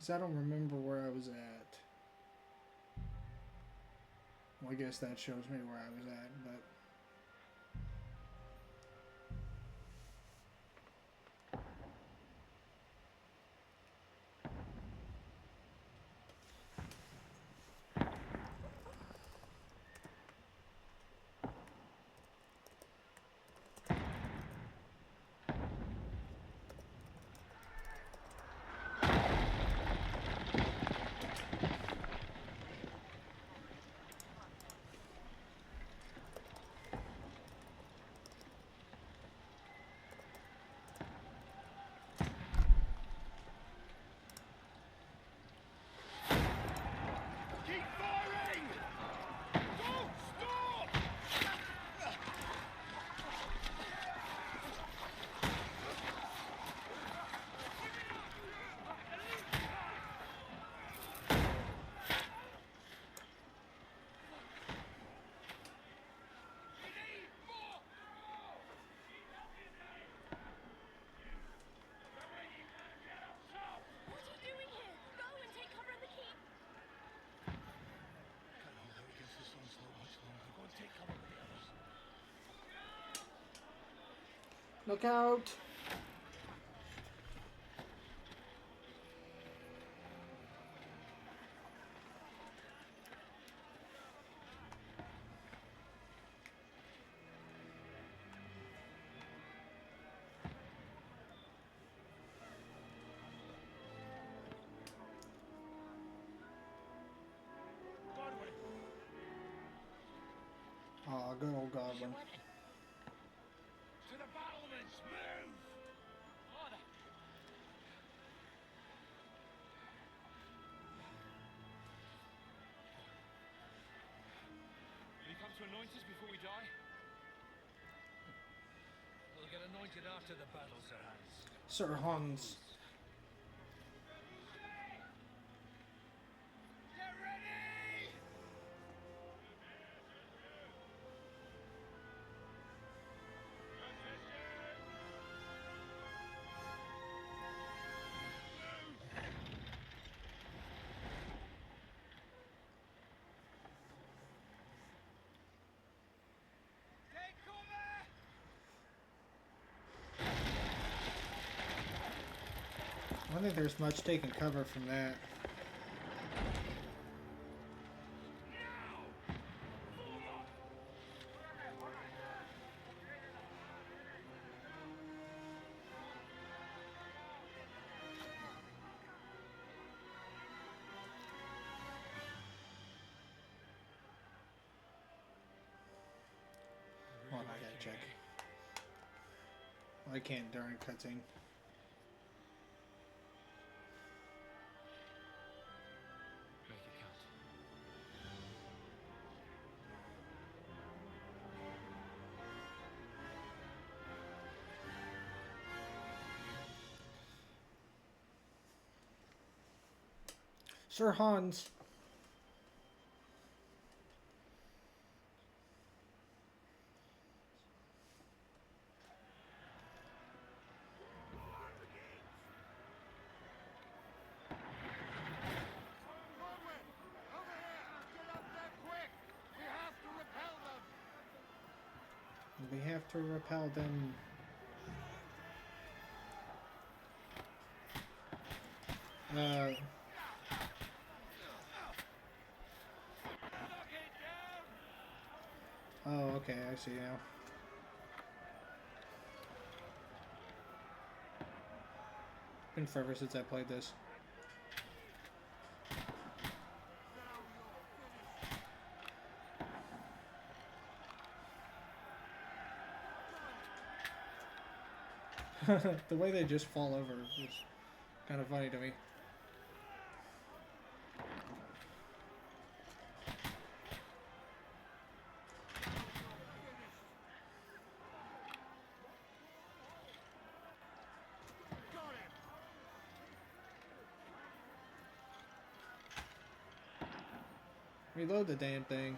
Because I don't remember where I was at. Well, I guess that shows me where I was at, but... Look out! Aw, good old Godwin. To the battlements, move! Father. Will you come to anoint us before we die? We'll get anointed after the battle, Sir Hans. Sir Hans. Get ready! Take cover! I don't think there's much taking cover from that. Hold on, I gotta check. Well, I can't during cutscene. Make it count. Sir Hans. We have to repel them. Oh, okay, I see now. Been forever since I played this. The way they just fall over is kind of funny to me. Reload the damn thing.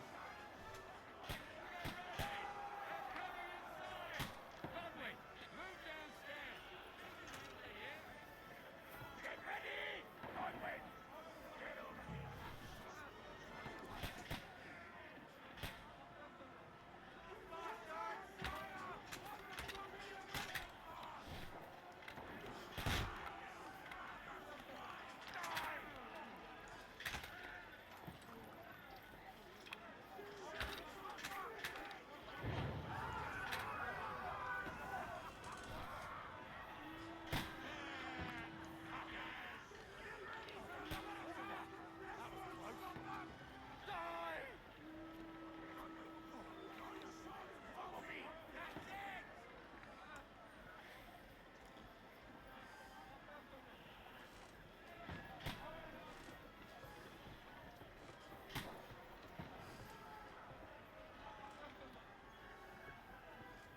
Get ready! Godwin!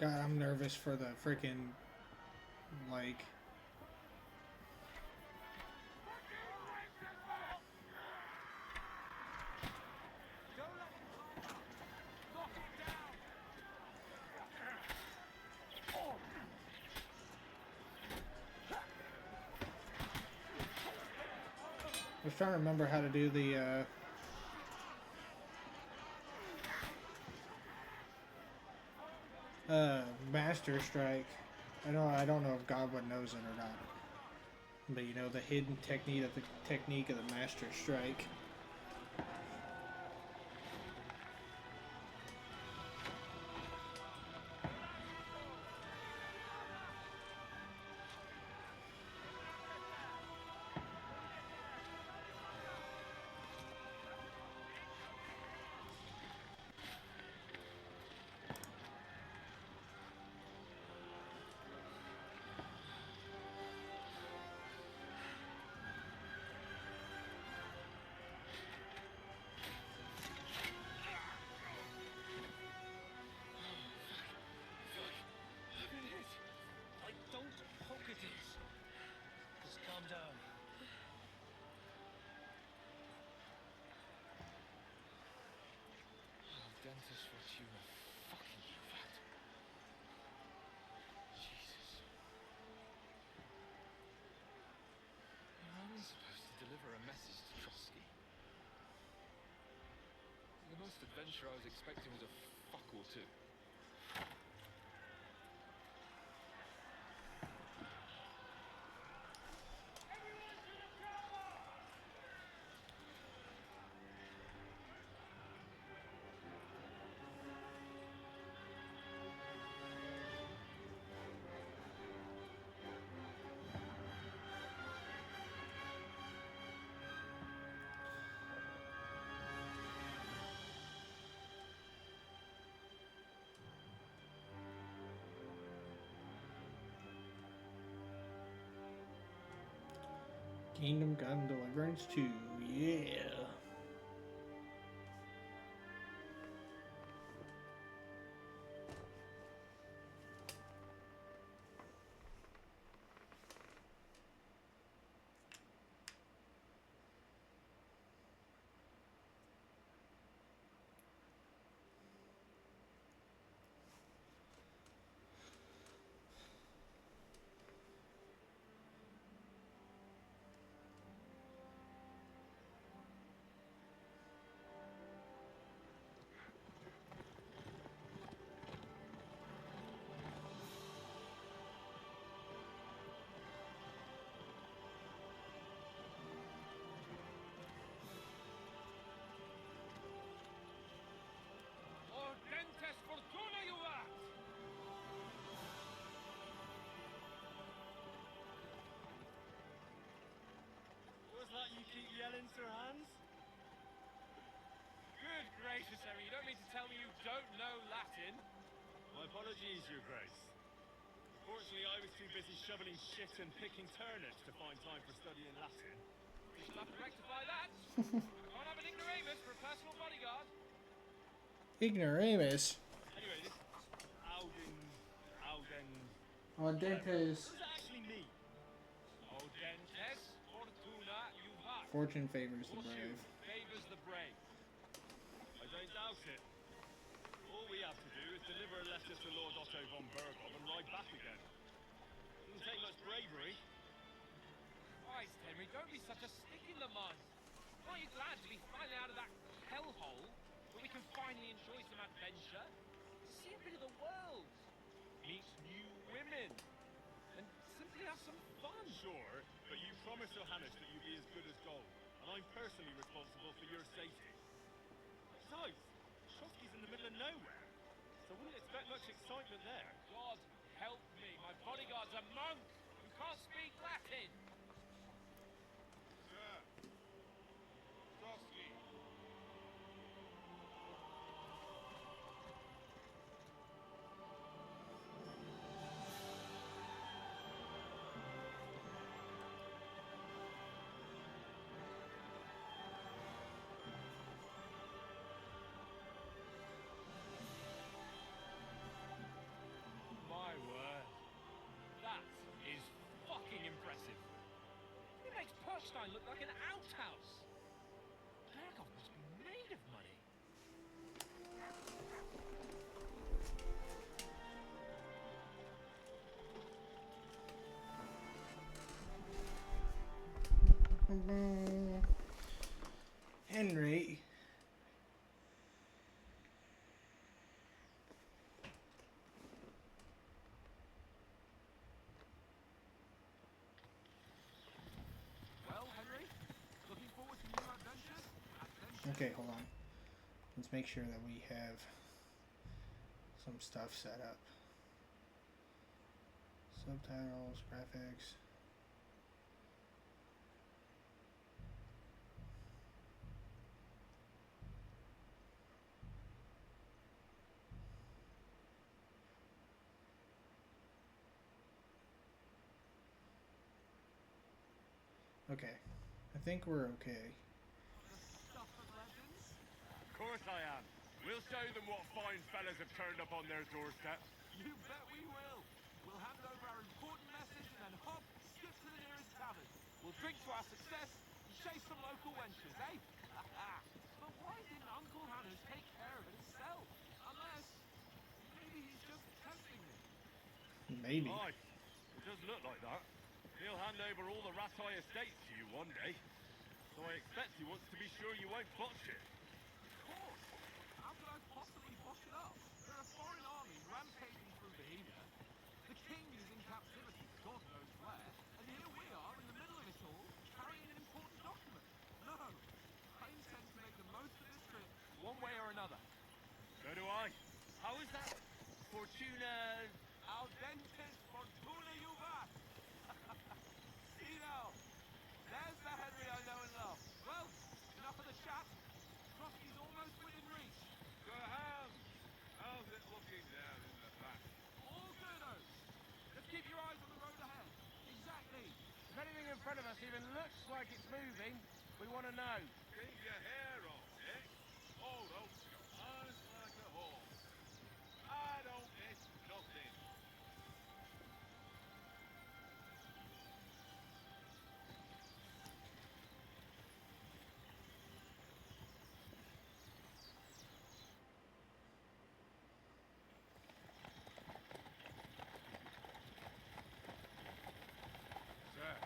God, I'm nervous for the freaking, like... Don't let him come up. Knock him down. I was trying to remember how to do the, Master Strike. I don't know if Godwin knows it or not. But you know, the hidden technique of the Master Strike. Like, don't poke at it. Just calm down. Oh, dentist Fortuna. Fucking fat. Jesus. How am I supposed to deliver a message to Trotsky? The most adventure I was expecting was a fuck or two. Kingdom Come Deliverance 2. Yeah. Or dentist Fortuna, you rat! What's that you keep yelling, Sir Hans? Good gracious, Harry, you don't mean to tell me you don't know Latin? My apologies, Your Grace. Fortunately, I was too busy shoveling shit and picking turnips to find time for studying Latin. We shall have to rectify that. I can't have an ignoramus for a personal bodyguard. Ignoramus. Anyway, this Auden... Audentes. What does it actually mean? Oh, dentist Fortuna, you vat. Fortune favors the Fortune brave. favors the brave. I don't doubt it. All we have to do is deliver a letter to Lord Otto von Berghoff and ride back again. Doesn't take much bravery. Christ, Henry, don't be such a stick in the mud. Aren't you glad to be finally out of that hellhole where we can finally enjoy some adventure? See a bit of the world. Meet new women. And simply have some fun. Sure, but you promised Johannes that you'd be as good as gold, and I'm personally responsible for your safety. Besides, Trotsky's in the middle of nowhere, so I wouldn't expect much excitement there. God help me, my bodyguard's a monk who can't speak Latin. Sir, Trotsky. Okay, hold on. Let's make sure that we have some stuff set up. Subtitles, graphics. Okay, I think we're okay. Of course I am. We'll show them what fine fellas have turned up on their doorstep. You bet we will. We'll hand over our important message and then hop, skip to the nearest tavern. We'll drink to our success and chase some local wenches, eh? But why didn't Uncle Hannah take care of it himself? Unless, maybe he's just testing me. Maybe. Aye, it does look like that. He'll hand over all the Rattay estates to you one day. So I expect he wants to be sure you won't botch it. Of course. How could I possibly botch it up? There are foreign armies rampaging through Bohemia. The king is in captivity, God knows where. And here we are in the middle of it all, carrying an important document. No, I intend to make the most of this trip, one way or another. So do I. How is that? Fortuna... Al dentes fortuna juvat. See now, there's the Henry I know and love. Well, enough of the chat. Frosky's almost within reach. Graham! How's it looking down in the back? All good, Oaks. Just keep your eyes on the road ahead. Exactly. If anything in front of us even looks like it's moving, we want to know. Keep your hair on, eh? Hold up, honest like a horse. I don't miss nothing. Sir.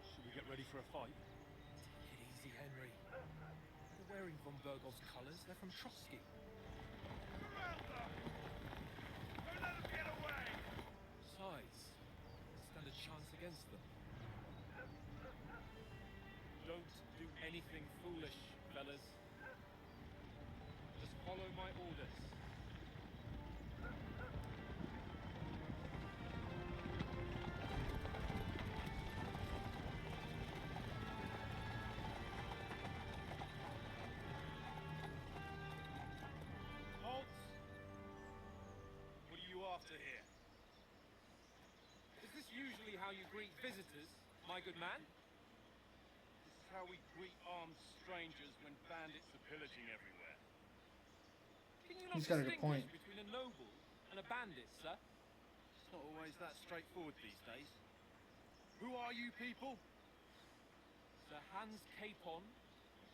Should we get ready for a fight? Take it easy, Henry. They're wearing von Bergov's colours. They're from Trotsky. Surround them! Don't let them get away! Besides, stand a chance against them. Don't do anything foolish, fellas. Just follow my orders. Halt! What are you after here? Is this usually how you greet visitors, my good man? This is how we greet armed strangers when bandits are pillaging everywhere. Can you not He's got a good distinguish point. between a noble and a bandit, sir? It's not always that straightforward these days. Who are you people? Sir Hans Capon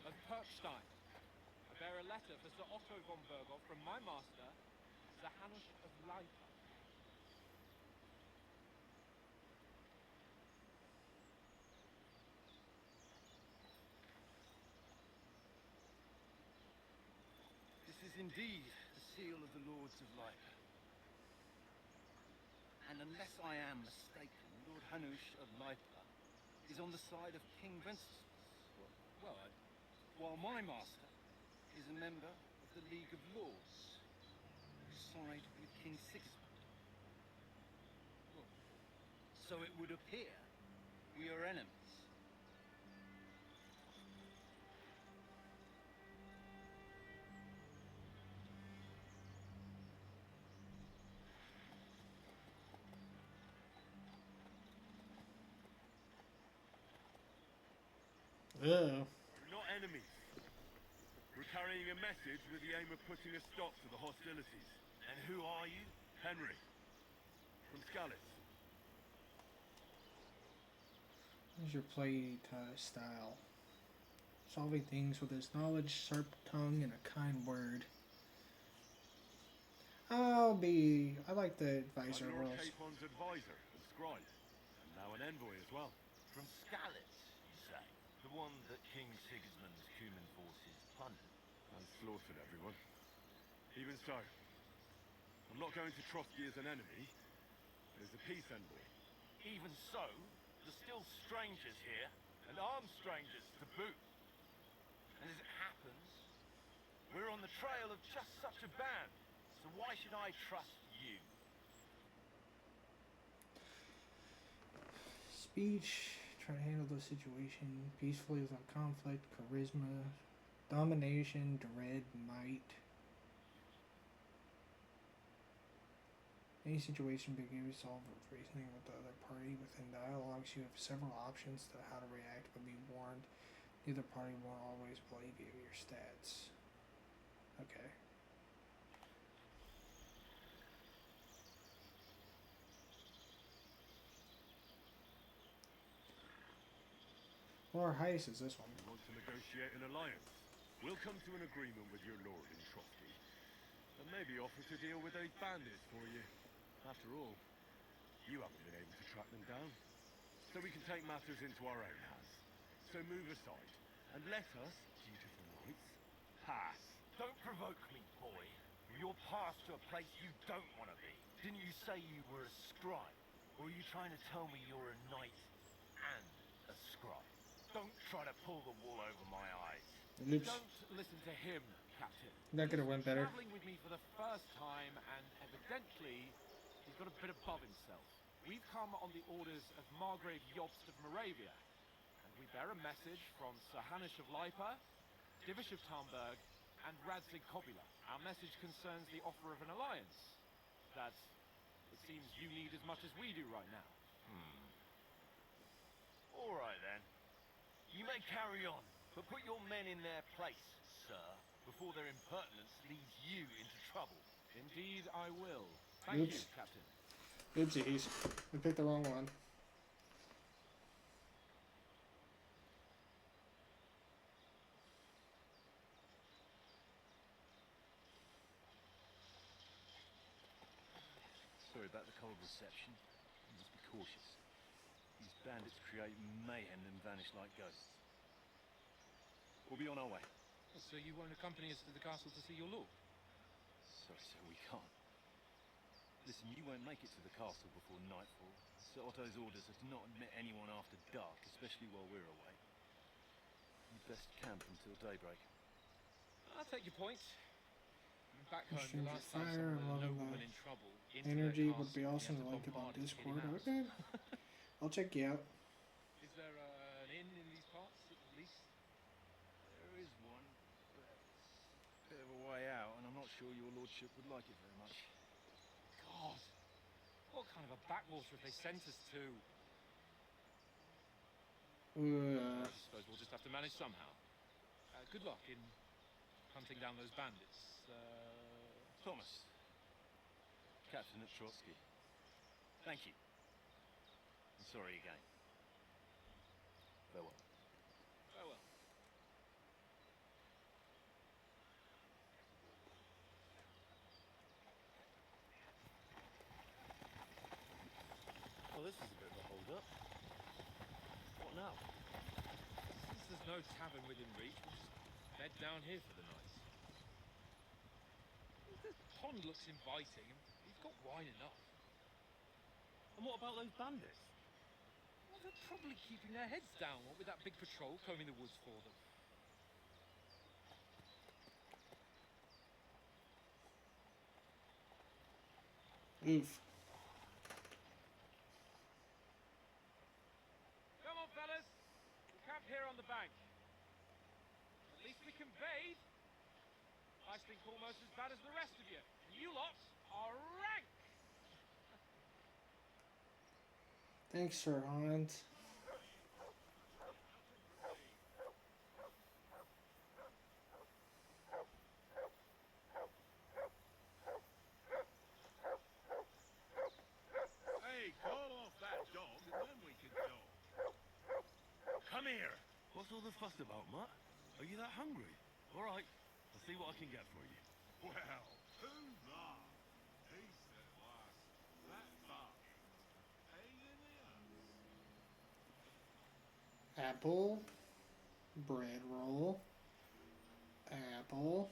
of Perkstein. I bear a letter for Sir Otto von Berghoff from my master, Sir Hanush of Leipa. This is indeed the seal of the Lords of Leipa. And unless I am mistaken, Lord Hanush of Leipa is on the side of King Wenceslas. Well, While my master is a member of the League of Lords, who side with King Sigismund. So it would appear we are enemies. Oh. We're not enemies. We're carrying a message with the aim of putting a stop to the hostilities. And who are you? Henry. From Skalitz. Here's your play style. Solving things with his knowledge, sharp tongue, and a kind word. I like the advisor I'm Lord roles. Capon's advisor and scribe. And now an envoy as well. From Skalitz, you say? The one that King Sigismund's Cuman forces plundered? And slaughtered everyone. Even so, I'm not going to Trotsky as an enemy, but There's a peace envoy. Even so, there's still strangers here, and armed strangers to boot. And as it happens, we're on the trail of just such a band. So why should I trust you? Speech, try to handle the situation peacefully without conflict, charisma, domination, dread, might. Any situation can be resolved with reasoning with the other party. Within dialogues, you have several options to how to react, but be warned, the other party won't always believe you. Your stats. Okay. More heist is this one. You want to negotiate an alliance? We'll come to an agreement with your lord in Trotsky. And maybe offer to deal with those bandits for you. After all, you haven't been able to track them down. So we can take matters into our own hands. So move aside, and let us, dutiful knights, pass. Don't provoke me, boy. You're passed to a place you don't want to be. Didn't you say you were a scribe? Or are you trying to tell me you're a knight and a scribe? Don't try to pull the wool over my eyes. Oops. Don't listen to him, Captain. That could have went better. Traveling with me for the first time, and evidently, he's got a bit above himself. We've come on the orders of Margrave Jobst of Moravia, and we bear a message from Sir Hanush of Lipa, Divish of Tarnberg, and Radzig Kobula. Our message concerns the offer of an alliance that it seems you need as much as we do right now. All right, then. You may carry on, but put your men in their place, sir, before their impertinence leads you into trouble. Indeed, I will. Thank you, Oops. Captain. Oopsies. We picked the wrong one. Sorry about the cold reception. You must be cautious. These bandits create mayhem and vanish like ghosts. We'll be on our way. So you won't accompany us to the castle to see your lord? Sorry, sir, we can't. Listen, you won't make it to the castle before nightfall. Sir Otto's orders are to not admit anyone after dark, especially while we're away. You'd best camp until daybreak. I'll take your point. Back home, the Stranger last time fire, someone loving nobleman the in trouble into energy their would be castle, awesome he to had link up on bombard his Discord. kitty mouse. Okay. I'll check you out. Is there an inn in these parts, at least? There is one, but it's a bit of a way out, and I'm not sure your lordship would like it very much. God, what kind of a backwater have they sent us to? I suppose we'll just have to manage somehow. Good luck in hunting down those bandits. Thomas, Captain at Trotsky. Thank you. I'm sorry again. Farewell. Farewell. Well, this is a bit of a hold-up. What now? Since there's no tavern within reach, we'll just bed down here for the night. The pond looks inviting, and we've got wine enough. And what about those bandits? Well, they're probably keeping their heads down, what with that big patrol combing the woods for them. Oof. Come on, fellas. We'll camp here on the bank. At least we can bathe. I stink almost as bad as the rest of you. And you lot are rank. Thanks, Sir Hans. Hey, call off that dog, and then we can talk. Come here! What's all the fuss about, Mutt? Are you that hungry? All right, I'll see what I can get for you. Well, who's that? He said last, that fuck pain in the ass. Apple. Bread roll. Apple.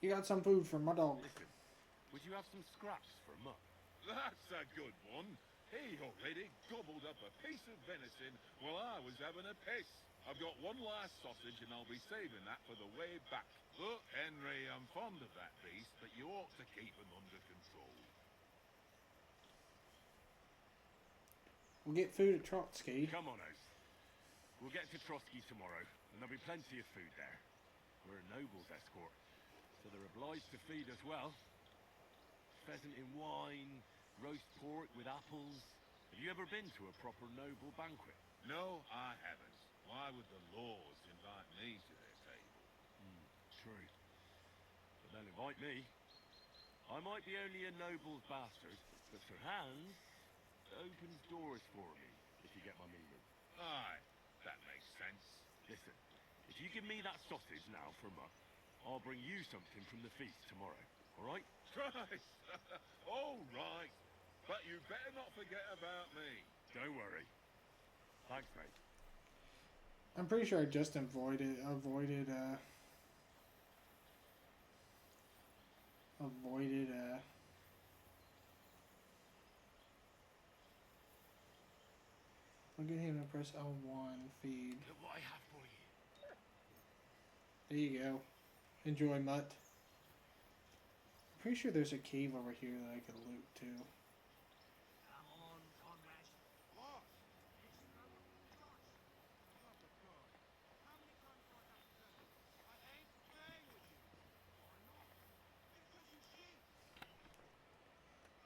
You got some food for my dog. Listen, would you have some scraps for a muck? That's a good one. He already gobbled up a piece of venison while I was having a piss. I've got one last sausage and I'll be saving that for the way back. Look, Henry, I'm fond of that beast, but you ought to keep him under control. We'll get food at Trotsky. Come on, Oath. We'll get to Trotsky tomorrow, and there'll be plenty of food there. We're a noble's escort, so they're obliged to feed us well. Pheasant in wine, roast pork with apples. Have you ever been to a proper noble banquet? No, I haven't. Why would the laws invite me to their table? True. But they'll invite me. I might be only a noble's bastard, but Sir Hans opens doors for me, if you get my meaning. Aye, that makes sense. Listen, if you give me that sausage now for a muck, I'll bring you something from the feast tomorrow, all right? Christ! All right. But you better not forget about me. Don't worry. Thanks, mate. I'm pretty sure I just avoided look at him and press L1 feed. Look what I have for you. There you go. Enjoy, Mutt. I'm pretty sure there's a cave over here that I could loot too. Come on, comrade. What?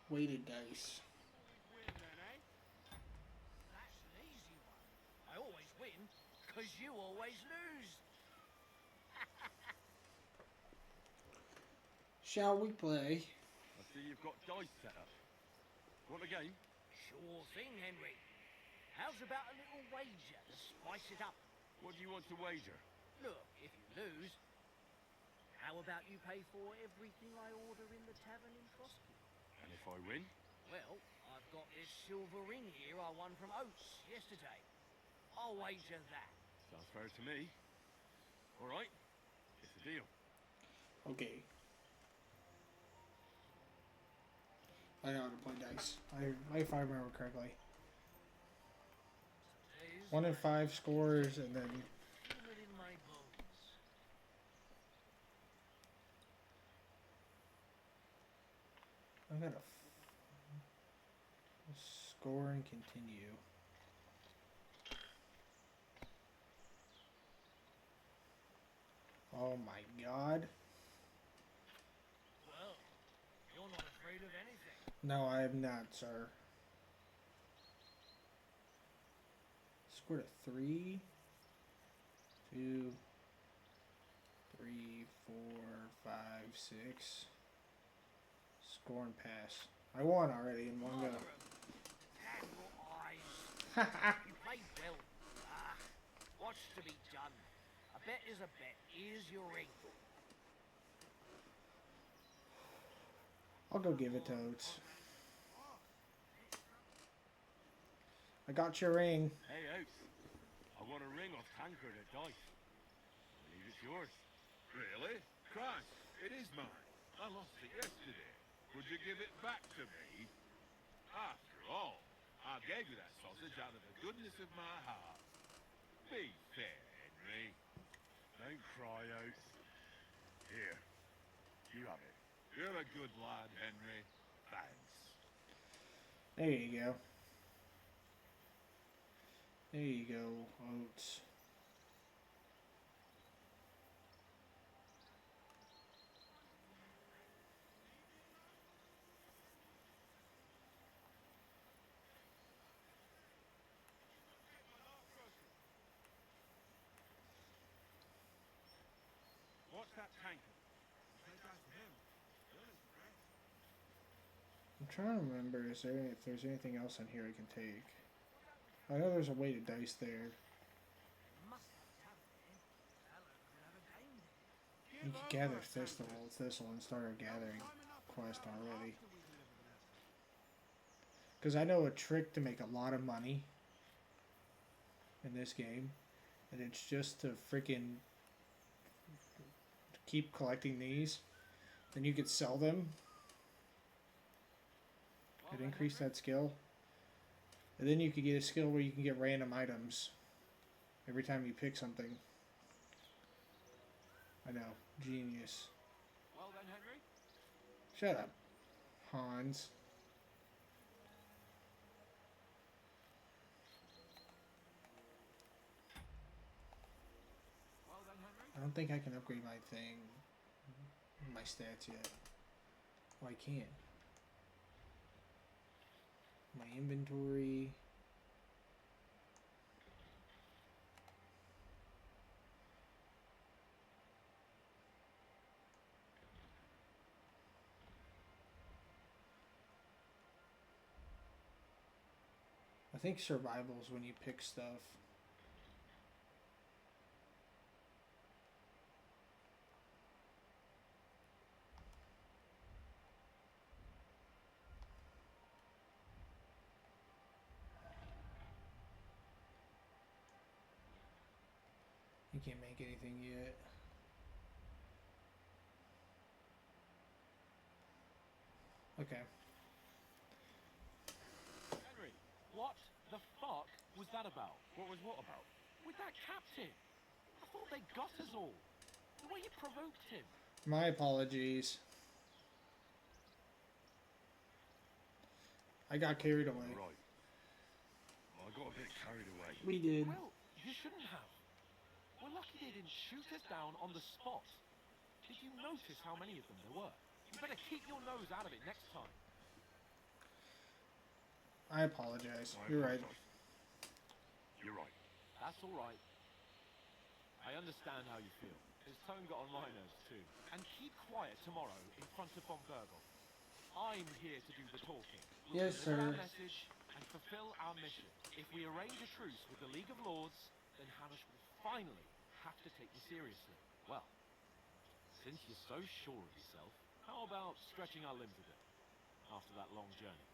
Weighted dice. That's an easy one. I always win, because you always lose. Shall we play? I see you've got dice set up. Want a game? Sure thing, Henry. How's about a little wager to spice it up? What do you want to wager? Look, if you lose, how about you pay for everything I order in the tavern in Trotsky? And if I win? Well, I've got this silver ring here I won from Oates yesterday. I'll wager that. Sounds fair to me. All right, it's a deal. Okay. I know how to play dice. If I remember correctly. Today's 1 in 5 scores, and then feel it in my bones. I gotta score and continue. Oh my god. Well, you're not afraid of anything. No, I am not, sir. Scored a 3, 2, 3, 4, 5, 6. Score and pass. I won already in one go. Mother of Admiral Eyes. You played well. What's to be done? A bet is a bet. Here's your ring. I'll go give it to Oates. I got your ring. Hey, Oates. I want a ring off Tancred at dice. I believe it's yours. Really? Christ, it is mine. I lost it yesterday. Would you give it back to me? After all, I gave you that sausage out of the goodness of my heart. Be fair, Henry. Don't cry, Oates. Here, you have it. You're a good lad, Henry. Thanks. There you go. There you go, Oates. What's that Tancred? I'm trying to remember if there's anything else in here I can take. I know there's a weighted dice there. Must have tavern. Hello, could have a game there. You can gather thistle and start a gathering quest already. Because I know a trick to make a lot of money in this game, and it's just to freaking keep collecting these. Then you could sell them. Well Could then, increase Henry, that skill. And then you could get a skill where you can get random items every time you pick something. I know. Genius. well then, Henry. Shut up, Hans. Well then, Henry. I don't think I can upgrade my thing, my stats yet. Well, I can. My inventory. I think survival's when you pick stuff. You can't make anything yet. Okay. Henry, what the fuck was that about? What was what about? With that captain? I thought they got us all. The way you provoked him. My apologies. I got carried away. Right. I got a bit carried away. We did. Well, you shouldn't have. We're lucky they didn't shoot us down on the spot. Did you notice how many of them there were? You better keep your nose out of it next time. I apologize. You're right. You're right. That's all right. I understand how you feel. His tone got on my nerves too. And keep quiet tomorrow in front of Von Bergel. I'm here to do the talking. Yes, deliver sir. our message and fulfill our mission. If we arrange a truce with the League of Lords, then Hanush will finally have to take you seriously. Well, since you're so sure of yourself, how about stretching our limbs a bit after that long journey?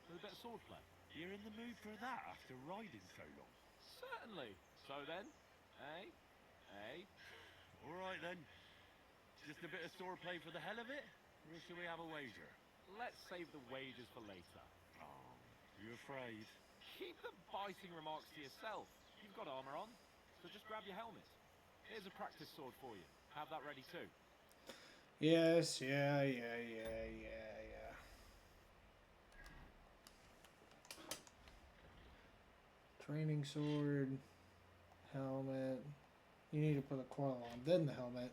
With a bit of swordplay. You're in the mood for that after riding so long? Certainly. So then, eh? All right then. Just a bit of swordplay for the hell of it? Or shall we have a wager? Let's save the wagers for later. Oh, you afraid? Keep the biting remarks to yourself. You've got armor on, so just grab your helmet. Here's a practice sword for you. Have that ready too. Yes, yeah. Training sword, helmet. You need to put a coil on, then the helmet.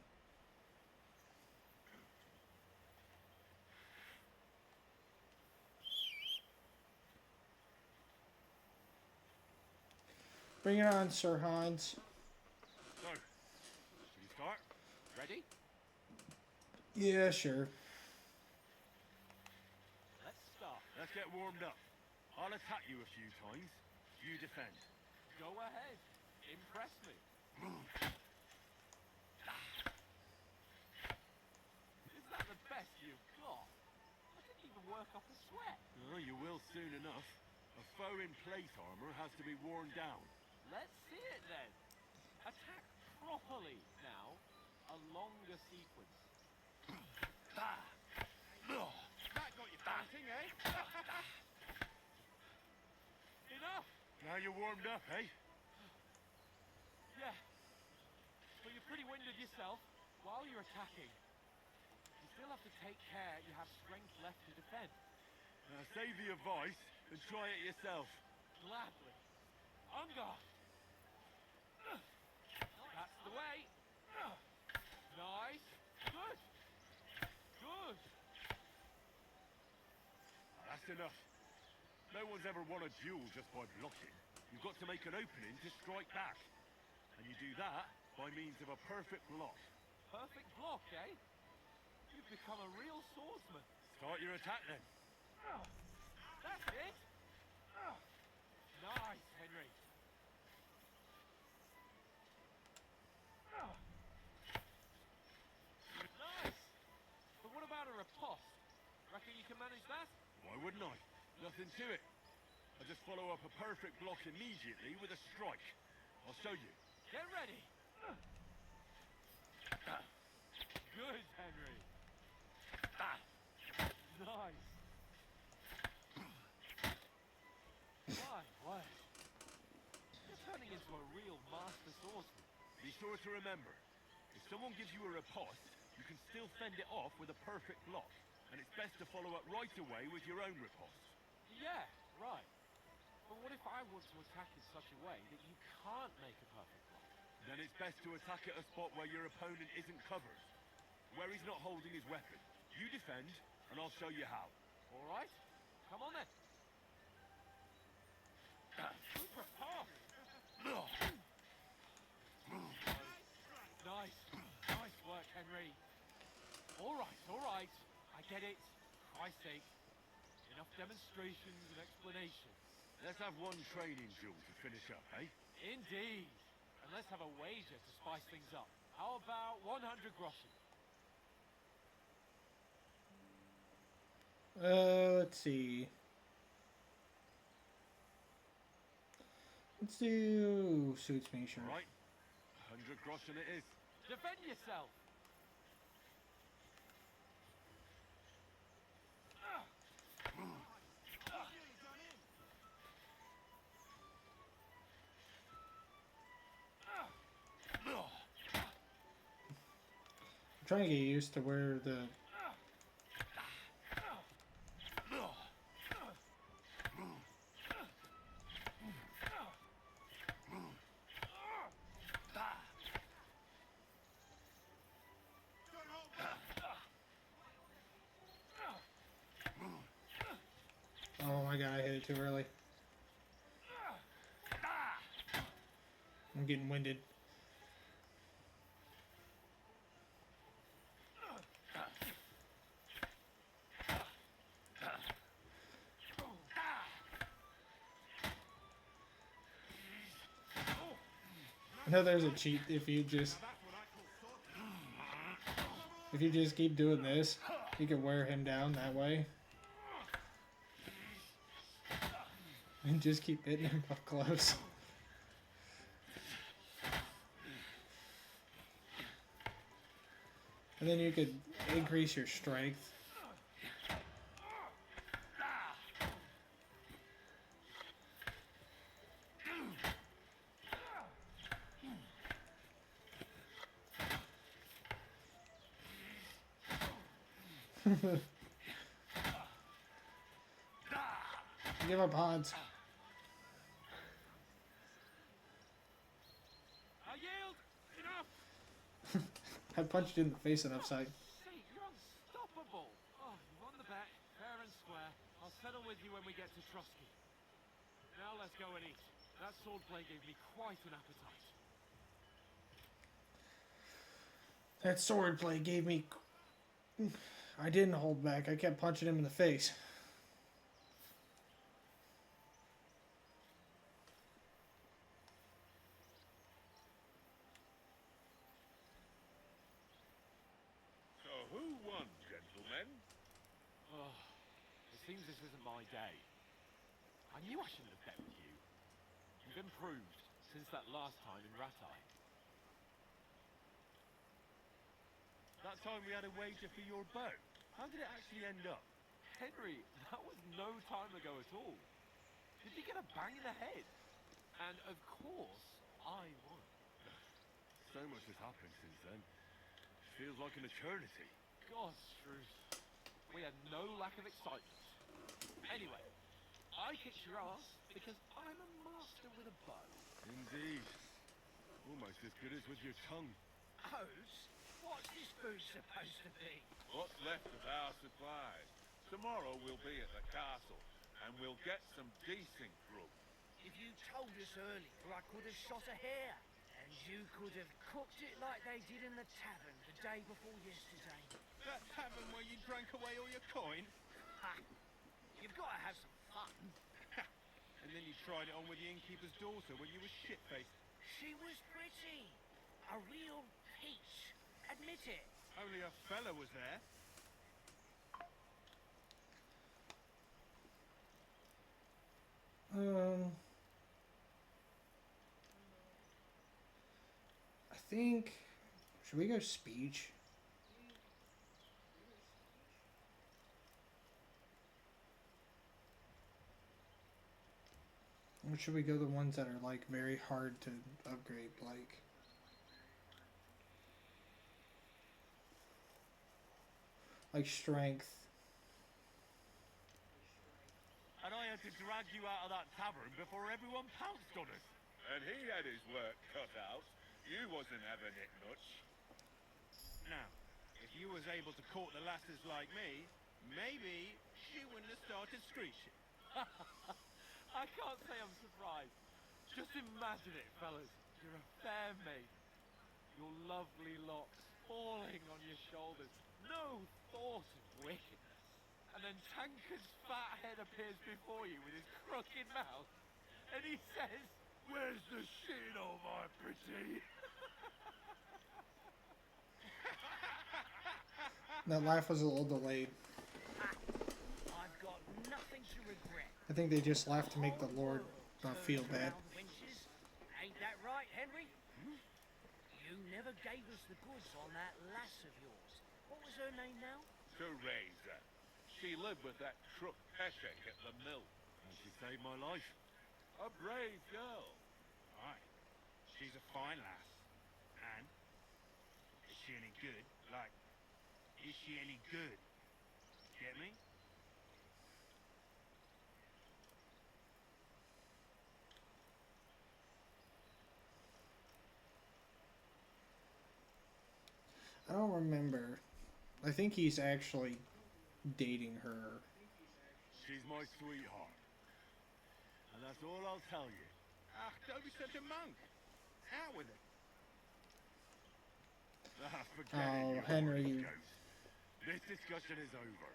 Bring it on, Sir Hans. So, should we start? Ready? Yeah, sure. Let's start. Let's get warmed up. I'll attack you a few times. You defend. Go ahead. Impress me. Is that the best you've got? I didn't even work up a sweat. Oh, you will soon enough. A foe in plate armor has to be worn down. Let's see it then. Attack properly now. A longer sequence. That got you fighting, eh? Enough! Now you're warmed up, eh? Yeah. But you're pretty winded yourself while you're attacking. You still have to take care you have strength left to defend. Save the advice and try it yourself. Gladly. On guard. That's the way. Nice. Good. Good. That's enough. No one's ever won a duel just by blocking. You've got to make an opening to strike back. And you do that by means of a perfect block. Perfect block, eh? You've become a real swordsman. Start your attack then. That's it. Nice, Henry. Nice. But what about a riposte? Reckon you can manage that? Why wouldn't I? Nothing to it. I just follow up a perfect block immediately with a strike. I'll show you. Get ready. Good, Henry. into a real master swordsman. Be sure to remember, if someone gives you a riposte, you can still fend it off with a perfect block, and it's best to follow up right away with your own riposte. Yeah, right. But what if I want to attack in such a way that you can't make a perfect block? Then it's best to attack at a spot where your opponent isn't covered, where he's not holding his weapon. You defend, and I'll show you how. All right, come on then. Super fast. Nice, nice work, Henry. All right. I get it. Christ's sake. Enough demonstrations and explanations. Let's have one training duel to finish up, eh? Indeed. And let's have a wager to spice things up. How about 100 groschen? Let's see. Let's do suits me, sure. All right, 100 groschen it is. Defend yourself. I'm trying to get used to where the oh my god, I hit it too early. I'm getting winded. I know there's a cheat if you just keep doing this, you can wear him down that way. And just keep hitting him up close. And then you could increase your strength. Give up, Hans. I yield. Enough. I punched you in the face enough, sight. Say, you're unstoppable. Oh, you won the bet, fair and square. I'll settle with you when we get to Trusky. Now let's go and eat. That swordplay gave me quite an appetite. That swordplay gave me... I didn't hold back. I kept punching him in the face. So who won, gentlemen? Oh, it seems this isn't my day. I knew I shouldn't have bet with you. You've improved since that last time in Ratai. That time we had a wager for your bow. How did it actually end up? Henry, that was no time ago at all. Did you get a bang in the head? And of course, I won. So much has happened since then. Feels like an eternity. God's truth. We had no lack of excitement. Anyway, I kicked your ass because I'm a master with a bow. Indeed. Almost as good as with your tongue. Hose? What's this food supposed to be? What's left of our supplies? Tomorrow we'll be at the castle, and we'll get some decent grub. If you told us earlier, I could have shot a hare. And you could have cooked it like they did in the tavern the day before yesterday. That tavern where you drank away all your coin? Ha! You've got to have some fun. And then you tried it on with the innkeeper's daughter when you were shit-faced. She was pretty. A real peach. Admit it. Only a fella was there. I think... Should we go speech? Or should we go the ones that are like very hard to upgrade, like strength? And I had to drag you out of that tavern before everyone pounced on us. And he had his work cut out. You wasn't having it much. Now, if you was able to court the lasses like me, maybe she wouldn't have started screeching. I can't say I'm surprised. Just imagine it, fellas. You're a fair maiden. Your lovely locks falling on your shoulders. No thought of wickedness. And then Tankard's fat head appears before you with his crooked mouth. And he says, Where's the sheen, oh my pretty? That laugh was a little delayed. I've got nothing to regret. I think they just laughed to make the Lord not feel bad. Wenches. Ain't that right, Henry? You never gave us the goods on that lass of yours. What was her name now? Teresa. She lived with that crook Peshek at the mill. And she saved my life. A brave girl. Aye. She's a fine lass. And is she any good? Like, is she any good? Get me? I don't remember. I think he's actually dating her. She's my sweetheart. And that's all I'll tell you. Ah, don't be such a monk. Out with it. Forget it, Oh, you Henry. horny goat. This discussion is over.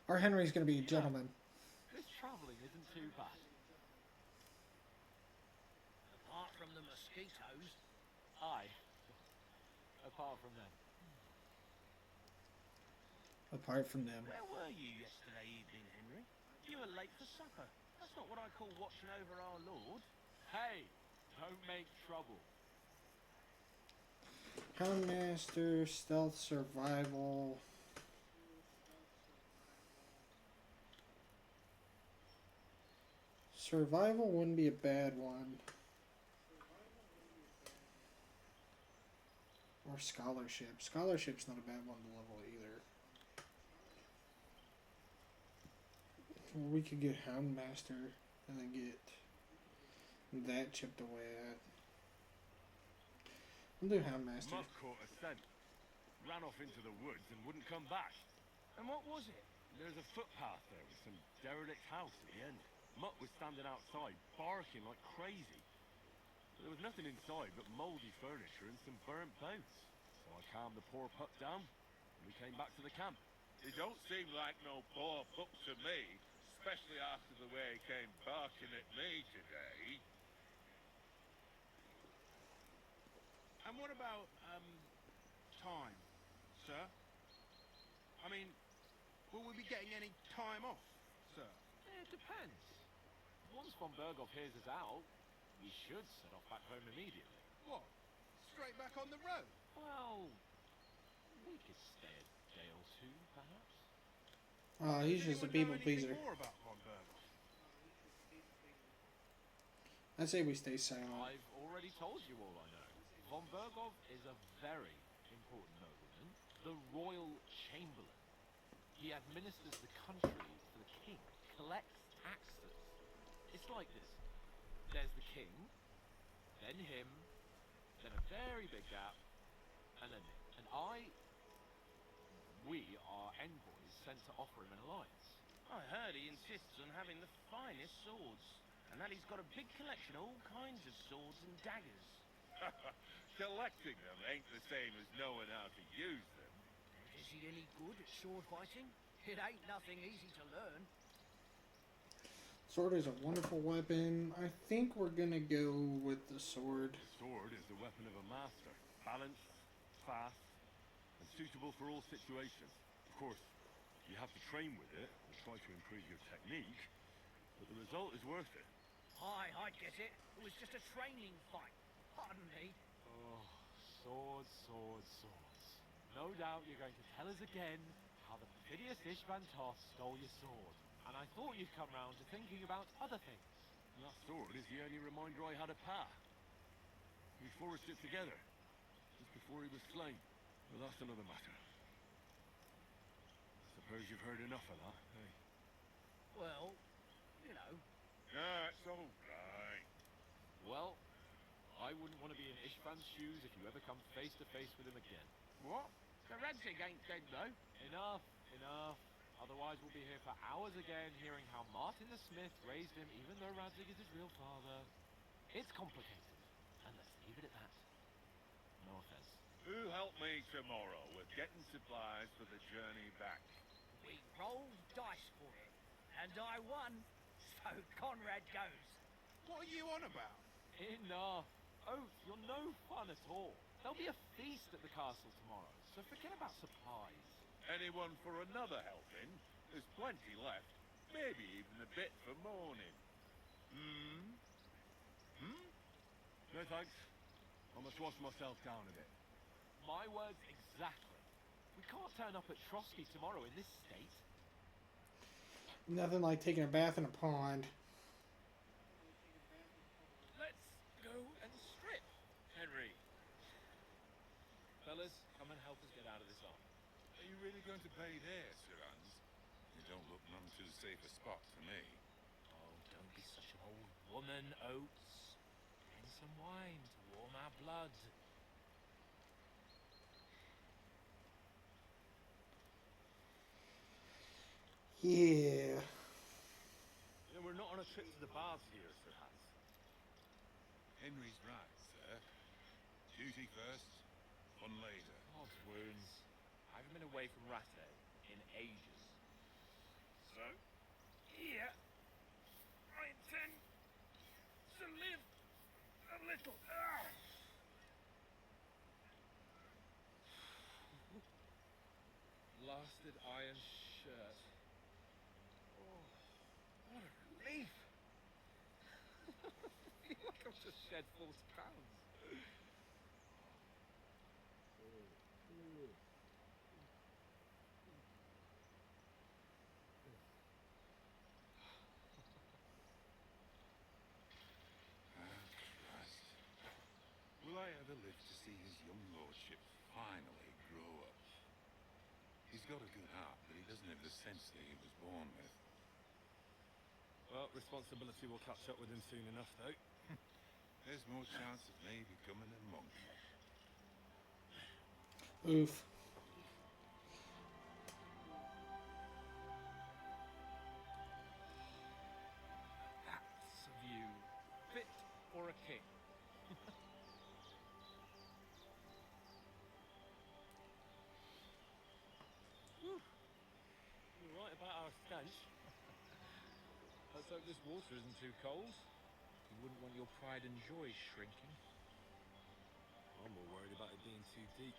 Our Henry's gonna be a gentleman. this travelling isn't too bad. Apart from the mosquitoes. Aye. Apart from them. Apart from them. Where were you yesterday evening, Henry? You were late for supper. That's not what I call watching over our Lord. Hey, don't make trouble. Houndmaster, stealth, survival. Survival wouldn't be a bad one. Or scholarship. Scholarship's not a bad one to level either. We could get Houndmaster and then get that chipped away at. We'll do Houndmaster. Mutt caught a scent. Ran off into the woods and wouldn't come back. And what was it? There's a footpath there with some derelict house at the end. Mutt was standing outside, barking like crazy. There was nothing inside but mouldy furniture and some burnt boats. So I calmed the poor pup down, and we came back to the camp. He don't seem like no poor pup to me, especially after the way he came barking at me today. And what about, time, sir? I mean, will we be getting any time off, sir? It depends. Once von Berghoff hears us out, we should set off back home immediately. What? Straight back on the road? Well, we could stay a day or two, perhaps. He's Does just a anyone people know anything pleaser. more about Von Berghoff? I say we stay silent. I've already told you all I know. Von Berghoff is a very important nobleman, the royal chamberlain. He administers the country for the king, collects taxes. It's like this. There's the king, then him, then a very big gap, and then me. And we are envoys sent to offer him an alliance. I heard he insists on having the finest swords. And that he's got a big collection of all kinds of swords and daggers. Collecting them ain't the same as knowing how to use them. Is he any good at sword fighting? It ain't nothing easy to learn. Sword is a wonderful weapon. I think we're gonna go with the sword. The sword is the weapon of a master. Balanced, fast, and suitable for all situations. Of course, you have to train with it and try to improve your technique, but the result is worth it. Aye, I get it. It was just a training fight. Pardon me. Oh, swords, swords, swords. No doubt you're going to tell us again how the perfidious Ishvantos stole your sword, and I thought you'd come round to thinking about other things. That sword is the only reminder I had of Pa. We forged it together, just before he was slain. But that's another matter. Suppose you've heard enough of that, eh? Well, you know. That's all right. Well, I wouldn't want to be in Ishvan's shoes if you ever come face to face with him again. What? The Radzig ain't dead, though. Enough, enough. Otherwise we'll be here for hours again hearing how Martin the Smith raised him even though Radzig is his real father. It's complicated, and let's leave it at that. No offense. Who'll help me tomorrow with getting supplies for the journey back? We rolled dice for it, and I won, so Conrad goes. What are you on about? Enough. Oath, you're no fun at all. There'll be a feast at the castle tomorrow, so forget about supplies. Anyone for another helping? There's plenty left. Maybe even a bit for morning. No thanks. I must wash myself down a bit. My words exactly. We can't turn up at Trotsky tomorrow in this state. Nothing like taking a bath in a pond. Let's go and strip, Henry. Fellas, come and help us get out of this arm. Are you really going to bathe here, Sir Hans? You don't look none too safe a spot to me. Oh, don't be such an old woman, Oates. And some wine to warm our blood. Yeah. Yeah, we're not on a trip to the baths here, Sir Hans. Henry's right, sir. Duty first, fun later. Odds wounds. I haven't been away from Rattay in ages. So, here, I intend to live a little. Blasted iron shirt. Oh, what a relief! I feel like I've just shed 40 pounds. Christ. Will I ever live to see his young lordship finally grow up? He's got a good heart, but he doesn't have the sense that he was born with. Well, responsibility will catch up with him soon enough, though. There's more chance of me becoming a monk. Oof. That's a view fit for a king. You're right about our stench. Let's hope this water isn't too cold. You wouldn't want your pride and joy shrinking. I'm more worried about it being too deep.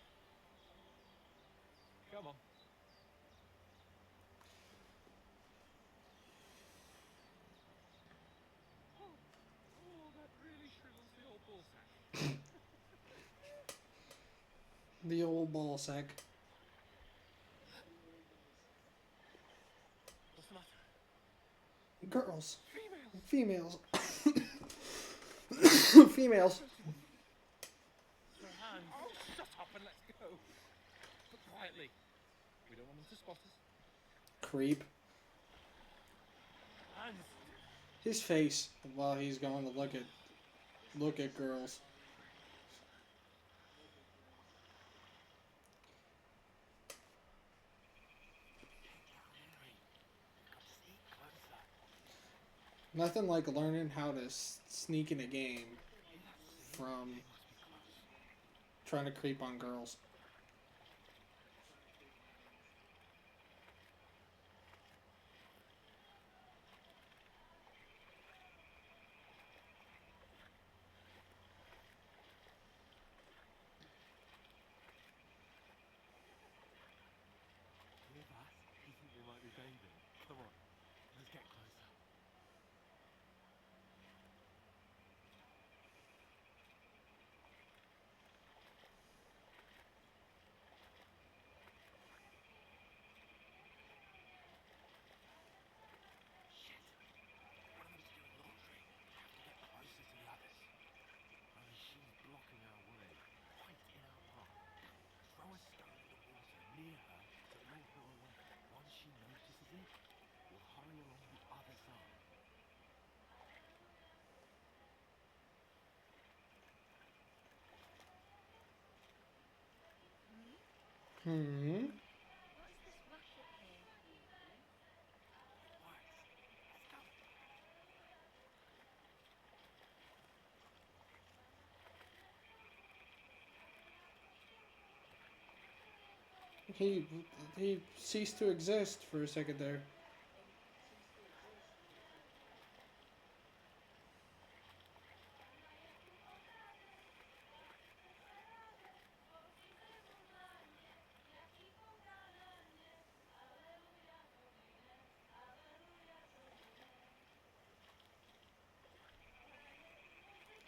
Come on. Oh, that really shrivels the old ball sack. The old ball sack. What's the matter? Girls. Females. Females. Females. Sir Hans. Oh, shut up and let's go. But quietly. We don't want them to spot us. Creep. Hans, His face while he's going to look at girls. Nothing like learning how to sneak in a game from trying to creep on girls. hear that? You think they might be bathing? Come on, let's get closer. Hmm. What is this racket here for? He he ceased to exist for a second there.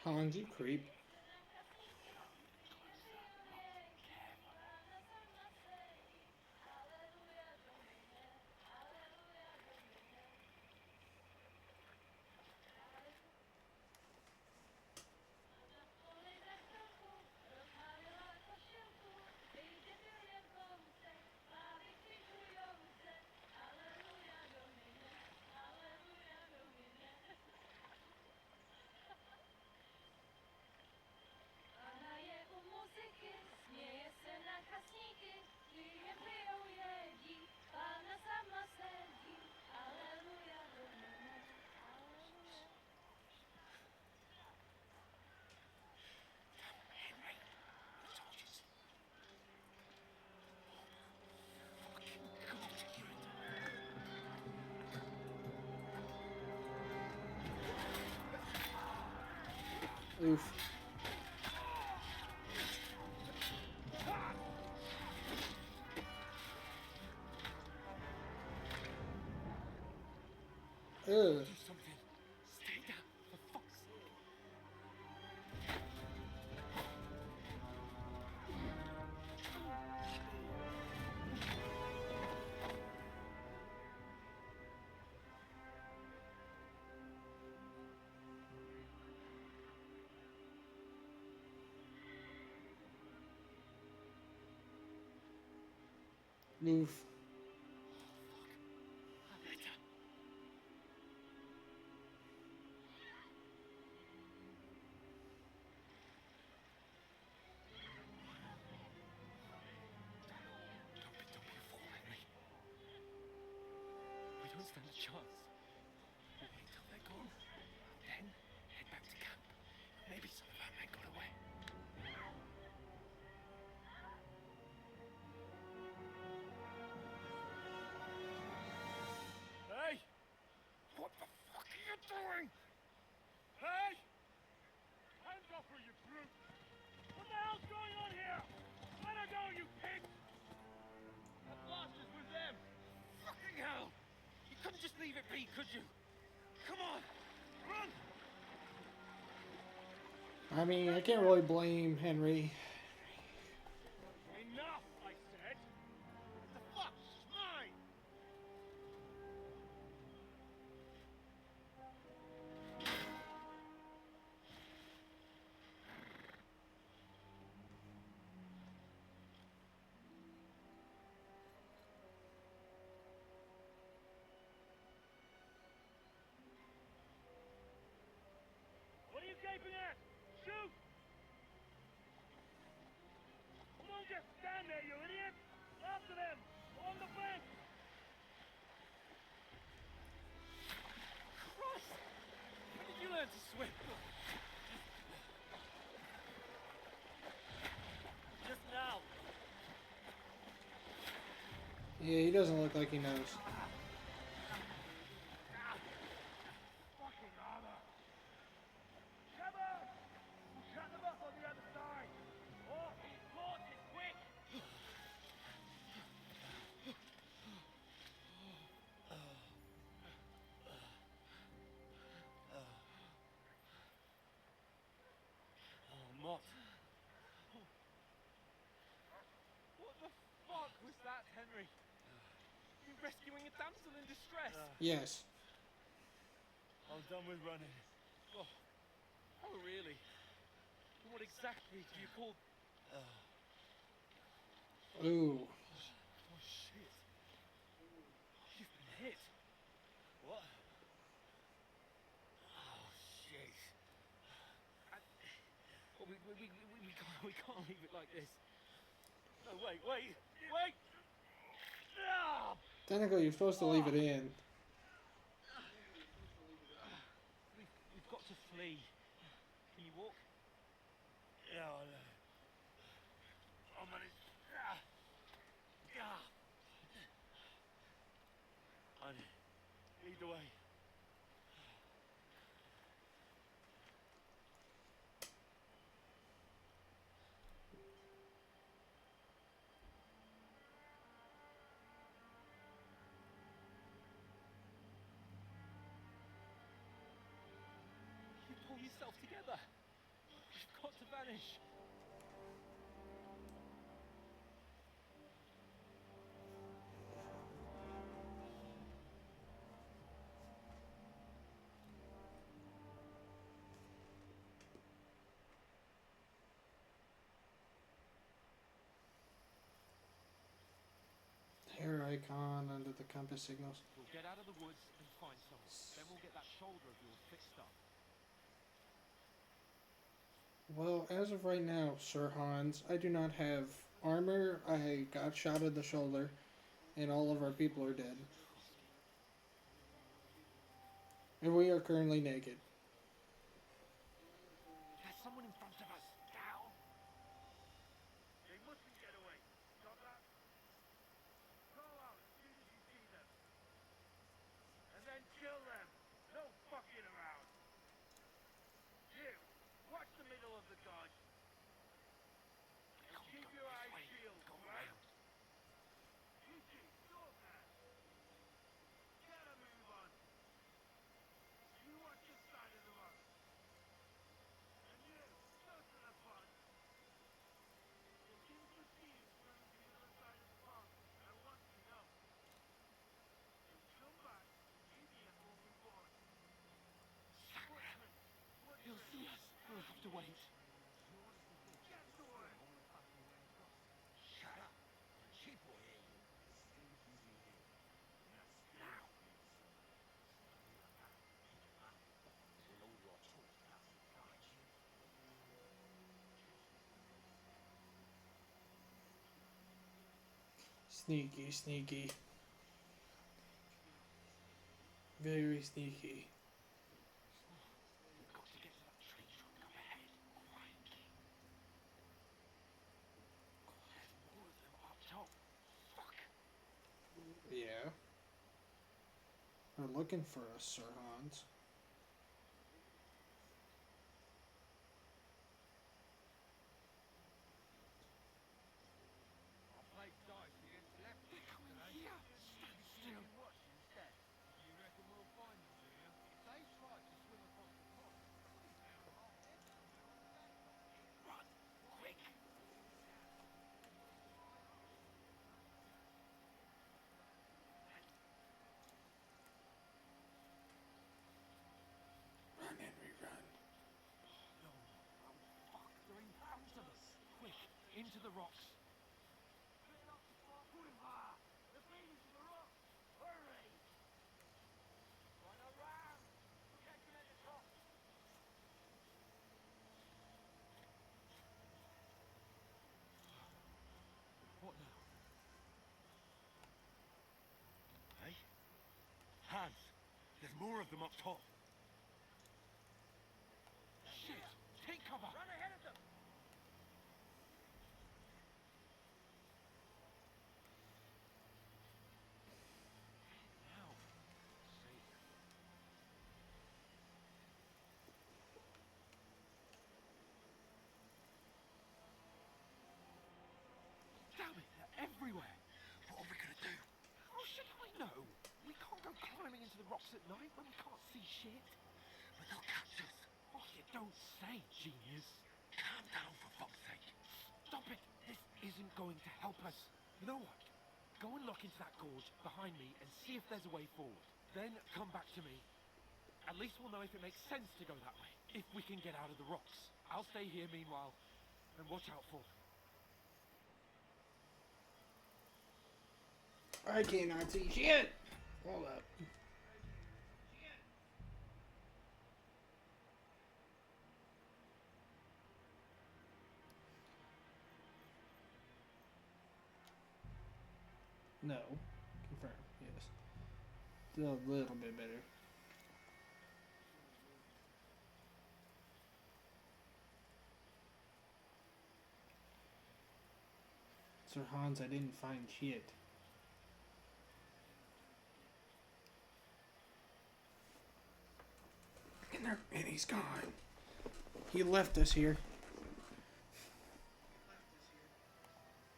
Hans, you creep. Oof. Ugh. Do something. Stay down, for fuck's sake. Oof. Don't be a fool, Henry. We don't stand a chance. We'll wait till they're gone. Then head back to camp. Maybe some of our men got away. Hey! What the fuck are you doing? Hey! Hands off her, you brute! What the hell's going on here? Let her go, you pig! That blaster's with them. Fucking hell! You couldn't just leave it be, could you? Come on! Run! I mean, I can't really blame Henry. Enough, I said! The fuck's mine! What are you gaping at? Shoot! Don't just stand there, you idiot! After them! On the flank! Christ! When did you learn to swim? Just now! Yeah, he doesn't look like he knows. Fucking armor! Cover! Cut them off on the other side! Oh, horses, quick! Oh, Mott. What the fuck was that, Henry? You rescuing a damsel in distress? Yes. I'm done with running. Oh, really? What exactly do you call... Ooh. Oh, shit. You've been hit. What? Oh, shit. We can't leave it like this. No, wait! Ah! Technically, you're supposed to leave it in. We've got to flee. Can you walk? Yeah, I know. I'll manage. I lead the way. You pull yourself together. You've got to vanish. Hair icon under the compass signals. We'll get out of the woods and find someone. Then we'll get that shoulder of yours fixed up. Well, as of right now, Sir Hans, I do not have armor. I got shot in the shoulder, and all of our people are dead. And we are currently naked. There's someone in front of us. Down. They mustn't get away. Got that? Call out as soon as you see them. And then kill them. No fucking around. You, watch the middle of the dodge. And keep your eyes peeled, right? You two, stop that. Get a move on. You watch your side of the road. And you, go to the front. The kids will see you through to the other side of the pond. I want to know. And come back immediately report. Sportsman, what He'll see us. We'll have to wait. get to work. Shut up. Sheep will hear you. Now. Will all your talk about guide you? Sneaky, sneaky. Very sneaky. We've got to get to that tree trunk up ahead. Quietly. There's more of them up top. Fuck. Yeah. They're looking for us, Sir Hans. I played dice against leopards today. Here. Stand still. Watch instead. You reckon we'll find them, do you? If they try to swim across the pond, I'll head them where I stand. Run. Quick. Run, Henry, run. No. Oh, fuck. They're in front of us. Quick. Into the rocks. The babies in the rock. Hurry. Run around. Catch them at the top. What now? Hey? Hans, there's more of them up top. Shit. Take cover. Run ahead of them. Now. Safe. Damn it. They're everywhere. What are we gonna do? How should I know? We can't go climbing into the rocks at night when we can't see shit. But they'll catch us. Oh, you don't say, genius. Calm down for fuck's sake. Stop it. This isn't going to help us. You know what? Go and look into that gorge behind me and see if there's a way forward. Then come back to me. At least we'll know if it makes sense to go that way. If we can get out of the rocks. I'll stay here meanwhile and watch out for them. I cannot see shit. Hold up. No. Confirm. Yes. Still a little bit better. Sir Hans, I didn't find shit. And he's gone. He left us here.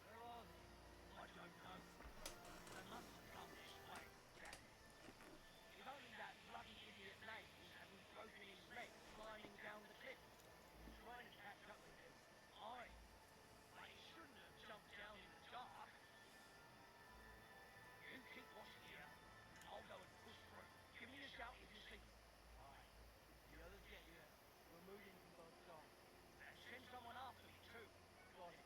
Where are they? I don't know. They must have come this way, damn it. If only that bloody idiot Nathan hadn't broken his leg climbing down the cliff. Trying to catch up with him. Aye. But he shouldn't have jumped down in the dark. You keep watching here. I'll go and push through. Give me a shout if you see them. Aye. The others get you. We're moving from both sides. And send someone after me too. Got it.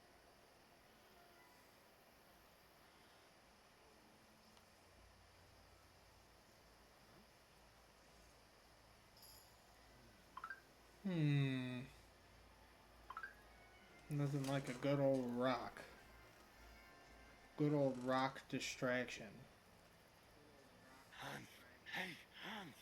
Nothing like a good old rock. Good old rock distraction. Hans! Hey, Hans!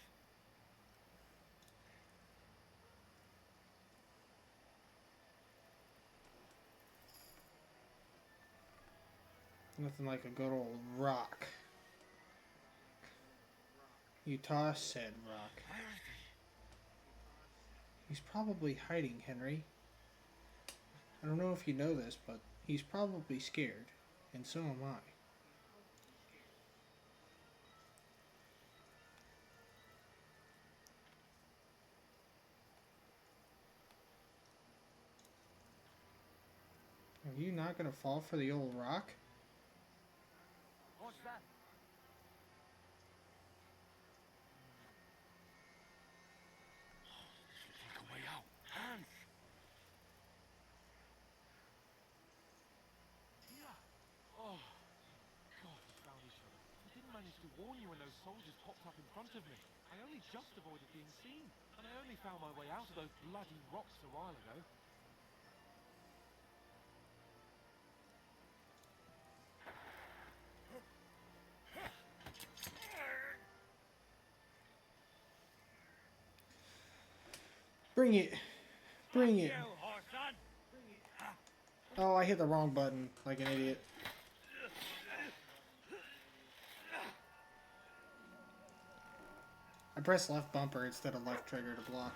Nothing like a good old rock. You toss said rock. Where is he? He's probably hiding, Henry. I don't know if you know this, but he's probably scared. And so am I. Are you not gonna fall for the old rock? What's that? This looks like a way out. Hans! Oh, God, we found each other. I didn't manage to warn you when those soldiers popped up in front of me. I only just avoided being seen, and I only found my way out of those bloody rocks a while ago. Bring it! Bring it! You, Horson! Oh, I hit the wrong button like an idiot. I pressed left bumper instead of left trigger to block.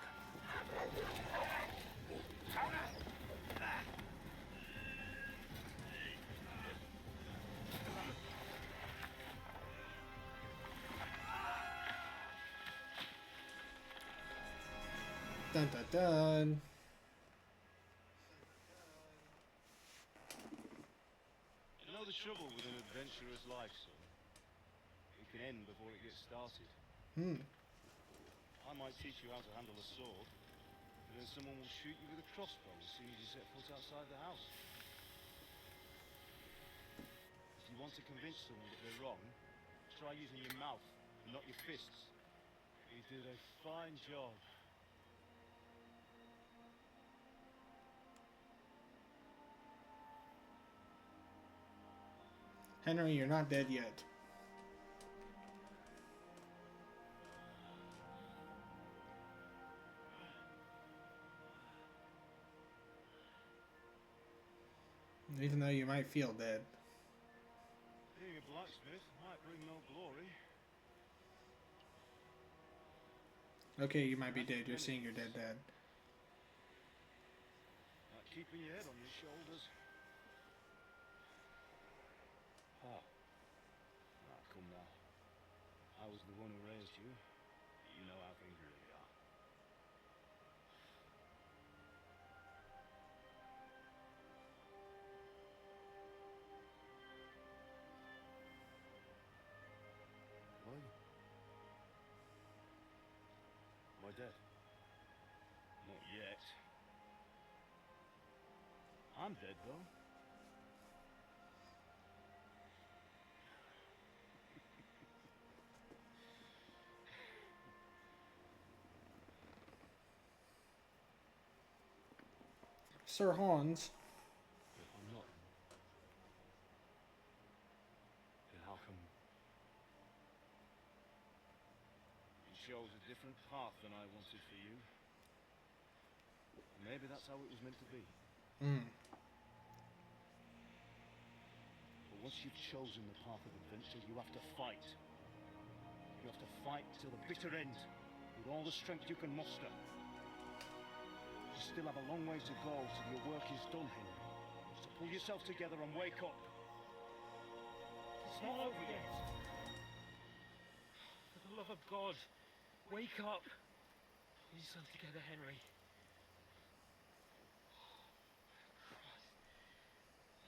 Dun dun dun. You know the trouble with an adventurous life, son? It can end before it gets started. I might teach you how to handle a sword, and then someone will shoot you with a crossbow as soon as you set foot outside the house. If you want to convince someone that they're wrong, try using your mouth and not your fists. You did a fine job. Henry, you're not dead yet. Even though you might feel dead. Being a blacksmith might bring no glory. Okay, you might be dead. You're seeing your dead dad. Like keeping your head on your shoulders. Ah. Ah, come now. I was the one who raised you. You know how things really are. What? Am I dead? Not yet. I'm dead, though. Sir Hans. If I'm not, then how different path than I wanted for you. Maybe that's how it was meant to be. But once you've chosen the path of adventure, you have to fight. You have to fight till the bitter end, with all the strength you can muster. You still have a long way to go till your work is done, Henry. So pull yourself together and wake up. It's not over yet. For the love of God, wake up. Pull yourself together, Henry. Christ.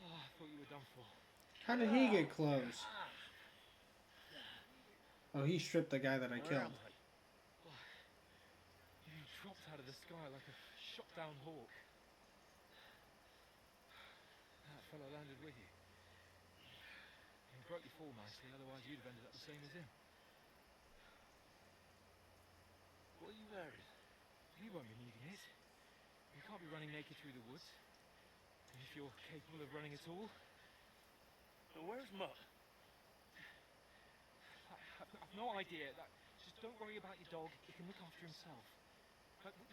Oh, I thought you were done for. How did he get close? Oh, he stripped the guy that I killed. You dropped out of the sky like a shot-down hawk. That fellow landed with you. You broke your fall nicely, otherwise you'd have ended up the same as him. What are you wearing? You won't be needing it. You can't be running naked through the woods. And if you're capable of running at all. And where's Mutt? I've no idea. Just don't worry about your dog. He can look after himself.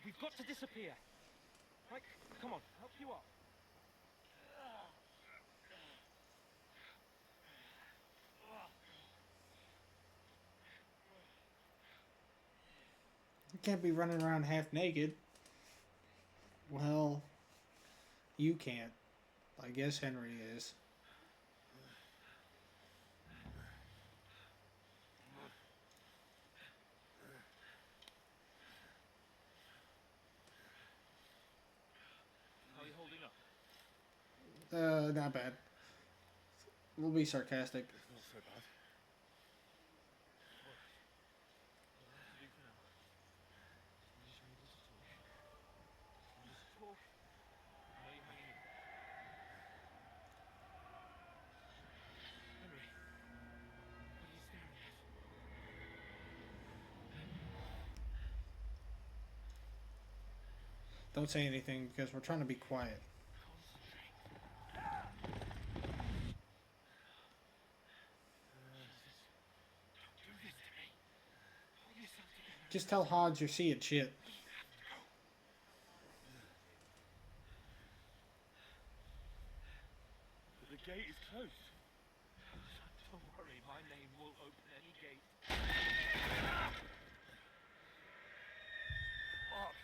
We've got to disappear. Right, come on, help you up. You can't be running around half naked. Well, you can't. I guess Henry is. How are you holding up? Not bad. We'll be sarcastic. Not so bad. Don't say anything because we're trying to be quiet. Just tell Hodge you're seeing shit. But the gate is closed. Don't worry, my name will open any gate. Fuck!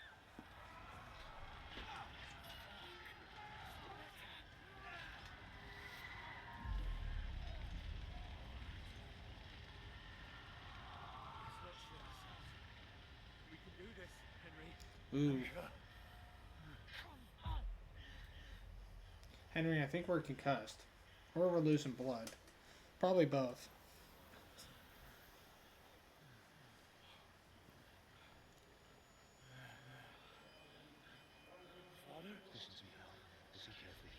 We can do this, Henry. Ooh. Henry, I think we're concussed. Or we're losing blood. Probably both. Father? Listen to me now. Listen carefully.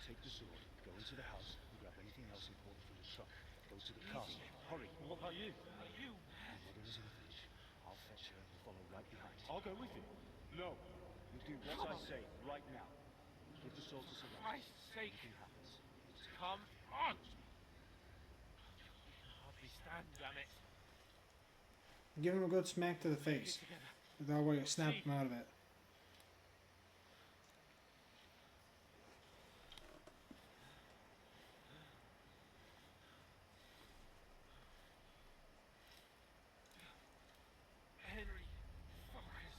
Take the sword, go into the house, and grab anything else important from the truck. Go to the castle. Hurry. What about you? Your mother is in the village. I'll fetch her and we'll follow right behind. I'll go with you. No. You do what I say right now. Give the sword to someone. For Christ's sake. Anything happens. Come on! You can hardly stand, damn it. Give him a good smack to the face. That way it snap him out of it. Henry, focus.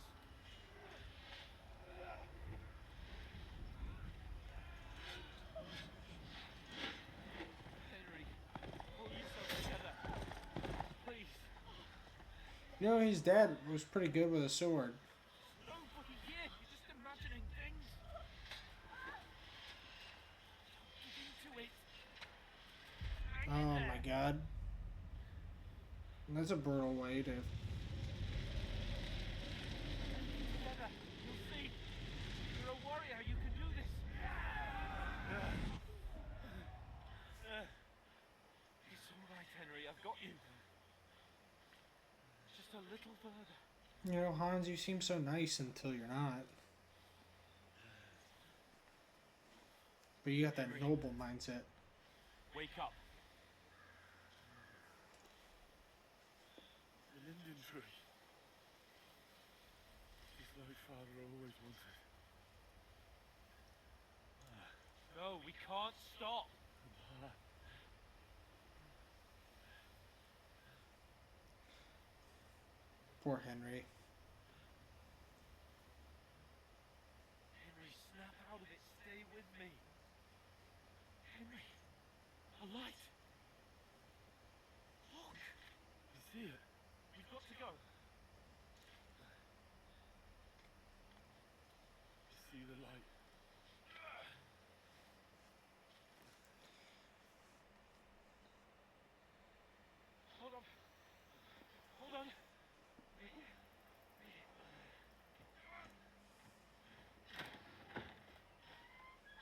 Henry, pull yourself together. Please. You know, his dad was pretty good with a sword. Nobody here. You're just imagining things. Don't give into it. Hang in Oh there. my god. That's a brutal way to... Together. You'll see. You're a warrior. You can do this. It's all right, Henry. I've got you. Just a little further. You know, Hans, you seem so nice until you're not. But you got that noble mindset. Wake up. The linden tree. like Father always wanted. No, we can't stop. Poor Henry. Henry, snap out of it. Stay with me. Henry, a light. Look. You see it? We've got to go. You see the light? Hold on. Hold on.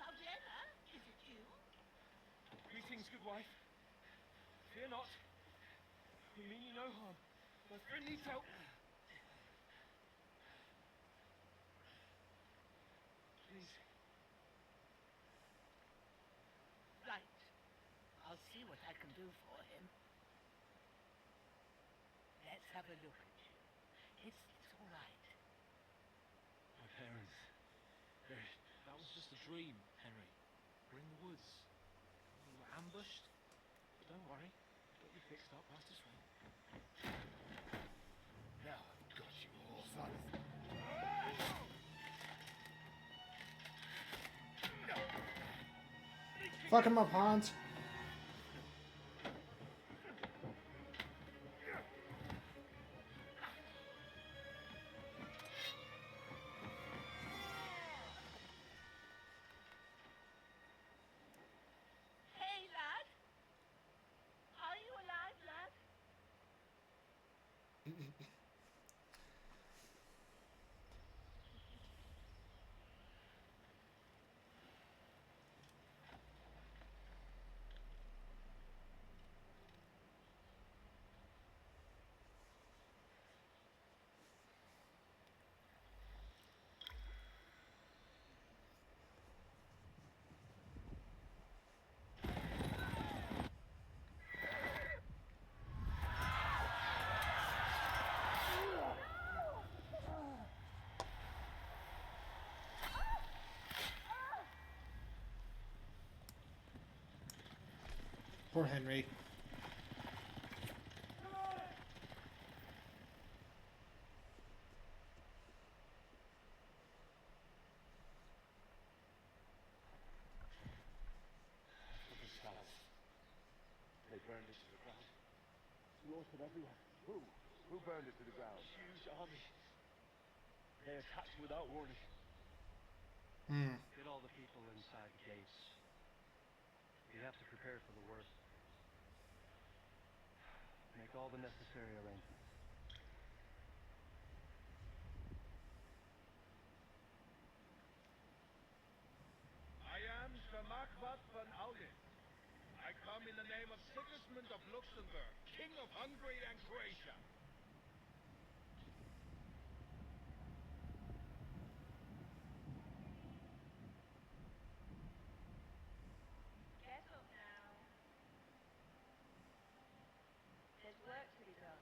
Paulina, is it you? Greetings, good wife. Fear not. We mean you no harm. My friend needs help. Please. Right. I'll see what I can do for him. Let's have a look at you. It's all right. My parents. That was just a dream, Henry. We're in the woods. We were ambushed. But don't worry. We'll get you fixed up right this way. Now I've got you all, son. Fuck him up, Hans. Hey, lad. Are you alive, lad? Poor Henry. The chalice. They burned it to the ground. Slaughtered everyone. Who? Who burned it to the ground? Huge army. They attacked without warning. Get all the people inside the gates. You have to prepare for the worst. Make all the necessary arrangements. I am Sir Markvat van Audis. I come in the name of Sigismund of Luxembourg, King of Hungary and Croatia. Get up now. There's work to be done.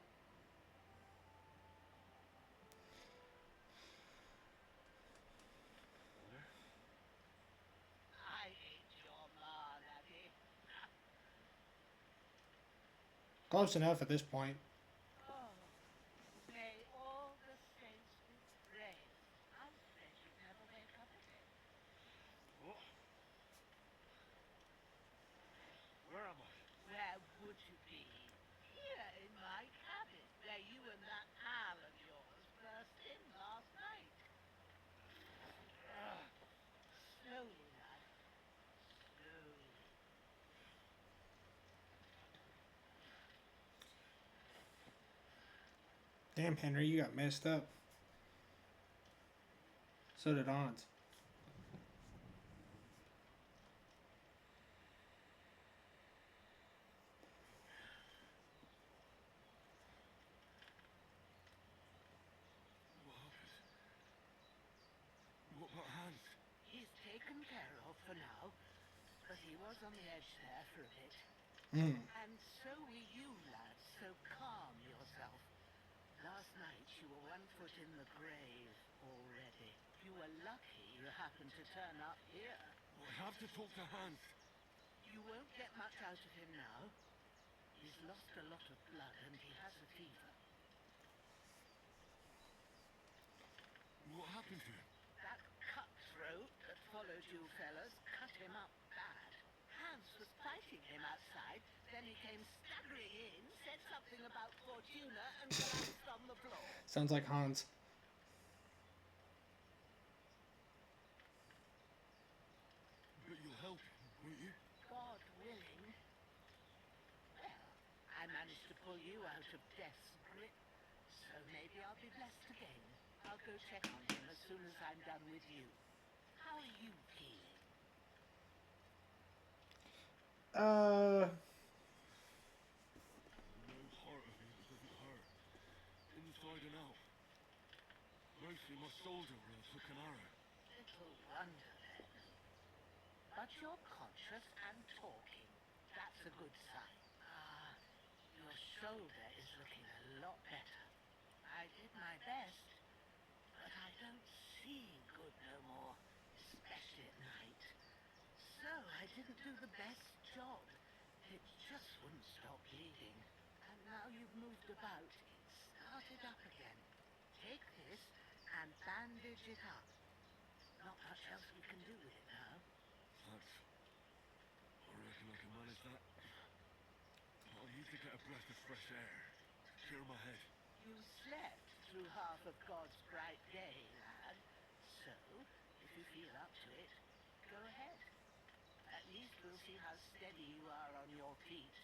I ain't your ma, laddie. Close enough at this point. Oh, may all the saints be praised. I said you'd never wake up again. Where am I? Where would you be? Here in my cabin, where you and that pal of yours burst in last night. Slowly, lad. Slowly. Damn, Henry, you got messed up. So did Hans. What about Hans? He's taken care of for now, but he was on the edge there for a bit. And so were you, lad, so calm yourself. Last night you were 1 foot in the grave, already. You were lucky you happened to turn up here. I have to talk to Hans. You won't get much out of him now. He's lost a lot of blood and he has a fever. What happened to him? That cutthroat that followed you fellas cut him up bad. Hans was fighting him outside, then he came staggering in, said something about Fortuna, and collapsed on the floor. Sounds like Hans. But you'll help him, won't you? God willing. Well, I managed to pull you out of death's grip, so maybe I'll be blessed again. I'll go check on him as soon as I'm done with you. How are you feeling? No part of me that doesn't hurt. Inside and out. Mostly my shoulder where I took an arrow. Little wonder then. But you're conscious and talking. That's a good sign. Ah, your shoulder is looking a lot better. I did my best, but I don't see good no more, especially at night. So I didn't do the best job. It just wouldn't stop bleeding. And now you've moved about, it's started up again. Take this and bandage it up. Not much else we can do with it now. Thanks. I reckon I can manage that. I'll need to get a breath of fresh air. Clear my head. You slept through half of God's bright day, lad. So, if you feel up to it, go ahead. At least we'll see how steady you are on your feet.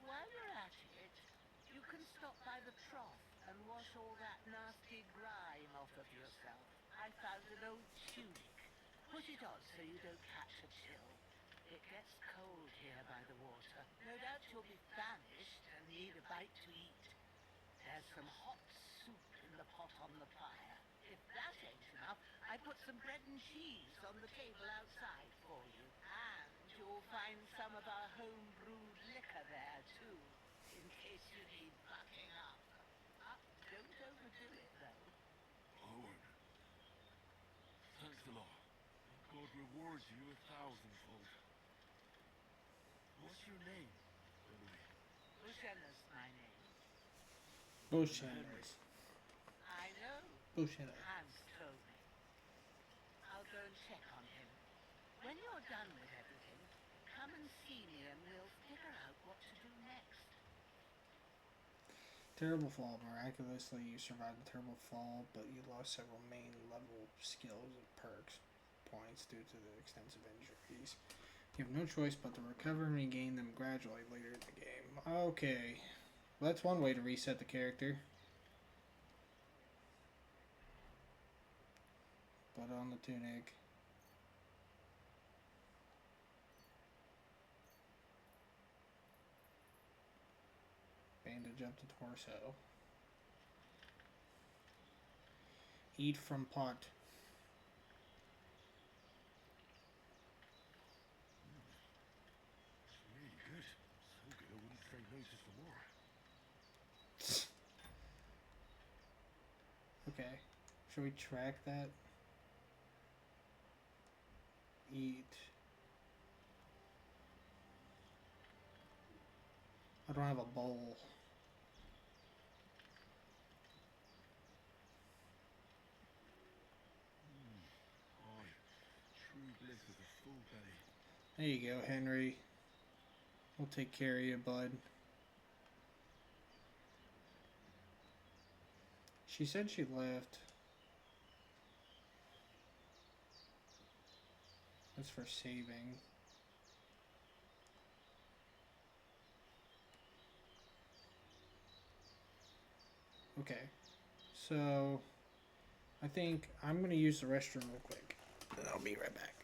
While you're at it, you can stop by the trough and wash all that nasty grime off of yourself. I found an old tunic. Put it on so you don't catch a chill. It gets cold here by the water. No doubt you'll be famished and need a bite to eat. There's some hot soup in the pot on the fire. If that ain't enough, I put some bread and cheese on the table outside for you. And you'll find some of our home-brewed liquor there, too, in case you need bucking up. Don't overdo it, though. I won't. Thanks a lot. God rewards you 1,000-fold. What's your name, by the way? Bushenna's my name. Bushennas. I know. Bushenna. Hans told me. I'll go and check on him. When you're done with everything, come and see me and we'll figure out what to do next. Terrible fall. Miraculously, you survived the terrible fall, but you lost several main level skills and perks points due to the extensive injuries. You have no choice but to recover and regain them gradually later in the game. Okay. Well, that's one way to reset the character. Put on the tunic. Bandage up the torso. Eat from pot. It's really good. So good I wouldn't say no to some more. Okay. Should we track that? Eat. I don't have a bowl. Aye. True bliss is a full belly. There you go, Henry. We'll take care of you, bud. She said she left. That's for saving. Okay. So, I think I'm going to use the restroom real quick. And I'll be right back.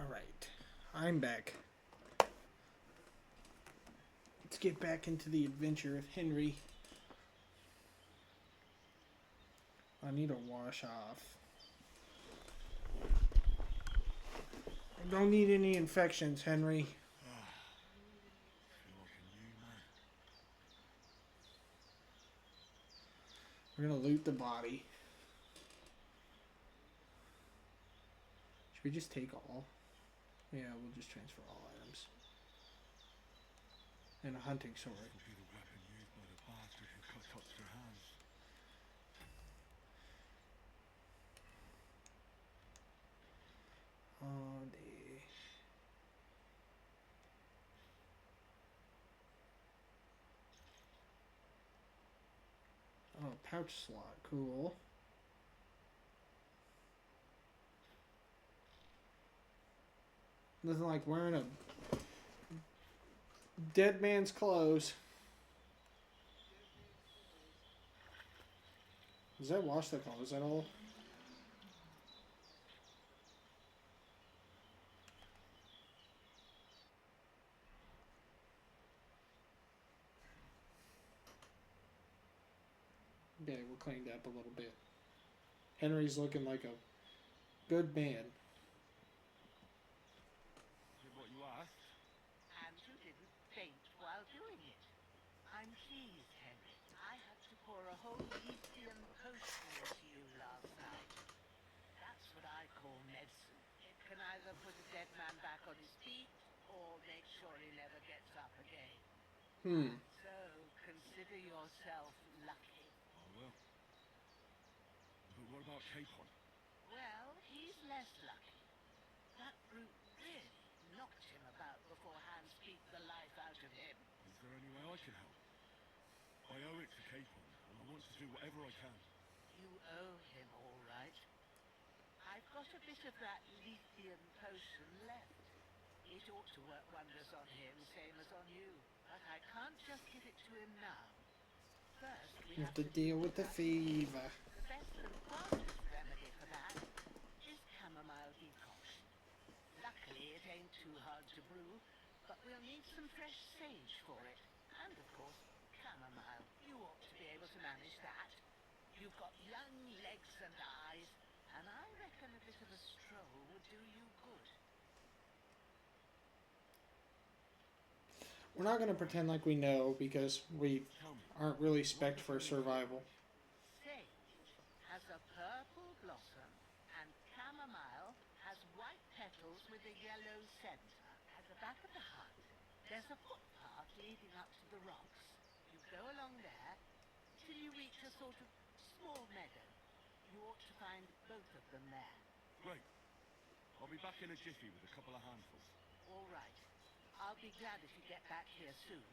Alright. I'm back. Let's get back into the adventure of Henry. I need to wash off. I don't need any infections, Henry. Feel like a new man. We're gonna loot the body. Should we just take all? Yeah, we'll just transfer all items. And a hunting sword. This will be the weapon used by the bastard who cut off their hands. Oh, pouch slot. Cool. Nothing like wearing a dead man's clothes. Does that wash the clothes at all? Yeah, we're cleaned up a little bit. Henry's looking like a good man. Did what you asked? And you didn't faint while doing it. I'm pleased, Henry. I had to pour a whole lithium potion into you last night. That's what I call medicine. It can either put a dead man back on his feet, or make sure he never gets up again. So, consider yourself lucky. I will. But what about Capon? Well, he's less lucky. That brute really knocked him about before Hans beat the life out of him. Is there any way I can help? I owe it to Capon, and I want to do whatever I can. You owe him, all right. I've got a bit of that lithium potion left. It ought to work wonders on him, same as on you. But I can't just give it to him now. First, we You have to deal with the fever. The best and fastest remedy for that is chamomile decoction. Luckily, it ain't too hard to brew, but we'll need some fresh sage for it. And, of course, chamomile. You ought to be able to manage that. You've got young legs and eyes, and I reckon a bit of a stroll would do you good. We're not going to pretend like we know because we aren't really spec'd for survival. Sage has a purple blossom, and chamomile has white petals with a yellow center. At the back of the hut, there's a footpath leading up to the rocks. You go along there till you reach a sort of small meadow. You ought to find both of them there. Great. I'll be back in a jiffy with a couple of handfuls. All right. I'll be glad if you get back here soon.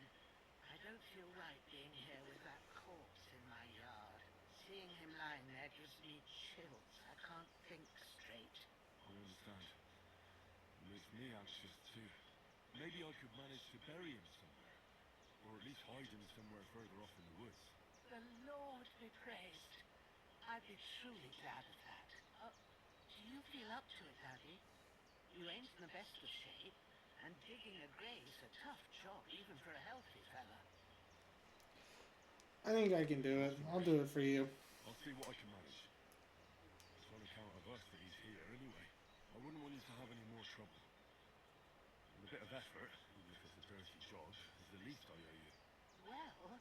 I don't feel right being here with that corpse in my yard. Seeing him lying there gives me chills. I can't think straight. I understand. It makes me anxious too. Maybe I could manage to bury him somewhere. Or at least hide him somewhere further off in the woods. The Lord be praised. I'd be truly glad of that. Do you feel up to it, Daddy? You ain't in the best of shape, and digging a grave's a tough job, even for a healthy fella. I think I can do it. I'll do it for you. I'll see what I can manage. It's on account of us that he's here anyway. I wouldn't want you to have any more trouble. And a bit of effort, even if it's a dirty job, is the least I owe you. Well,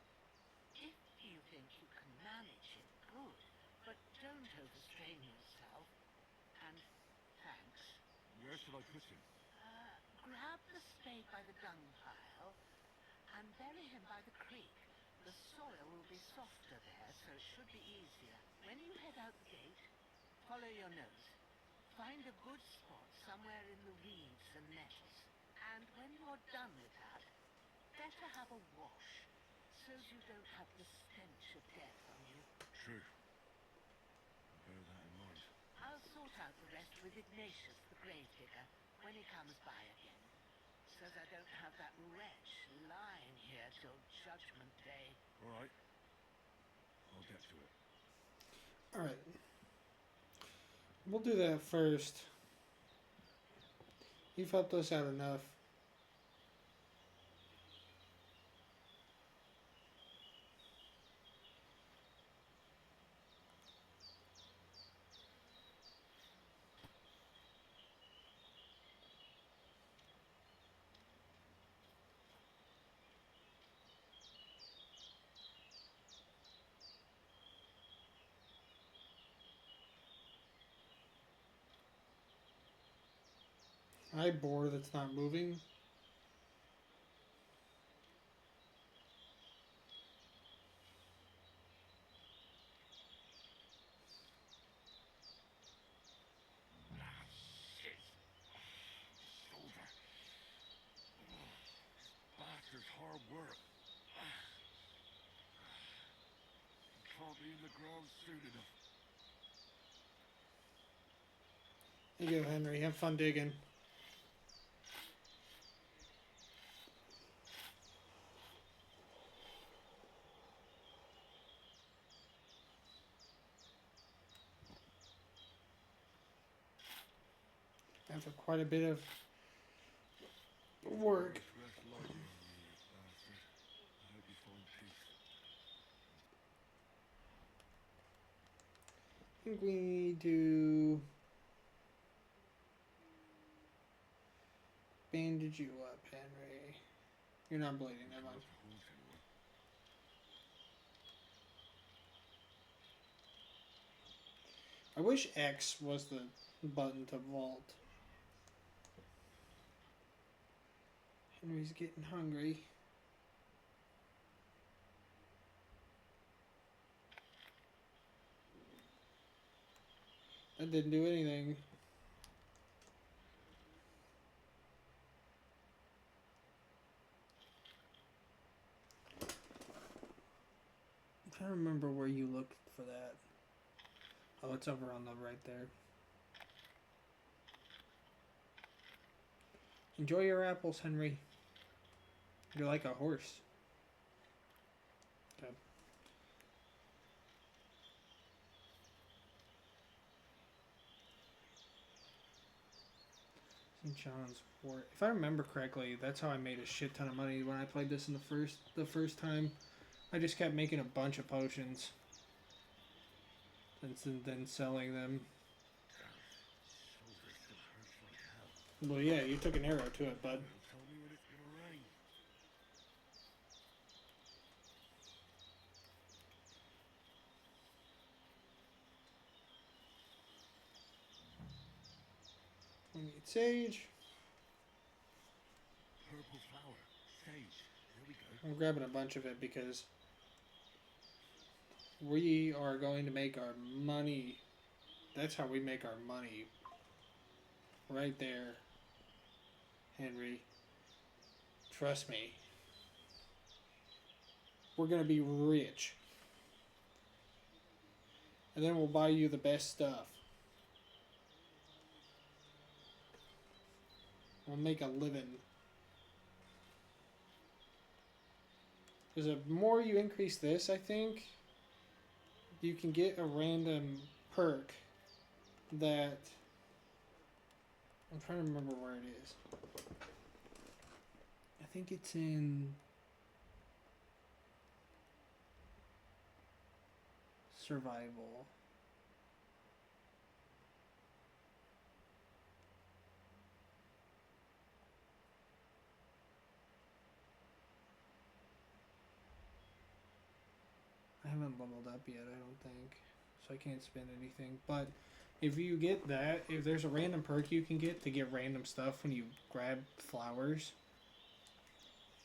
if you think you can manage it, good. But don't overstrain yourself. And thanks. Where should I put him? Grab the spade by the dung pile and bury him by the creek. The soil will be softer there, so it should be easier. When you head out the gate, follow your nose. Find a good spot somewhere in the reeds and nettles. And when you're done with that, better have a wash, so you don't have the stench of death on you. True. I'll bear that in mind. I'll sort out the rest with Ignatius, the grave digger, when he comes by again. So I don't have that wretch lying here till Judgment Day. All right. I'll get to it. Alright. We'll do that first. You've helped us out enough. I boar that's not moving. Shit. Shoulder. Bastard's hard work. Can't be in the ground soon enough. There you go, Henry. Have fun digging. After quite a bit of work. Rest lightly, you bastard. I hope you find peace. I think we need to bandage you up, Henry. You're not bleeding, never mind. I wish X was the button to vault. Henry's getting hungry. That didn't do anything. I'm trying to remember where you looked for that. Oh, it's over on the right there. Enjoy your apples, Henry. You're like a horse. Okay. St. John's Wort. If I remember correctly, that's how I made a shit ton of money when I played this in the first time. I just kept making a bunch of potions. And then selling them. Well, yeah, you took an arrow to it, bud. Tell me when it's gonna rain. We need sage. Purple flower. Sage. There we go. I'm grabbing a bunch of it because we are going to make our money. That's how we make our money. Right there, Henry. Trust me. We're going to be rich. And then we'll buy you the best stuff. We'll make a living. Because the more you increase this, I think, you can get a random perk that... I'm trying to remember where it is. I think it's in... Survival. I haven't leveled up yet, I don't think. So I can't spend anything. But if you get that, if there's a random perk you can get to get random stuff when you grab flowers,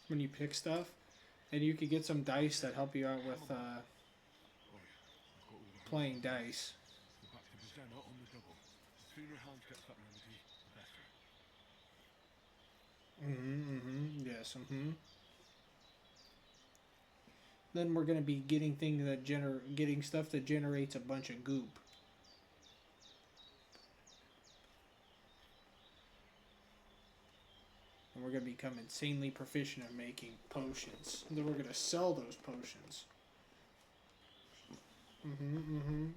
when you pick stuff, and you could get some dice that help you out with playing dice. The back to present out on the double. The sooner Hans gets that remedy, the better. Yes, Then we're gonna be getting things that getting stuff that generates a bunch of goop. And we're gonna become insanely proficient at making potions. And then we're gonna sell those potions.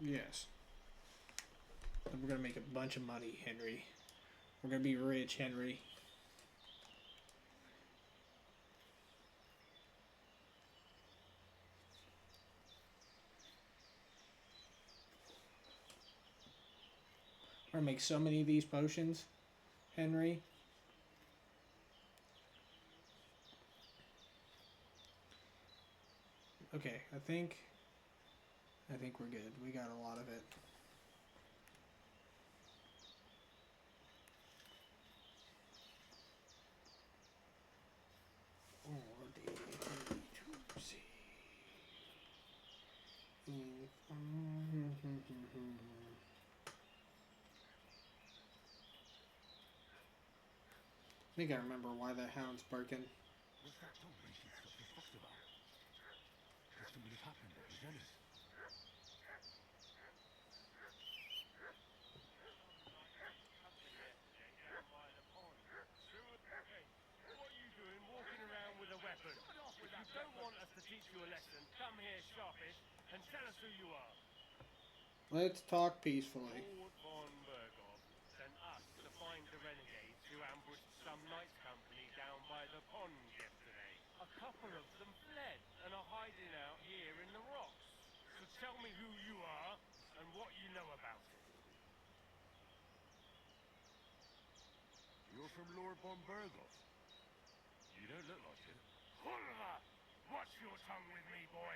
Yes. And we're gonna make a bunch of money, Henry. We're gonna be rich, Henry. We're gonna make so many of these potions, Henry. Okay, I think we're good. We got a lot of it. I think I remember why the hound's barking. What's that dog making such a fuss about? Could something have happened at his Ennis? What are you doing walking around with a weapon? If you don't want us to teach you a lesson, come here sharpish and tell us who you are. Let's talk peacefully. Lord von Berghoff sent us to find the renegades who ambushed some knights company down by the pond yesterday. A couple of them fled and are hiding out here in the rocks. So tell me who you are and what you know about it. You're from Lord von Berghoff. You don't look like it. Hulva! Watch your tongue with me, boy.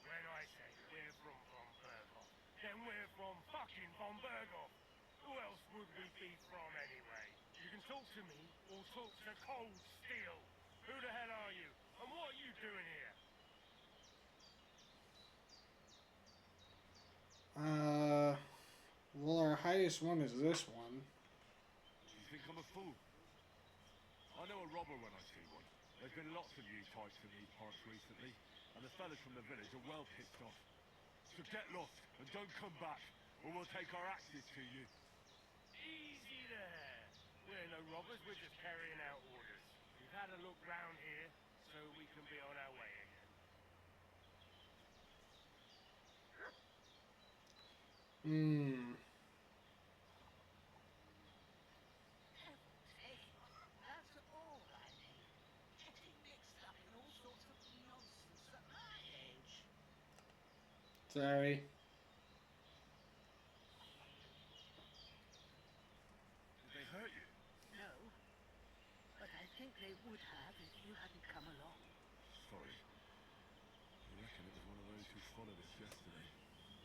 When I say we're from von Berghoff, then we're from fucking von Berghoff. Who else would we be from anyway? You can talk to me or talk to cold steel. Who the hell are you? And what are you doing here? Well, our highest one is this one. You think I'm a fool? I know a robber when I see one. There's been lots of you types in these parts recently, and the fellas from the village are well pissed off. So get lost and don't come back, or we'll take our axes to you. Easy there. We're no robbers, we're just carrying out orders. We've had a look round here, so we can be on our way again. That's all I need. Getting mixed up in all sorts of nonsense at my age. Sorry. Did they hurt you? No, but I think they would have if you hadn't come along. Sorry. I reckon it was one of those who followed us yesterday.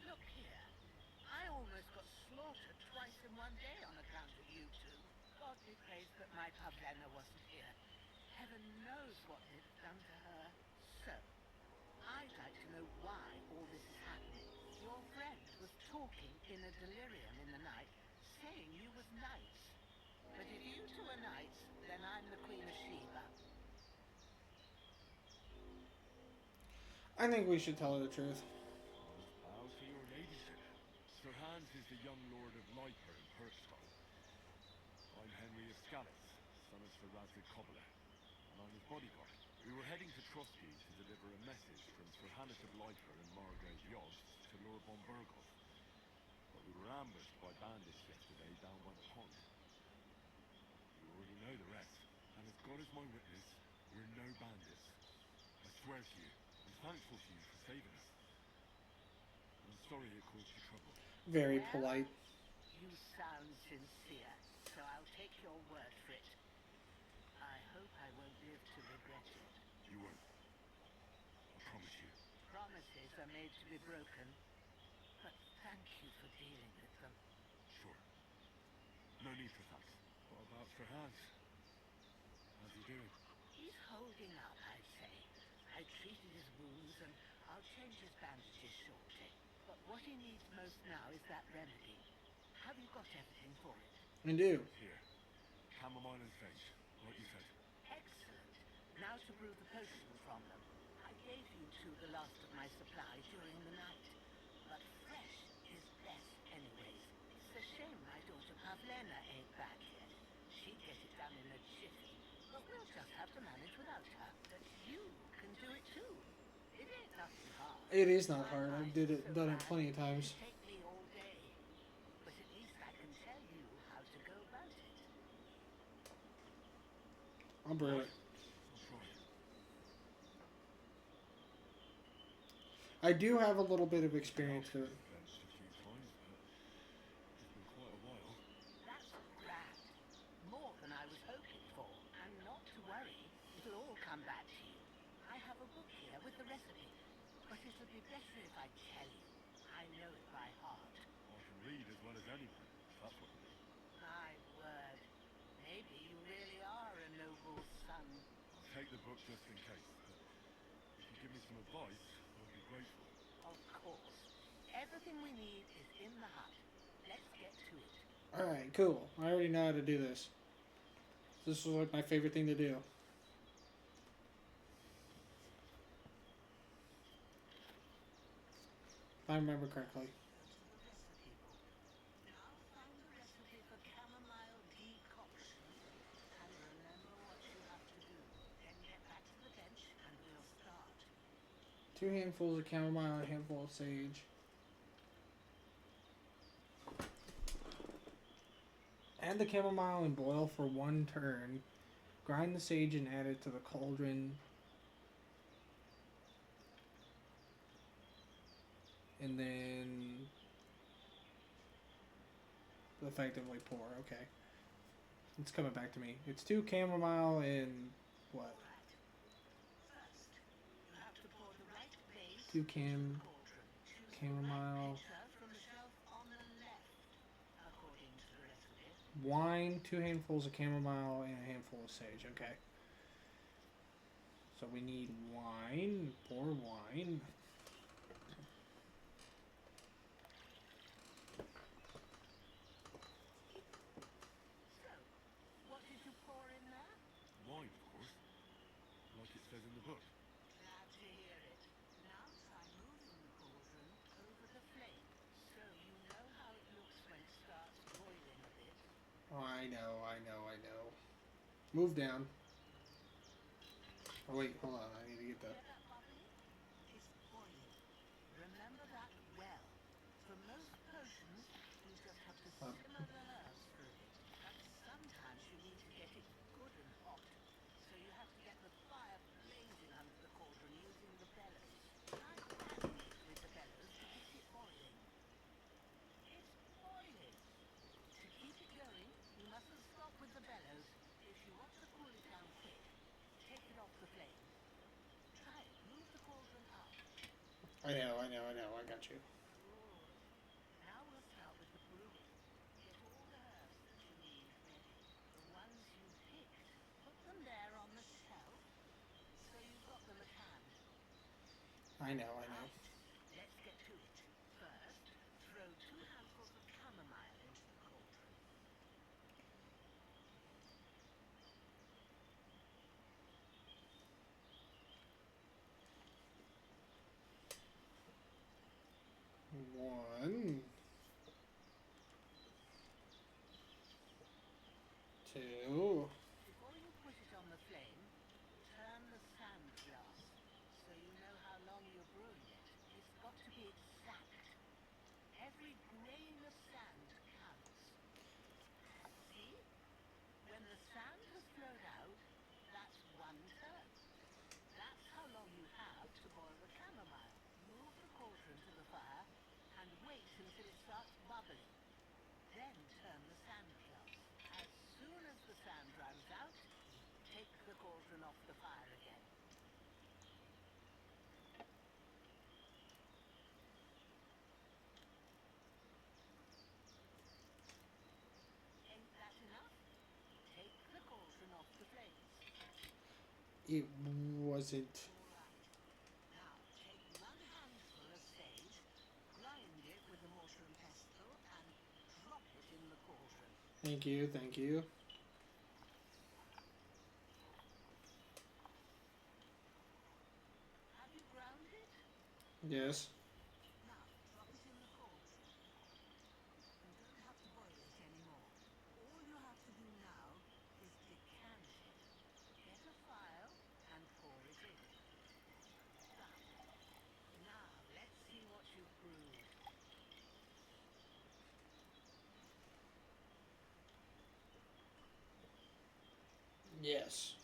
Look here, I almost got slaughtered twice in one day on account of you two. God be praised that my Pavlena wasn't here. Heaven knows what they've done to her. So, I'd like to know why all this is happening. Your friend was talking in a delirium in the night, saying you was knights. But if you two are knights, then I'm the Queen of Sheba. I think we should tell her the truth. Bow to your ladyship. Sir Hans is the young lord of Leiper in Perkstall. I'm Henry of Scalitz, son of Sir Radzig Kobyla, and I'm his bodyguard. We were heading to Trotsky to deliver a message from Sir Hannes of Leiper and Margrave Jobst to Lord von Berghoff. But we were ambushed by bandits yesterday down by the pond. You already know the rest, and as God is my witness, we're no bandits. I swear to you, I'm thankful to you for saving us. I'm sorry it caused you trouble. Very Well, polite. You sound sincere, so I'll take your word for it. I hope I won't live to regret it. You won't. I promise you. Promises are made to be broken, but thank you for dealing with them. Sure. No need for thanks. What about Sir Hans? How's he doing? He's holding up, I'd say. I treated his wounds and I'll change his bandages shortly. But what he needs most now is that remedy. Have you got everything for it? I do. Here. Chamomile and sage, like you said. Excellent. Now to brew the potion from them. I gave you two the last of my supply during the night. But fresh is best anyways. It's a shame my daughter Pavlena ain't back yet. She'd get it done in a jiffy. But we'll just have to manage without her. But you can do it too. It ain't nothing hard. It is not My hard. I've mind done is it so done it bad, plenty of times. it'd take me all day. But at least I can tell you how to go about it. I'll brew it. I'll try it. I do have a little bit of experience with it. Benched a few times, but it's been quite a while. That's grand. More than I was hoping for. And not to worry, it'll all come back to you. I have a book here with the recipe, but it'll be better if I tell you. I know it by heart. I can read as well as anyone. That's what it is. My word. Maybe you really are a noble son. I'll take the book just in case, but if you give me some advice, I'll be grateful. Of course. Everything we need is in the hut. Let's get to it. Alright, cool. I already know how to do this. This was like my favorite thing to do. If I remember correctly. Recipe book. Now find the recipe for chamomile decoction and remember what you have to do. Then get back to the bench and we'll start. 2 handfuls of chamomile, a handful of sage. Add the chamomile and boil for 1 turn. Grind the sage and add it to the cauldron. And then effectively pour. Okay. It's coming back to me. It's 2 chamomile and what? First, you have to pour the right base 2 cauldron. chamomile. From the shelf on the left, according to the recipe. Wine, 2 handfuls of chamomile, and a handful of sage. Okay. So we need wine. Pour wine. So, what did you pour in there? Wine, of course. Like it says in the book. Glad to hear it. Now try moving the cauldron over the flame, so you know how it looks when it starts boiling a bit. Oh, I know. Move down. Oh wait, hold on. I need to get that. Hear that bubbling? It's boiling. Remember that well. For most potions, you just have to simmer the herbs for a bit. But sometimes you need to get it good and hot. So you have to get the fire blazing under the cauldron using the bellows. Try fanning it with the bellows to get it boiling. It's boiling. To keep it going, you mustn't stop with the bellows. If you want to cool it down quick, take it off the flame. Try it. Move the cauldron up. I know. I got you. Good. Now we'll start with the brewing. Get all the herbs that you need ready. The ones you picked, put them there on the shelf so you've got them at hand. I know. Right. Let's get to it. First, throw 2 handfuls of chamomile into the cauldron. One, 2. Before you put it on the flame, turn the sand glass so you know how long you're brewing it. It's got to be exact. Every grain of sand counts. See? When the sand has flowed out, that's 1 turn. That's how long you have to boil the chamomile. Move the cauldron to the fire and wait until it starts bubbling. Then turn the sand glass. As soon as the sand runs out, take the cauldron off the fire again. Ain't that enough? Take the cauldron off the flames. It wasn't. Alright. Now take 1 handful of sage, grind it with a mortar and pestle, and drop it in the cauldron. Thank you. Have you ground it? Yes. Now drop it in the cauldron. You don't have to boil it anymore. All you have to do now is decant it. Get a file and pour it in. Done. Now let's see what you've brewed. Yes.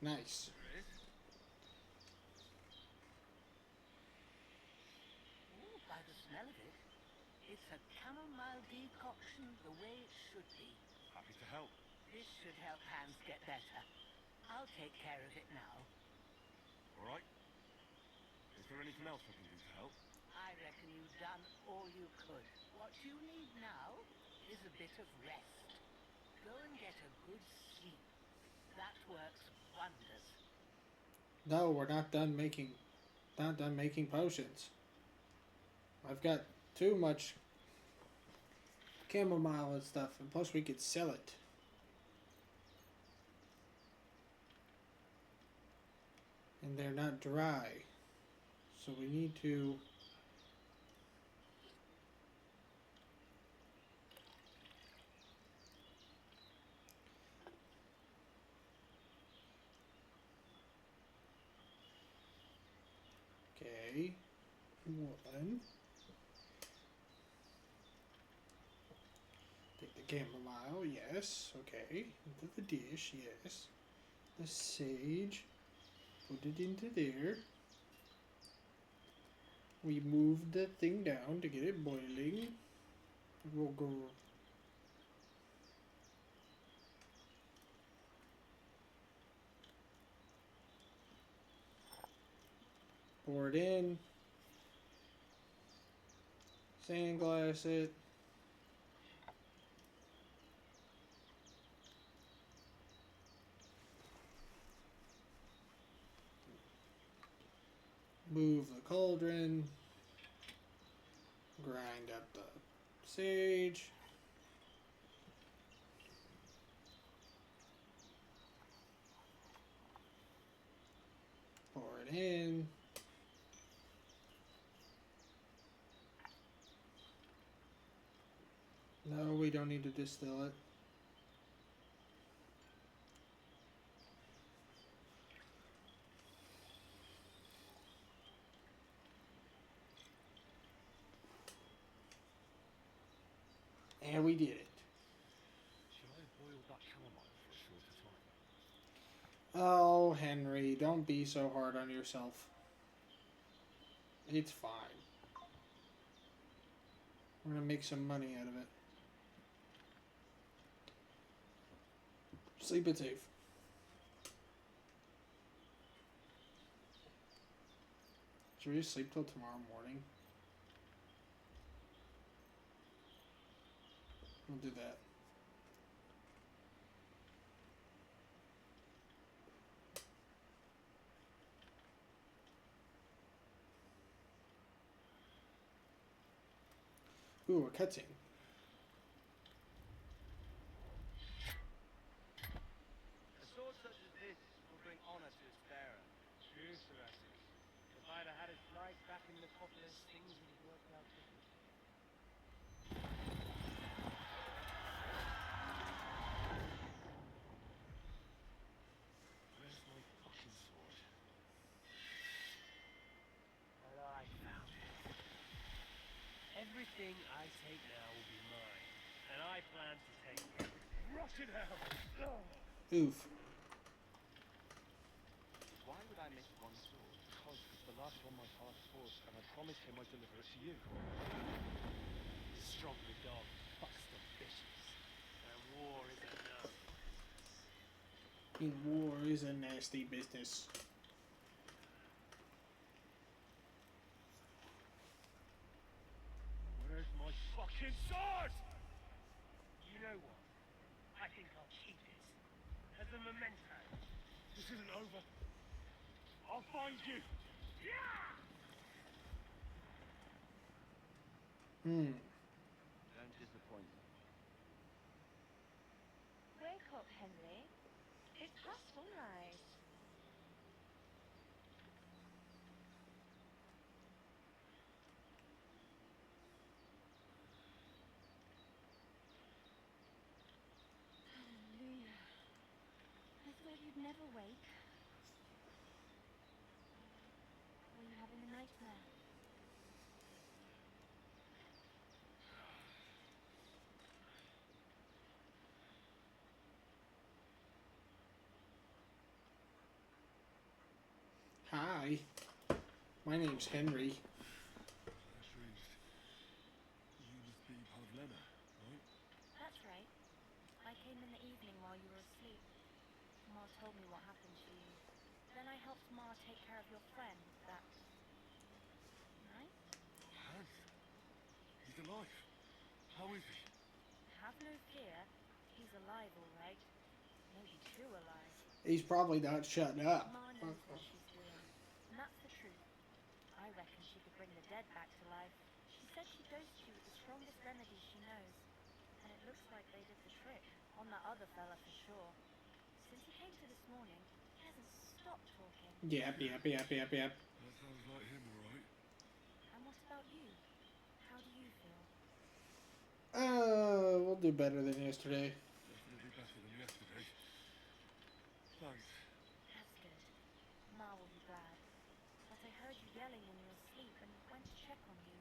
Nice. There is. Ooh, by the smell of it, it's a chamomile decoction the way it should be. Happy to help. This should help Hans get better. I'll take care of it now. All right. Is there anything else I can do to help? I reckon you've done all you could. What you need now is a bit of rest. Go and get a good sleep. That works wonders. No, we're not done making potions. I've got too much chamomile and stuff, and plus we could sell it. And they're not dry. So we need to... Okay. One. Take the chamomile, yes. Okay. Into the dish, yes. The sage. Put it into there. We move the thing down to get it boiling. We'll go. Pour it in. Sandglass it. Move the cauldron. Grind up the sage. Pour it in. No, we don't need to distill it. And we did it. Should I have boiled that chamomile for a shorter time? Oh, Henry, don't be so hard on yourself. It's fine. We're gonna make some money out of it. Sleep it safe. Should we just sleep till tomorrow morning? We'll do that. Ooh, a cutscene. A sword such as this will bring honor to its bearer. True, Thoracic. If I'd have had his life back in the populace, things would have worked out differently. Where's my fucking sword? And I found it. Everything I take now will be mine, and I plan to take everything. Rot in hell! Oof. Why would I miss one sword? Because it's the last one my father fought, and I promised him I'd deliver it to you. Stronger dog bucks the fishes, and war is a no. And war is a nasty business. Where's my fucking sword? You know what? I think I'll keep it. As a memento. This isn't over. I'll find you. Hmm. Don't disappoint me. Wake up, Henry. It's past sunrise. Hallelujah. I thought you'd never wake. Were you having a nightmare? Hi. My name's Henry. Beatrice, you must be Pavlena, right? That's right. I came in the evening while you were asleep. Ma told me what happened to you. Then I helped Ma take care of your friend, that... right? Hans, he's alive. How is he? Have no fear. He's alive, all right. Maybe too alive. He's probably not shutting up. Ma knows what she's doing. And that's the truth. I reckon she could bring the dead back to life. She said she dosed you with the strongest remedy she knows. And it looks like they did the trick. On that other fella for sure. Since he came to this morning, he hasn't stopped talking. Yep. That sounds like him, all right. And what about you? How do you feel? We'll do better than yesterday. Definitely better than yesterday. Thanks. That's good. Ma will be glad. But I heard you yelling when you were asleep and went to check on you.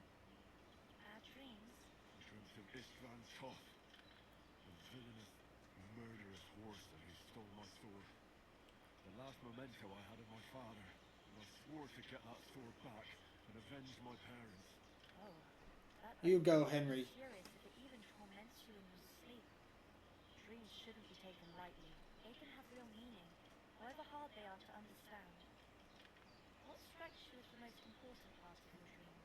Bad dreams? I dreamt of Istvan Toth, the villainous, murderous horseman who stole my sword. The last memento I had of my father, and I swore to get that sword back and avenge my parents. Oh, that You must go, be Henry. serious if it even torments you in your sleep. Dreams shouldn't be taken lightly. They can have real meaning, however hard they are to understand. What strikes you as the most important part of your dream?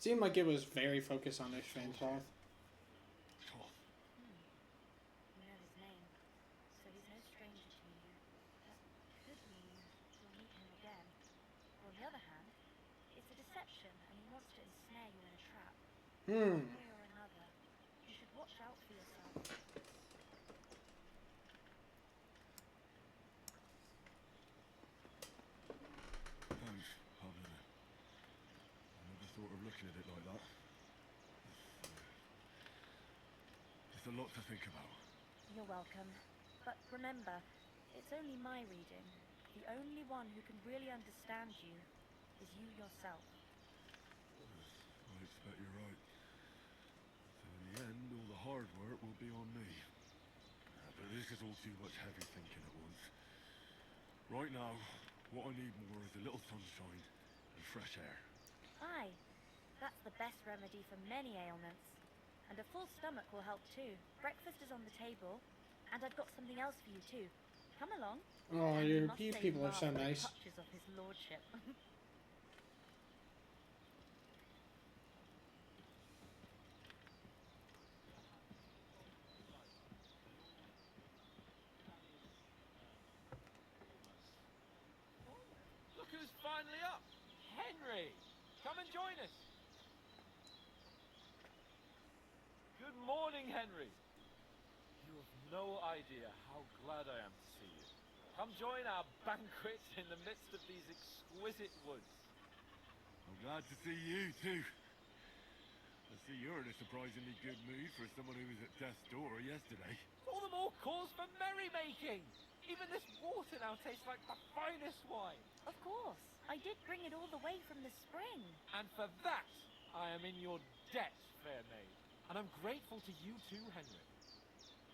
Seemed like it was very focused on this Fantoth. Toth. You know his name, so he's no stranger to you. That could mean you'll meet him again. Or on the other hand, it's a deception and he wants to ensnare you in a trap. One way or another, you should watch out for yourself. Thanks, Pavlena. I never thought of looking at it like that. It's a lot to think about. You're welcome. But remember, it's only my reading. The only one who can really understand you is you yourself. I expect you're right. So in the end, all the hard work will be on me. But this is all too much heavy thinking at once. Right now, what I need more is a little sunshine and fresh air. Aye, that's the best remedy for many ailments. And a full stomach will help too. Breakfast is on the table, and I've got something else for you too. Come along. Oh, And you must say people are Ma so for the nice. touches of his lordship. Look who's finally up! Henry! Come and join us! Good morning, Henry! You have no idea how glad I am to see you. Come join our banquet in the midst of these exquisite woods. I'm glad to see you too. I see you're in a surprisingly good mood for someone who was at death's door yesterday. All the more cause for merrymaking! Even this water now tastes like the finest wine. Of course. I did bring it all the way from the spring. And for that, I am in your debt, fair maid. And I'm grateful to you too, Henry.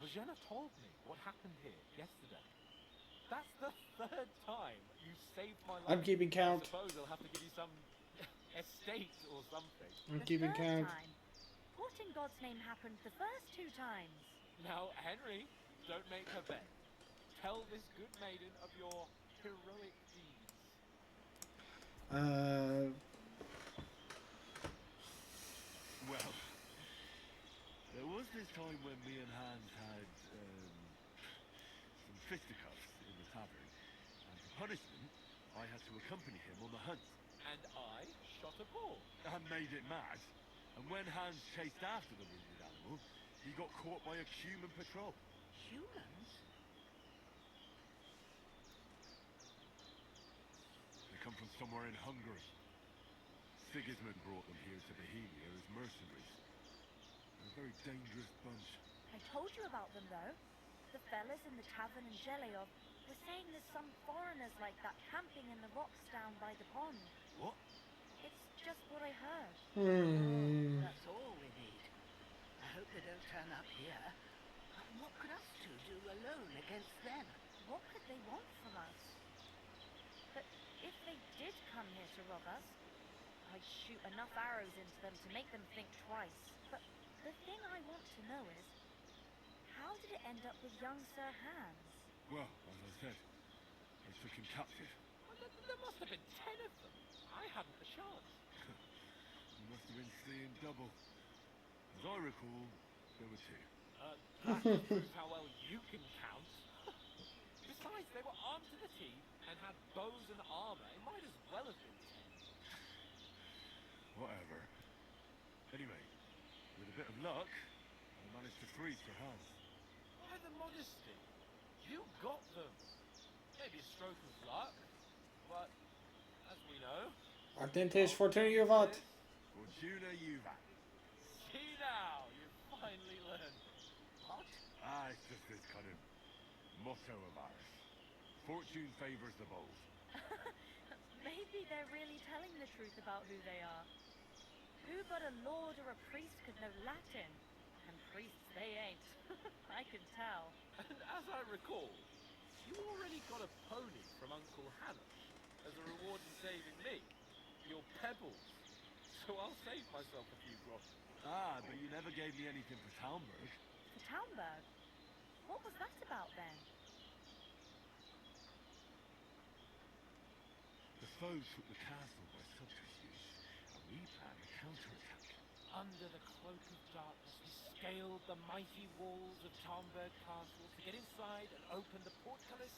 Rosena told me what happened here yesterday. That's the third time you saved my life. I'm keeping count. I suppose I'll have to give you some estate or something. I'm The keeping third count. time. What in God's name happened the first 2 times? Now, Henry, don't make her beg. Tell this good maiden of your heroic deeds. Well, there was this time when me and Hans had some fisticuffs in the tavern, and for punishment, I had to accompany him on the hunt. And I shot a bull. I made it mad, and when Hans chased after the wounded animal, he got caught by a human patrol. Humans? They come from somewhere in Hungary. Sigismund brought them here to Bohemia as mercenaries. They're a very dangerous bunch. I told you about them though. The fellas in the tavern in Zheleyov were saying there's some foreigners like that camping in the rocks down by the pond. What? It's just what I heard. That's all we need. A hope they don't turn up here. What could us two do alone against them? What could they want from us? But if they did come here to rob us, I'd shoot enough arrows into them to make them think twice. But the thing I want to know is, how did it end up with young Sir Hans? Well, as I said, they took him captive. Well, there must have been 10 of them. I hadn't a chance. You must have been seeing double. As I recall, there were 2. That proves how well you can count. Besides, they were armed to the teeth and had bows and armor. It might as well have been 10. Whatever. Anyway, with a bit of luck, I managed to free Sir Hans. Why the modesty? You got them. Maybe a stroke of luck, but as we know, Ardentes fortuna juvat. Fortuna Juvat. see now, you finally learned. What? It's just this kind of motto of ours. Fortune favours the bold. Maybe they're really telling the truth about who they are. Who but a lord or a priest could know Latin? And priests they ain't. I can tell. And as I recall, you already got a pony from Uncle Hanosh as a reward for saving me. Your pebbles. So I'll save myself a few groschen. But you never gave me anything for Talmberg. For Townburg? What was that about then? The foes took the castle by subterfuge, and we planned a counterattack. Under the cloak of darkness, we scaled the mighty walls of Talmberg Castle to get inside and open the portcullis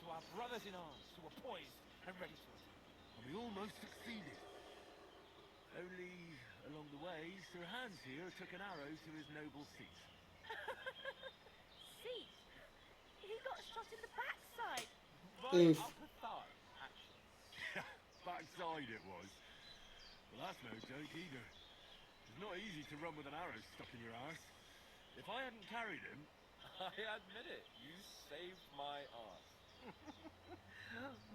to our brothers in arms who were poised and ready to attack. And we almost succeeded. Only, along the way, Sir Hans here took an arrow to his noble seat. See? He got shot in the backside. Right Oof. upper thigh, actually. Backside it was. Well, that's no joke either. It's not easy to run with an arrow stuck in your arse. If I hadn't carried him... I admit it, you saved my arse.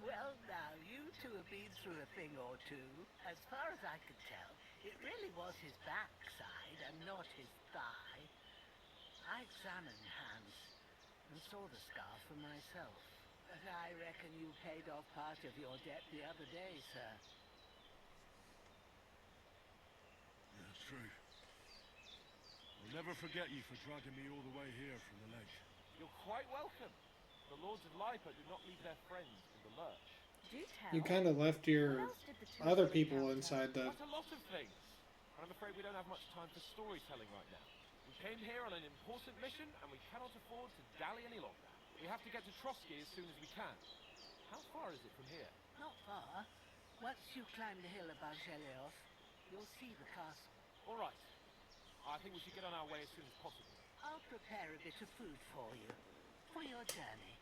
Well, now, you two have been through a thing or two. As far as I could tell, it really was his backside and not his thigh. I examined Hans and saw the scar for myself. But I reckon you paid off part of your debt the other day, sir. That's true. I'll never forget you for dragging me all the way here from the lake. You're quite welcome. The Lords of Lipa do not leave their friends in the lurch. Do tell. You kind of left your What else did the two other of you people encounter? inside the. Quite a lot of things. And I'm afraid we don't have much time for storytelling right now. We came here on an important mission, and we cannot afford to dally any longer. We have to get to Trotsky as soon as we can. How far is it from here? Not far. Once you climb the hill above Gelios, you'll see the castle. All right. I think we should get on our way as soon as possible. I'll prepare a bit of food for you, for your journey.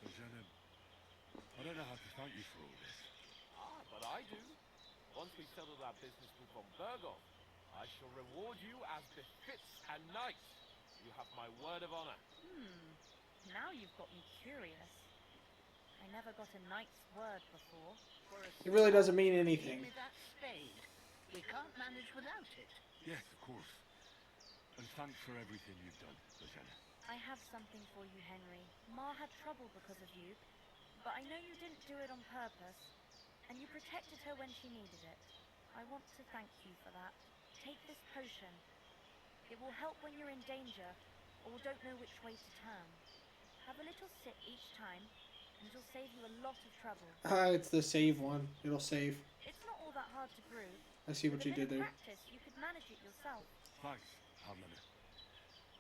Eugene, I don't know how to thank you for all this. But I do. Once we've settled our business with von Bergov, I shall reward you as befits a knight. You have my word of honor. Now you've got me curious. I never got a knight's word before. For a It really doesn't mean Give anything. me that spade. We can't manage without it. Yes, of course. And thanks for everything you've done, Eugene. I have something for you, Henry. Ma had trouble because of you, but I know you didn't do it on purpose, and you protected her when she needed it. I want to thank you for that. Take this potion. It will help when you're in danger, or don't know which way to turn. Have a little sip each time, and it'll save you a lot of trouble. It's the save one. It'll save. It's not all that hard to brew. I see what With you a bit did of there. practice, you could manage it yourself. Thanks, Hamlin.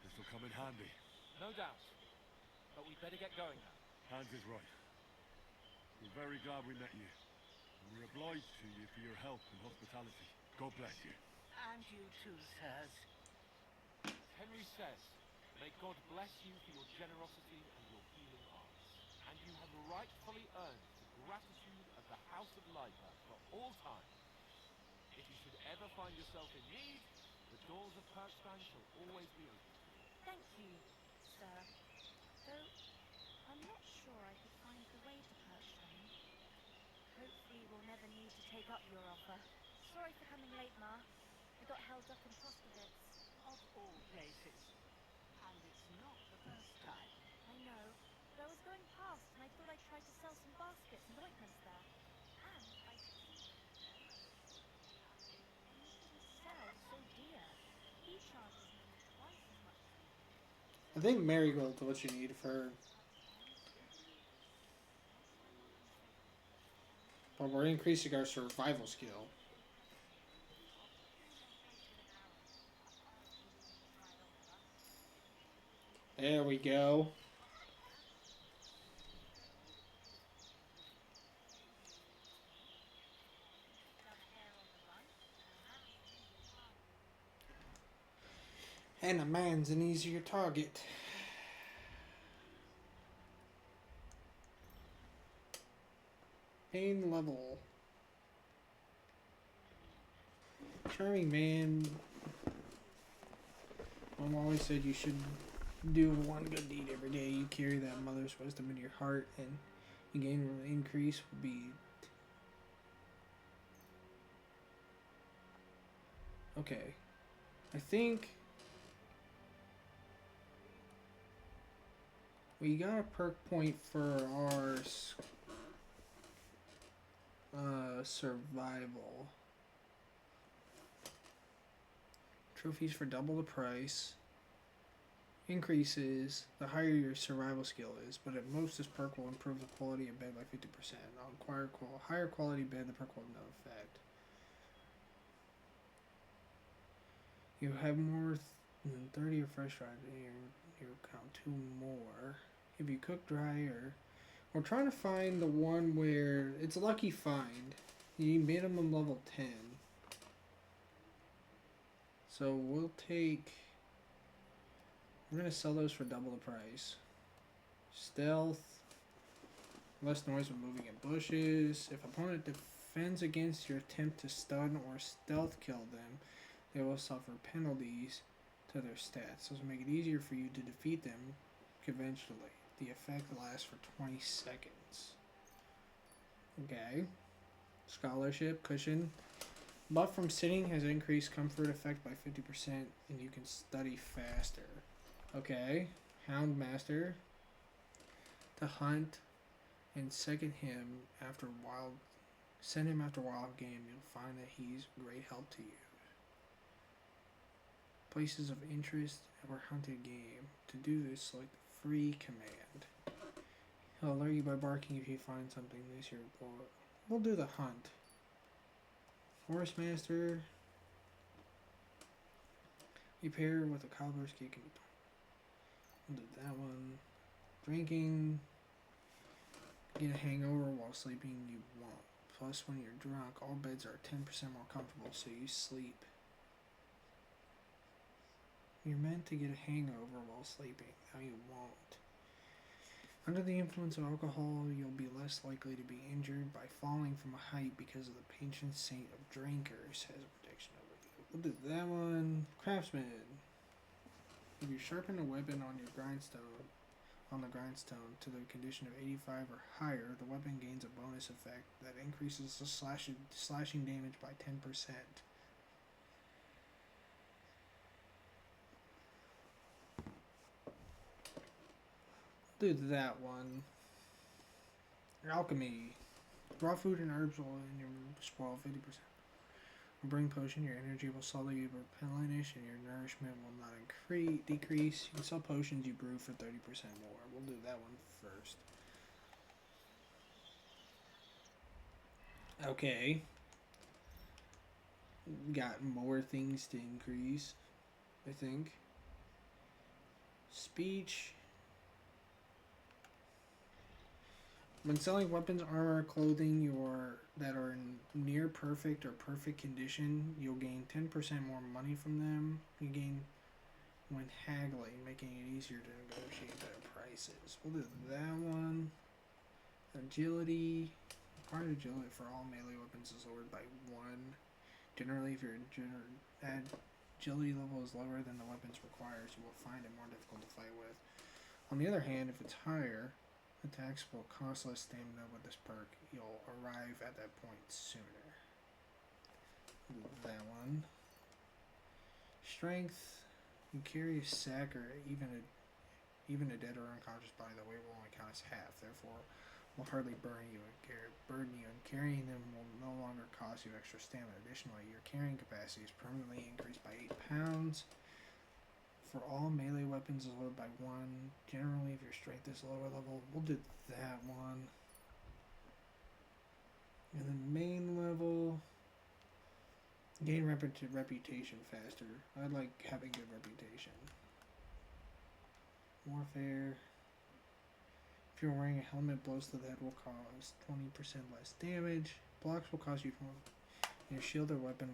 This will come in handy. No doubt. But we'd better get going now. Hans is right. We're very glad we met you. And we're obliged to you for your help and hospitality. God bless you. And you too, sirs. Henry says, may God bless you for your generosity and your healing arts. And you have rightfully earned the gratitude of the House of Lipa for all time. If you should ever find yourself in need, the doors of Perkstein shall always be open. Thank you, sir. Though, I'm not sure I could find the way to Perkstein. Hopefully we'll never need to take up your offer. Sorry for coming late, Ma. I got held up in Prospevitz. Of all places. And it's not the first time. I know, but I was going past and I thought I'd try to sell some baskets and ointments there. And I could see and he didn't sell so dear. He charges nearly twice as much as we do. I think Marigold's what you need for. But we're increasing our survival skill. There we go. And a man's an easier target. Pain level. Charming man. Mom always said you should do one good deed every day. You carry that mother's wisdom in your heart, and you gain an increase will be. Okay. I think we got a perk point for our survival. Trophies for double the price. Increases the higher your survival skill is, but at most this perk will improve the quality of bed by 50%. On acquire higher quality bed, the perk will have no effect. You have more than 30 of fresh dried in your account, 2 more. If you cook dry or we're trying to find the one where it's a lucky find. You need minimum level 10. So we'll take. We're gonna sell those for double the price. Stealth. Less noise when moving in bushes. If opponent defends against your attempt to stun or stealth kill them, they will suffer penalties to their stats. So to make it easier for you to defeat them conventionally. The effect lasts for 20 seconds. Okay. Scholarship, cushion. Buff from sitting has increased comfort effect by 50% and you can study faster. Okay. Hound Master. To hunt and send him after wild game, you'll find that he's great help to you. Places of interest or hunted game. To do this, select the free command. He'll alert you by barking if you find something this year. We'll do the hunt. Forest Master. You pair with a cobbler's kick. We'll do that one. Drinking. Get a hangover while sleeping, you won't. Plus, when you're drunk, all beds are 10% more comfortable, so you sleep. You're meant to get a hangover while sleeping. Now you won't. Under the influence of alcohol, you'll be less likely to be injured by falling from a height because of the patron saint of drinkers has a protection over you. We'll do that one. Craftsman. If you sharpen a weapon on the grindstone to the condition of 85 or higher, the weapon gains a bonus effect that increases the slashing damage by 10%. Do that one. Alchemy. Raw food and herbs will in your spoil 50%. Bring potion, your energy will slowly replenish and your nourishment will not decrease. You can sell potions you brew for 30% more. We'll do that one first. Okay. Got more things to increase, I think. Speech. When selling weapons, armor, clothing that are in near perfect or perfect condition, you'll gain 10% more money from them. You gain when haggling, making it easier to negotiate better prices. We'll do that one. Agility. Required agility for all melee weapons is lowered by 1. Generally, if your agility level is lower than the weapons requires, you will find it more difficult to fight with. On the other hand, if it's higher, attacks will cost less stamina with this perk. You'll arrive at that point sooner. That one. Strength. You carry a sack or even a dead or unconscious body, the weight will only count as half. Therefore, will hardly burden you, and carrying them will no longer cost you extra stamina. Additionally, your carrying capacity is permanently increased by 8 pounds. For all melee weapons is lowered by 1. Generally, if your strength is lower level, we'll do that one. And then main level, gain reputation faster. I like having good reputation. Warfare. If you're wearing a helmet, blows to the head will cause 20% less damage. Blocks will cost you 20. Your shield or weapon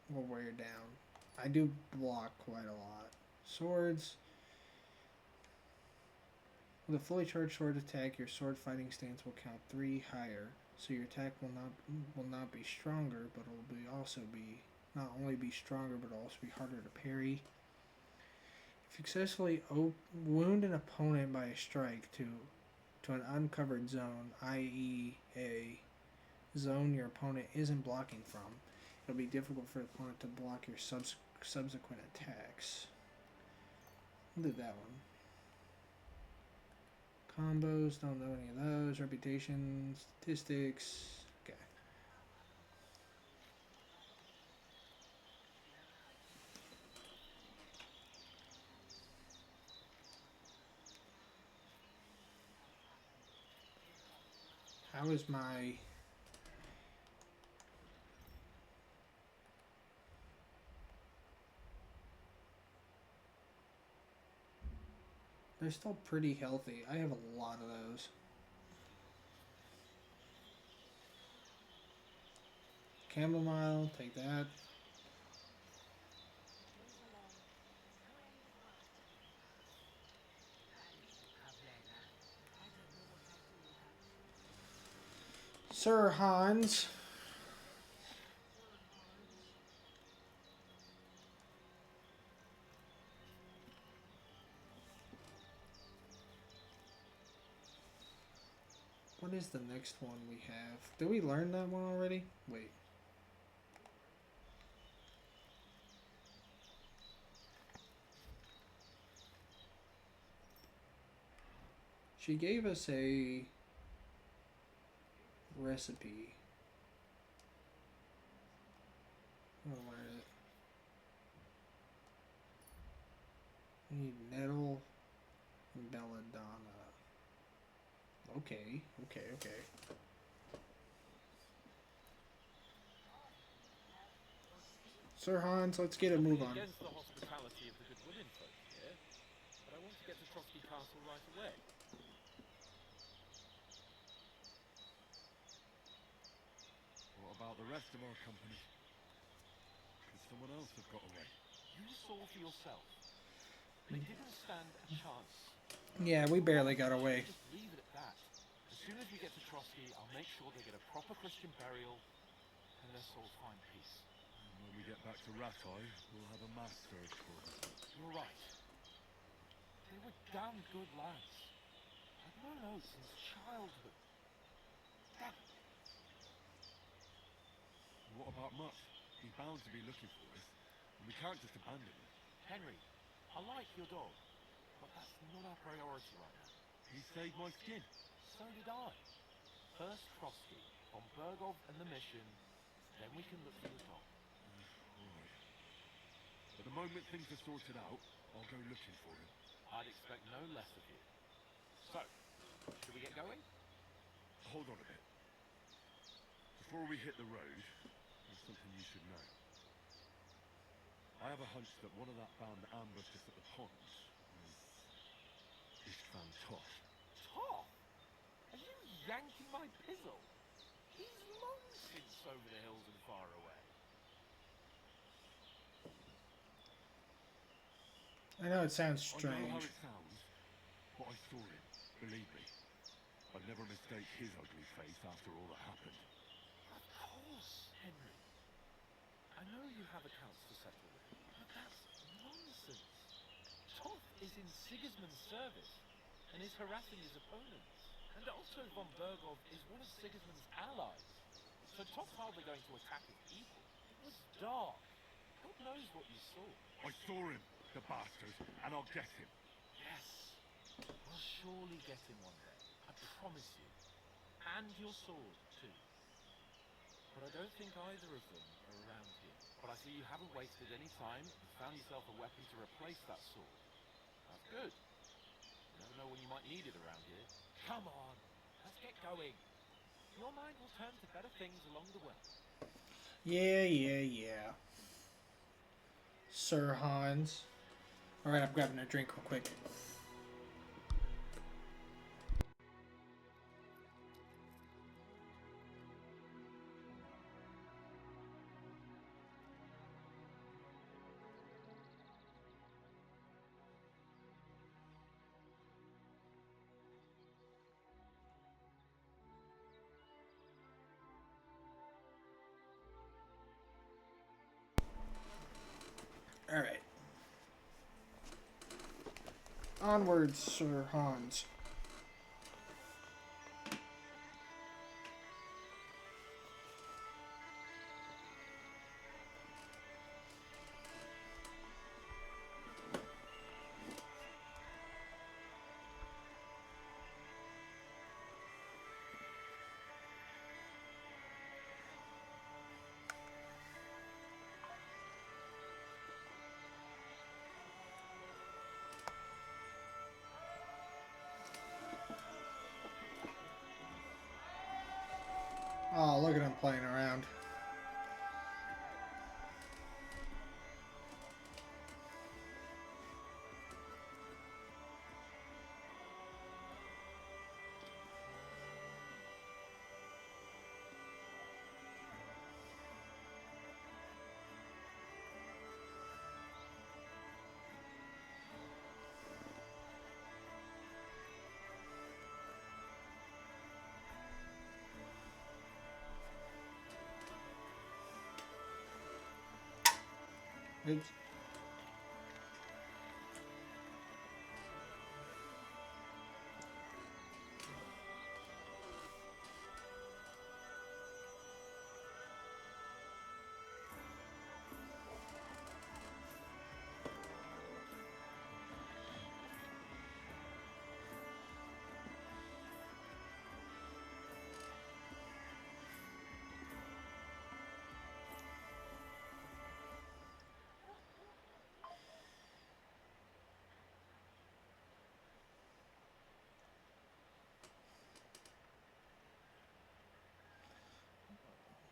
will wear down. I do block quite a lot. Swords. With a fully charged sword attack, your sword fighting stance will count 3 higher. So your attack will not be stronger, but it will not only be stronger, but also be harder to parry. Successfully wound an opponent by a strike to an uncovered zone, i.e. a zone your opponent isn't blocking from. It'll be difficult for the opponent to block your subsequent attacks. We'll do that one. Combos, don't know any of those. Reputation, statistics. Okay. How is my... They're still pretty healthy. I have a lot of those. Chamomile, take that. Sir Hans. What is the next one we have? Did we learn that one already? Wait. She gave us a recipe. Oh, where is it? We need nettle and belladonna. Okay. Sir Hans, let's get a move on. Against the hospitality of the good women folk here, but I want to get to Trotsky Castle right away. What about the rest of our company? Could someone else have got away? You saw for yourself. They didn't stand a chance. Yeah, we barely got away. Just leave it at that. As soon as we get to Trotsky, I'll make sure they get a proper Christian burial, and their souls find peace. And when we get back to Ratai, we'll have a mass search for them. You're right. They were damn good lads. I've known oath since childhood. Damn. What about Mutt? He's bound to be looking for us, and we can't just abandon him. Henry, I like your dog, but that's not our priority right now. He saved my skin. So did I. First Trotsky, von Bergov and the mission, then we can look for the dog. Right. But the moment things are sorted out, I'll go looking for him. I'd expect no less of you. So, should we get going? Hold on a bit. Before we hit the road, there's something you should know. I have a hunch that one of that band that ambushed us at the pond was Istvan Toth. Toth? Are you yanking my pizzle? He's long since over the hills and far away. I know it sounds I know how strange. it sounds, but I saw him, believe me. I'd never mistake his ugly face after all that happened. Of course, Henry. I know you have accounts to settle with, but that's nonsense. Toth is in Sigismund's service and is harassing his opponents. And also von Bergov is one of Sigismund's allies. So Toth's hardly going to attack his people. It was dark. God knows what you saw. I saw him, the bastard, and I'll get him. Yes. We'll surely get him one day. I promise you. And your sword, too. But I don't think either of them are around here. But I see you haven't wasted any time and found yourself a weapon to replace that sword. That's good. You never know when you might need it around here. Come on, let's get going. Your mind will turn to better things along the way. Yeah. Sir Hans. Alright, I'm grabbing a drink real quick. Alright. Onwards, Sir Hans. Oh, look at him playing around. Oops.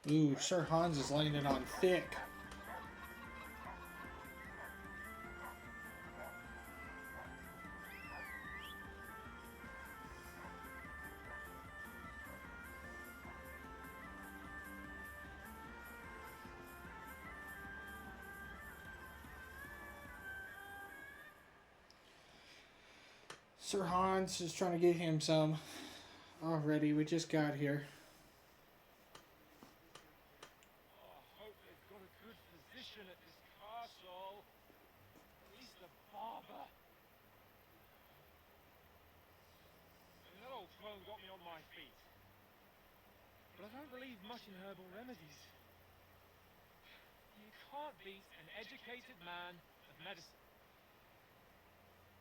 Ooh, Sir Hans is laying it on thick. Sir Hans is trying to get him some. Already, we just got here. Oh, I hope they've got a good position at this castle. At least the barber. That old crone got me on my feet. But I don't believe much in herbal remedies. You can't beat an educated man of medicine.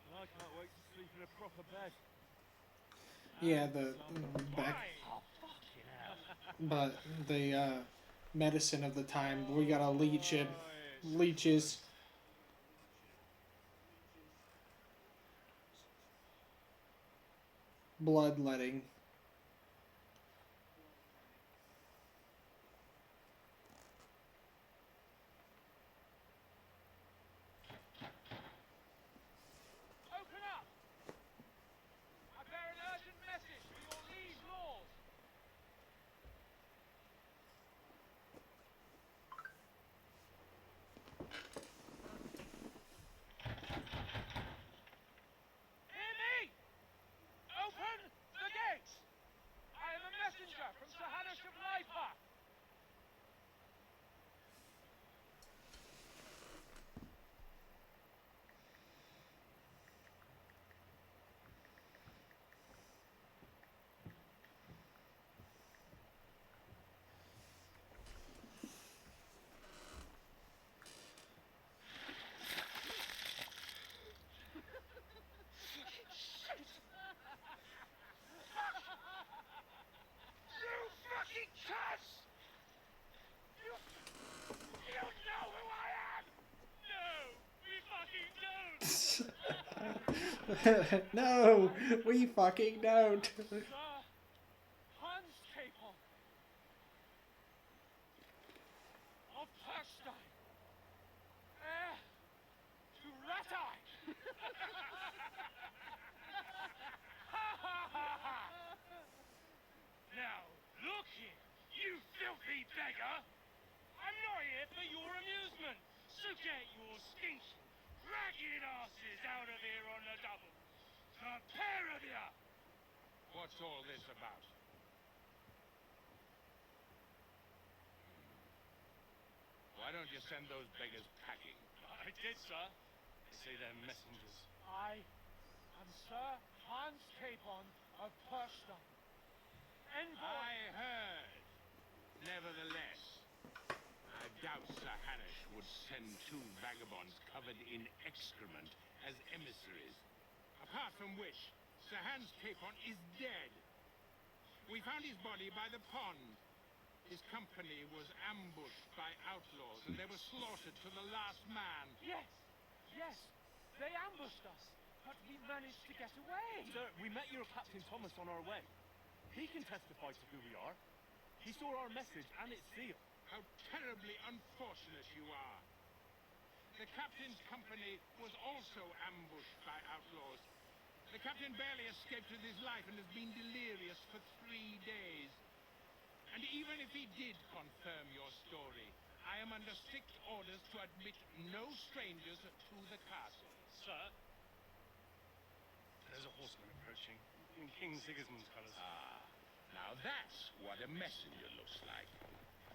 And I can't wait to sleep in a proper bed. Yeah, the back, Oh, fucking hell. but the medicine of the time. We gotta leech it, leeches. Bloodletting. Open up! I bear an urgent message for your liege lord. Hear me! Open the gates! No, we fucking don't. Sir Hans Capon of Perkstein, heir to Ratai. Now, look here, you filthy beggar! I'm not here for your amusement, so get your stinking, ragged asses out of here on the double. A pair of you! What's all this about? Why don't you send those beggars packing? I did, sir. They say they're messengers. I am Sir Hans Capon of Perkstein. I heard. Nevertheless, I doubt Sir Hanish would send two vagabonds covered in excrement as emissaries. Apart from which, Sir Hans Capon is dead. We found his body by the pond. His company was ambushed by outlaws, and they were slaughtered to the last man. Yes, yes, they ambushed us, but we managed to get away. Sir, we met your Captain Thomas on our way. He can testify to who we are. He saw our message and its seal. How terribly unfortunate you are. The captain's company was also ambushed by outlaws. The captain barely escaped with his life and has been delirious for 3 days. And even if he did confirm your story, I am under strict orders to admit no strangers to the castle. Sir, there's a horseman approaching in King Sigismund's colours. Ah, now that's what a messenger looks like.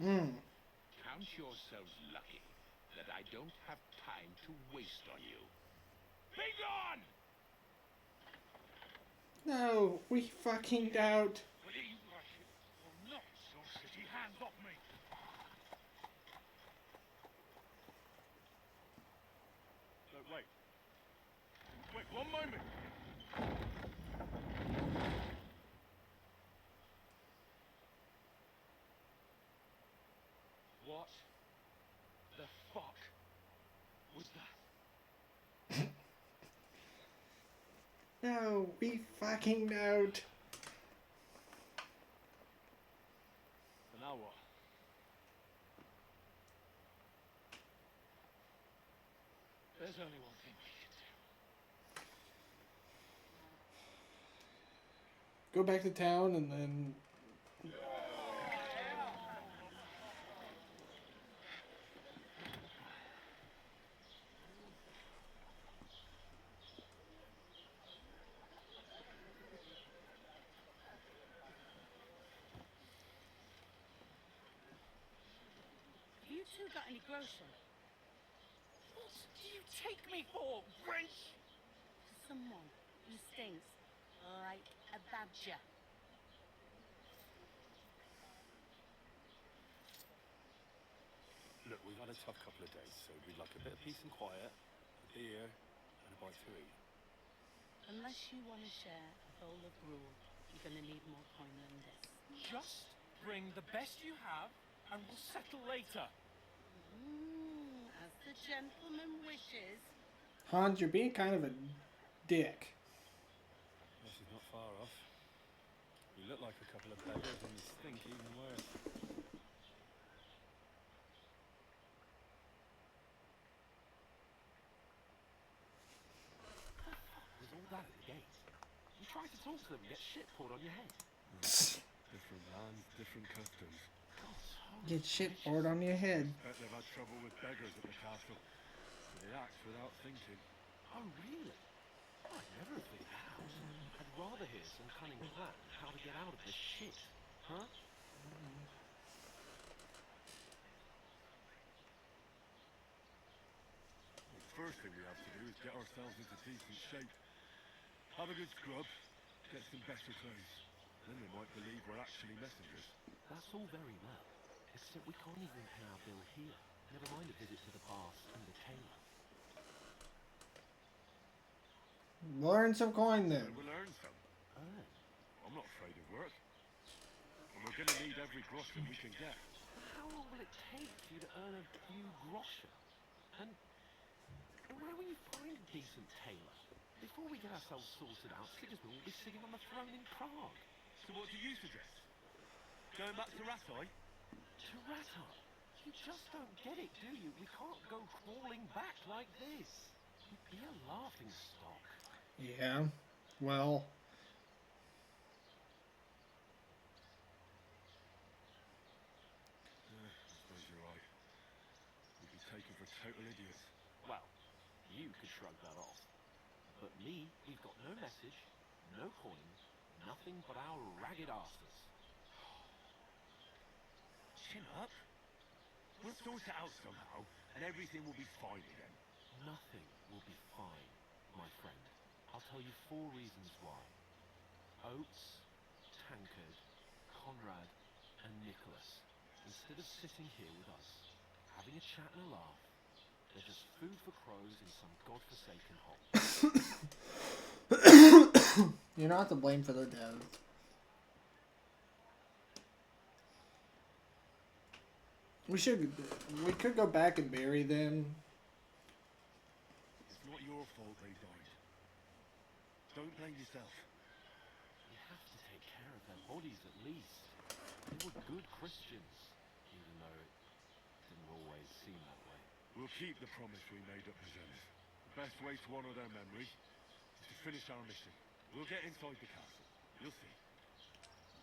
Count yourselves lucky that I don't have time to waste on you. Be gone! No, we fucking don't. Will you like it or not, your city? Hands off me! No, wait. Wait, one moment! What the fuck was that? No, we fucking don't. So now what? There's only one thing we can do. Go back to town and then. Have you two got any grocery? What do you take me for, wench? Someone who stinks like a badger. Look, we've had a tough couple of days, so we'd like a bit of peace and quiet, a beer, and a bite to eat. Unless you want to share a bowl of gruel, you're going to need more coin than this. Just bring the best you have, and we'll settle later. As the gentleman wishes. Hans, you're being kind of a dick. This is not far off. We look like a couple of beggars, and we stink even worse. Was all that at the gate? You tried to talk to them and get shit poured on your head. Different lands, different customs. Get shit poured on your head. Bet they've had trouble with beggars at the castle. So they act without thinking. Oh, really? I'd never have figured that out. I'd rather hear some cunning plan how to get out of this shit. Huh? The first thing we have to do is get ourselves into decent shape. Have a good scrub, get some better clothes. Then they might believe we're actually messengers. That's all very well. Except we can't even pay our bill here. Never mind a visit to the bath and the tailor. Learn some coin then. We'll earn some. Oh. I'm not afraid of work. And we're going to need every groschen we can get. How long will it take for you to earn a few groschen? And where will you find a decent tailor? Before we get ourselves sorted out, Sigismund will be sitting on the throne in Prague. So what do you suggest? Going back to Rattay? To Rattay? You just don't get it, do you? We can't go crawling back like this. We'd be a laughing stock. Yeah. Well. I suppose you're right. We'd be taken for total idiots. Well, you could shrug that off. But me, we've got no message, no coin, nothing but our ragged asses. Chin up. We'll sort it out somehow, and everything will be fine again. Nothing will be fine, my friend. I'll tell you 4 reasons why. Oates, Tankard, Conrad, and Nicholas, instead of sitting here with us, having a chat and a laugh, they're just food for crows in some godforsaken hole. You're not to blame for their death. We could go back and bury them. It's not your fault they died. Don't blame yourself. You have to take care of their bodies at least. They were good Christians, even though it didn't always seem that way. We'll keep the promise we made up to Zenith. The best way to honor their memory is to finish our mission. We'll get inside the castle. You'll see.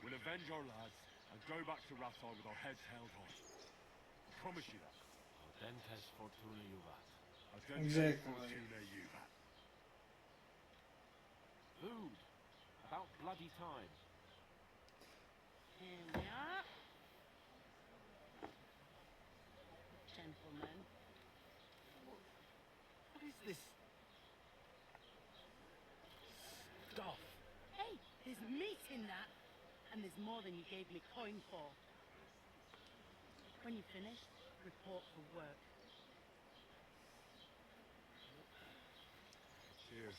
We'll avenge our lads and go back to Rattay with our heads held high. I promise you that. Audentes fortuna juvat. Exactly. Food. About bloody time. Here we are. Gentlemen. What is this stuff? Hey, there's meat in that. And there's more than you gave me coin for. When you finish, report for work. Cheers.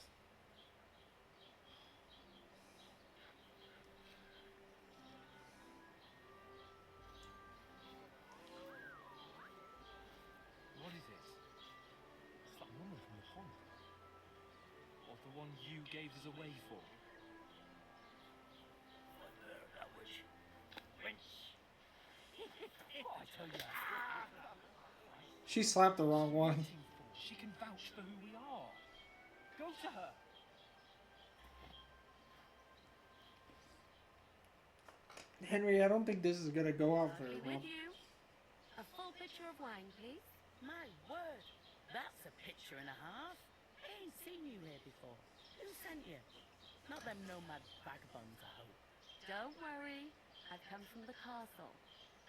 What is this? It's that woman from the pond. Or the one you gave us away for. I tell you, She slapped the wrong one. she can vouch for who we are. Go to her. Henry, I don't think this is gonna go out very Be well. with you. A full pitcher of wine, please. My word, that's a picture and a half. I ain't seen you here before. Who sent you? Not them nomad vagabonds, I hope. Don't worry. I've come from the castle.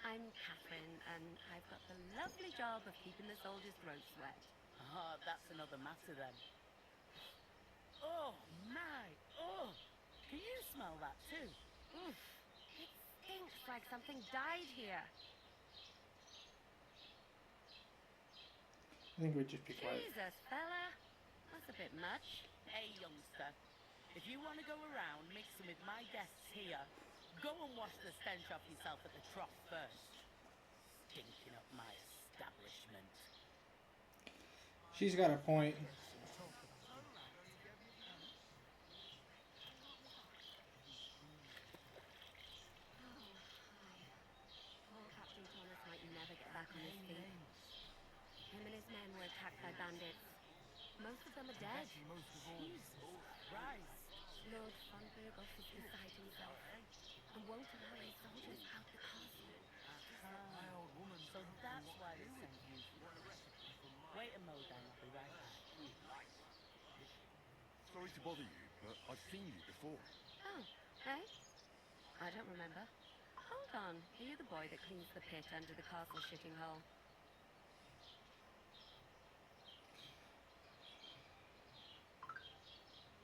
I'm Catherine, and I've got the lovely job of keeping the soldiers' throats wet. Ah, that's another matter then. Oh, my. Oh, can you smell that too? Oof. It stinks like something died here. I think we'd just be quiet. Jesus, fella. That's a bit much. Hey, youngster. If you want to go around mixing with my guests here, go and wash the stench off yourself at the trough first. Stinking up my establishment. She's got a point. Poor Captain Thomas might never get back on his feet. Him and his men were attacked by bandits. Most of them are dead. Jesus Christ. Lord Fonberg offers beside himself and won't allow his soldiers out the castle. So that's why they sent you. Wait a mo then, I'll be right back. Sorry to bother you, but I've seen you before. Oh, hey? I don't remember. Hold on. Are you the boy that cleans the pit under the castle shitting hole?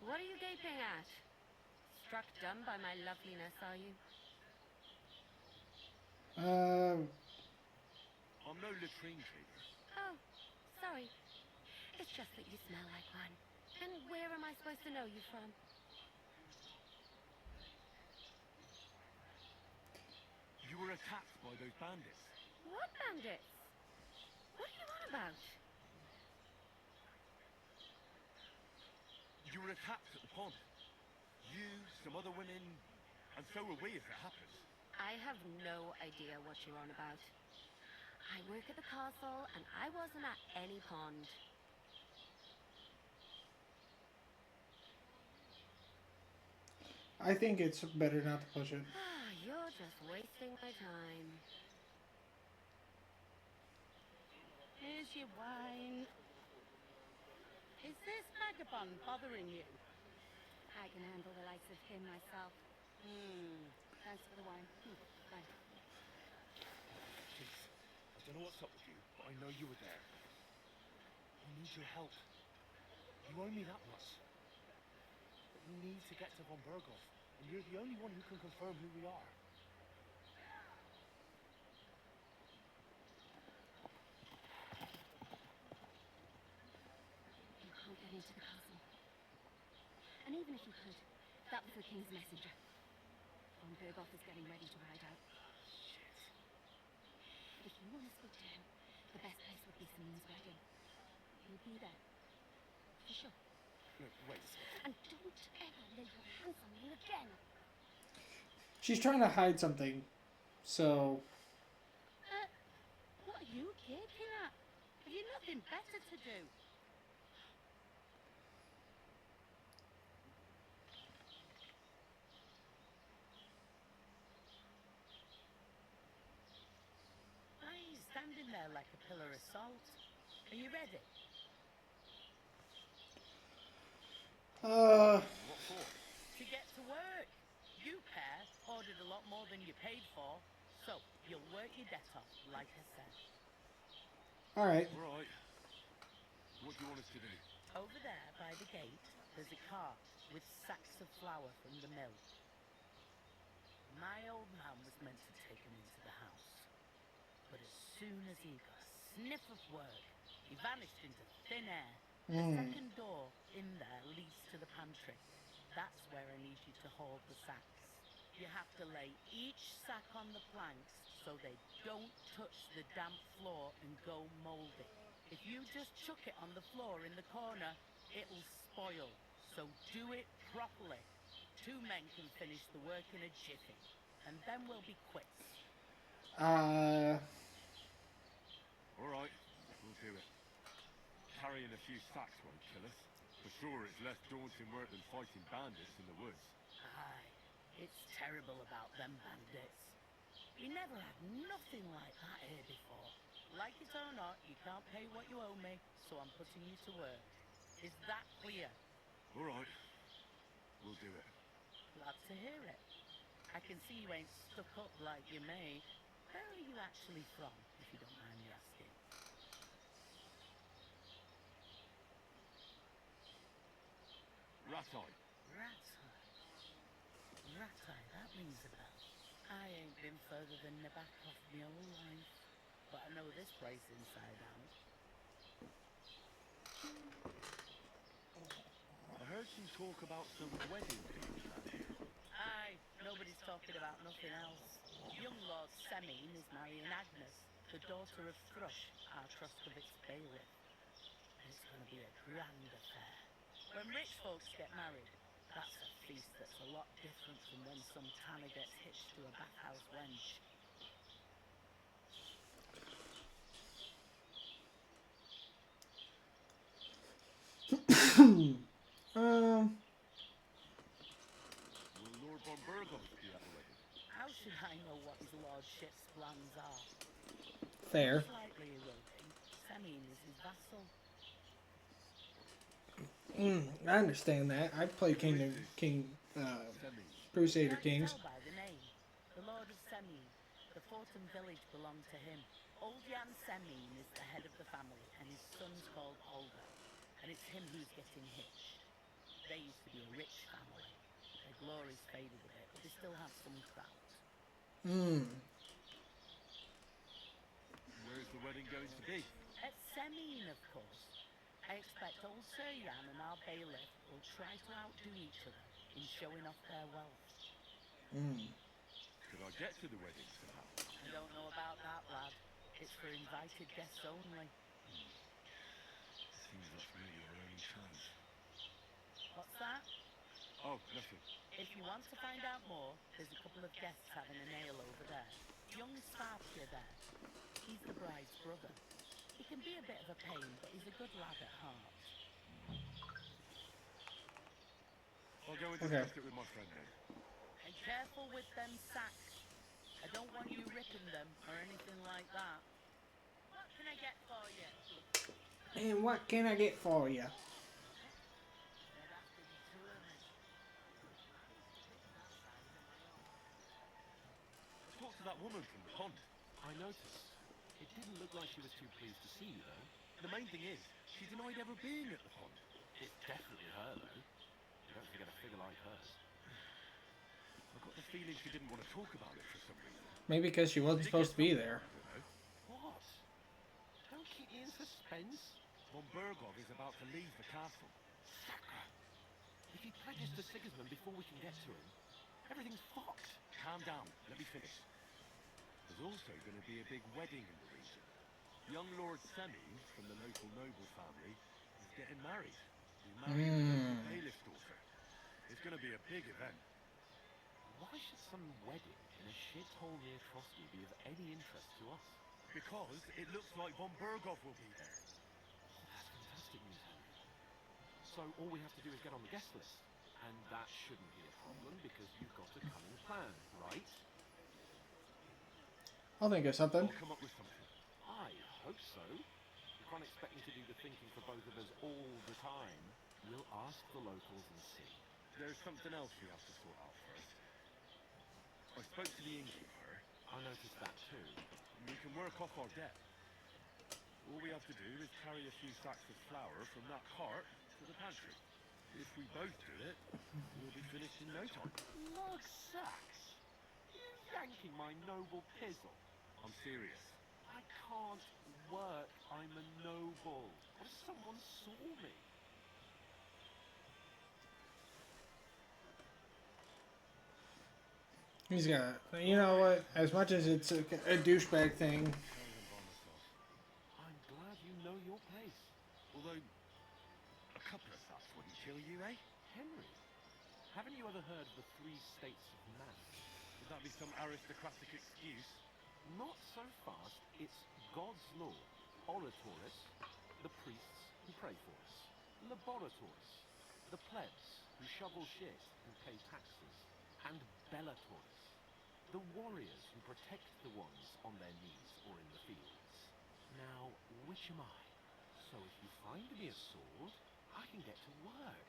What are you gaping at? Struck dumb by my loveliness, are you? I'm no latrine cleaner. Oh, sorry. It's just that you smell like one. And where am I supposed to know you from? You were attacked by those bandits. What bandits? What are you on about? You You were attacked at the pond. You, some other women, and so were we if it happened. I have no idea what you're on about. I work at the castle, and I wasn't at any pond. I think it's better not to push it. You're just wasting my time. Here's your wine. Is this vagabond bothering you? I can handle the likes of him myself. Thanks for the wine. Bye. Please, I don't know what's up with you, but I know you were there. I need your help. You owe me that much. But we need to get to Von Berghoff, and you're the only one who can confirm who we are. You can't get into the castle. And even if you could, that was the king's messenger. Von Berghoff is getting ready to ride out. Shit. If you want to speak to him, the best place would be Simone's wedding. He'll be there. For sure. Look, wait a second. And don't ever lay your hands on me again. She's trying to hide something, so What are you gaping at? Have you nothing better to do? Why are you standing there like a pillar of salt? Are you ready? What for? To get to work. You pair ordered a lot more than you paid for, so you'll work your debt off, like I said. all right. All right. What do you want us to do? Over there by the gate, there's a cart with sacks of flour from the mill. My old man was meant to take him into the house, but as soon as he got a sniff of work, he vanished into thin air. The second door in there leads to the pantry. That's where I need you to hold the sacks. You have to lay each sack on the planks so they don't touch the damp floor and go mouldy. If you just chuck it on the floor in the corner, it'll spoil. So do it properly. 2 men can finish the work in a jiffy, and then we'll be quits. Uh, All right, we'll do it. Carrying a few sacks won't kill us. For sure, it's less daunting work than fighting bandits in the woods. Aye, it's terrible about them bandits. We never had nothing like that here before. Like it or not, you can't pay what you owe me, so I'm putting you to work. Is that clear? All right, we'll do it. Glad to hear it. I can see you ain't stuck up like your mate. Where are you actually from, if you don't mind me asking? Rat-eye. Rat-eye, that rings a bell. I ain't been further than the back of my whole life, but I know this place inside out. I heard some talk about some wedding things around here. Aye, nobody's talking about nothing else. Young Lord Semine is marrying Agnes, the daughter of Thrush, our Troskovitz bailiff. It's going to be a grand affair. When rich folks get married, that's a feast that's a lot different from when some tanner gets hitched to a bathhouse wench. Will Lord von Berghoff be at the wedding? How should I know what his lordship's plans are? fair. Most likely he will be. Semine is his vassal. I understand that. I play Semi. Crusader Can't Kings. tell by the name. The Lord of Semine. The fort and village belong to him. Old Jan Semine is the head of the family, and his son's called Olga. And it's him who's getting hitched. They used to be a rich family. Their glory's faded a bit, but they still have some clout. Where's the wedding going to be? At Semine, of course. I expect old Sir Jan and our bailiff will try to outdo each other in showing off their wealth. Could I get to the wedding somehow? I don't know about that, lad. It's for invited guests only. Seems that's really our only chance. What's that? Oh, nothing. If you want to find out more, there's a couple of guests having a nail over there. Young Sparky there. He's the bride's brother. He can be a bit of a pain, but he's a good lad at heart. I'll go and Okay. discuss it with my friend then. And careful with them sacks. I don't want you ripping them or anything like that. What can I get for you? And what can I get for you? They'd have to be tourists. I talked to that woman from the pond. I noticed. It didn't look like she was too pleased to see you, though. The main thing is, she denied ever being at the pond. It's definitely her, though. You don't forget a figure like hers. I got the feeling she didn't want to talk about it for some reason. Maybe because she wasn't supposed to be there. I don't know. What? Don't keep me in suspense. Von Bergov is about to leave the castle. Sakra! If he pledges to Sigismund before we can get to him, everything's fucked. Calm down, let me finish. There's also going to be a big wedding in the region. Young Lord Semi, from the local noble family, is getting married. He's marrying the local bailiff's daughter. It's going to be a big event. Why should some wedding in a shithole near Trotsky be of any interest to us? Because it looks like Von Bergov will be there. Oh, that's fantastic news, Henry. So all we have to do is get on the guest list. And that shouldn't be a problem because you've got a cunning plan, right? I'll think of something. I'll come up with something. I hope so. You can't expect me to do the thinking for both of us all the time. We'll ask the locals and see. There's something else we have to sort out first. I spoke to the innkeeper. I noticed that too. We can work off our debt. All we have to do is carry a few sacks of flour from that cart to the pantry. If we both do it, we'll be finished in no time. Lord Sax! You yanking my noble pizzle. I'm serious. I can't work. I'm a noble. What if someone saw me? He's got, you know what? As much as it's a douchebag thing, Carry them by myself. I'm glad you know your place. Although, a couple of sacks wouldn't kill you, eh? Henry, haven't you ever heard of the 3 states of man? Would that be some aristocratic excuse? Not so fast. It's God's law. Oratoris, the priests who pray for us. Laboratoris, the plebs who shovel shit and pay taxes. And Bellatoris, the warriors who protect the ones on their knees or in the fields. Now, which am I? So if you find me a sword, I can get to work.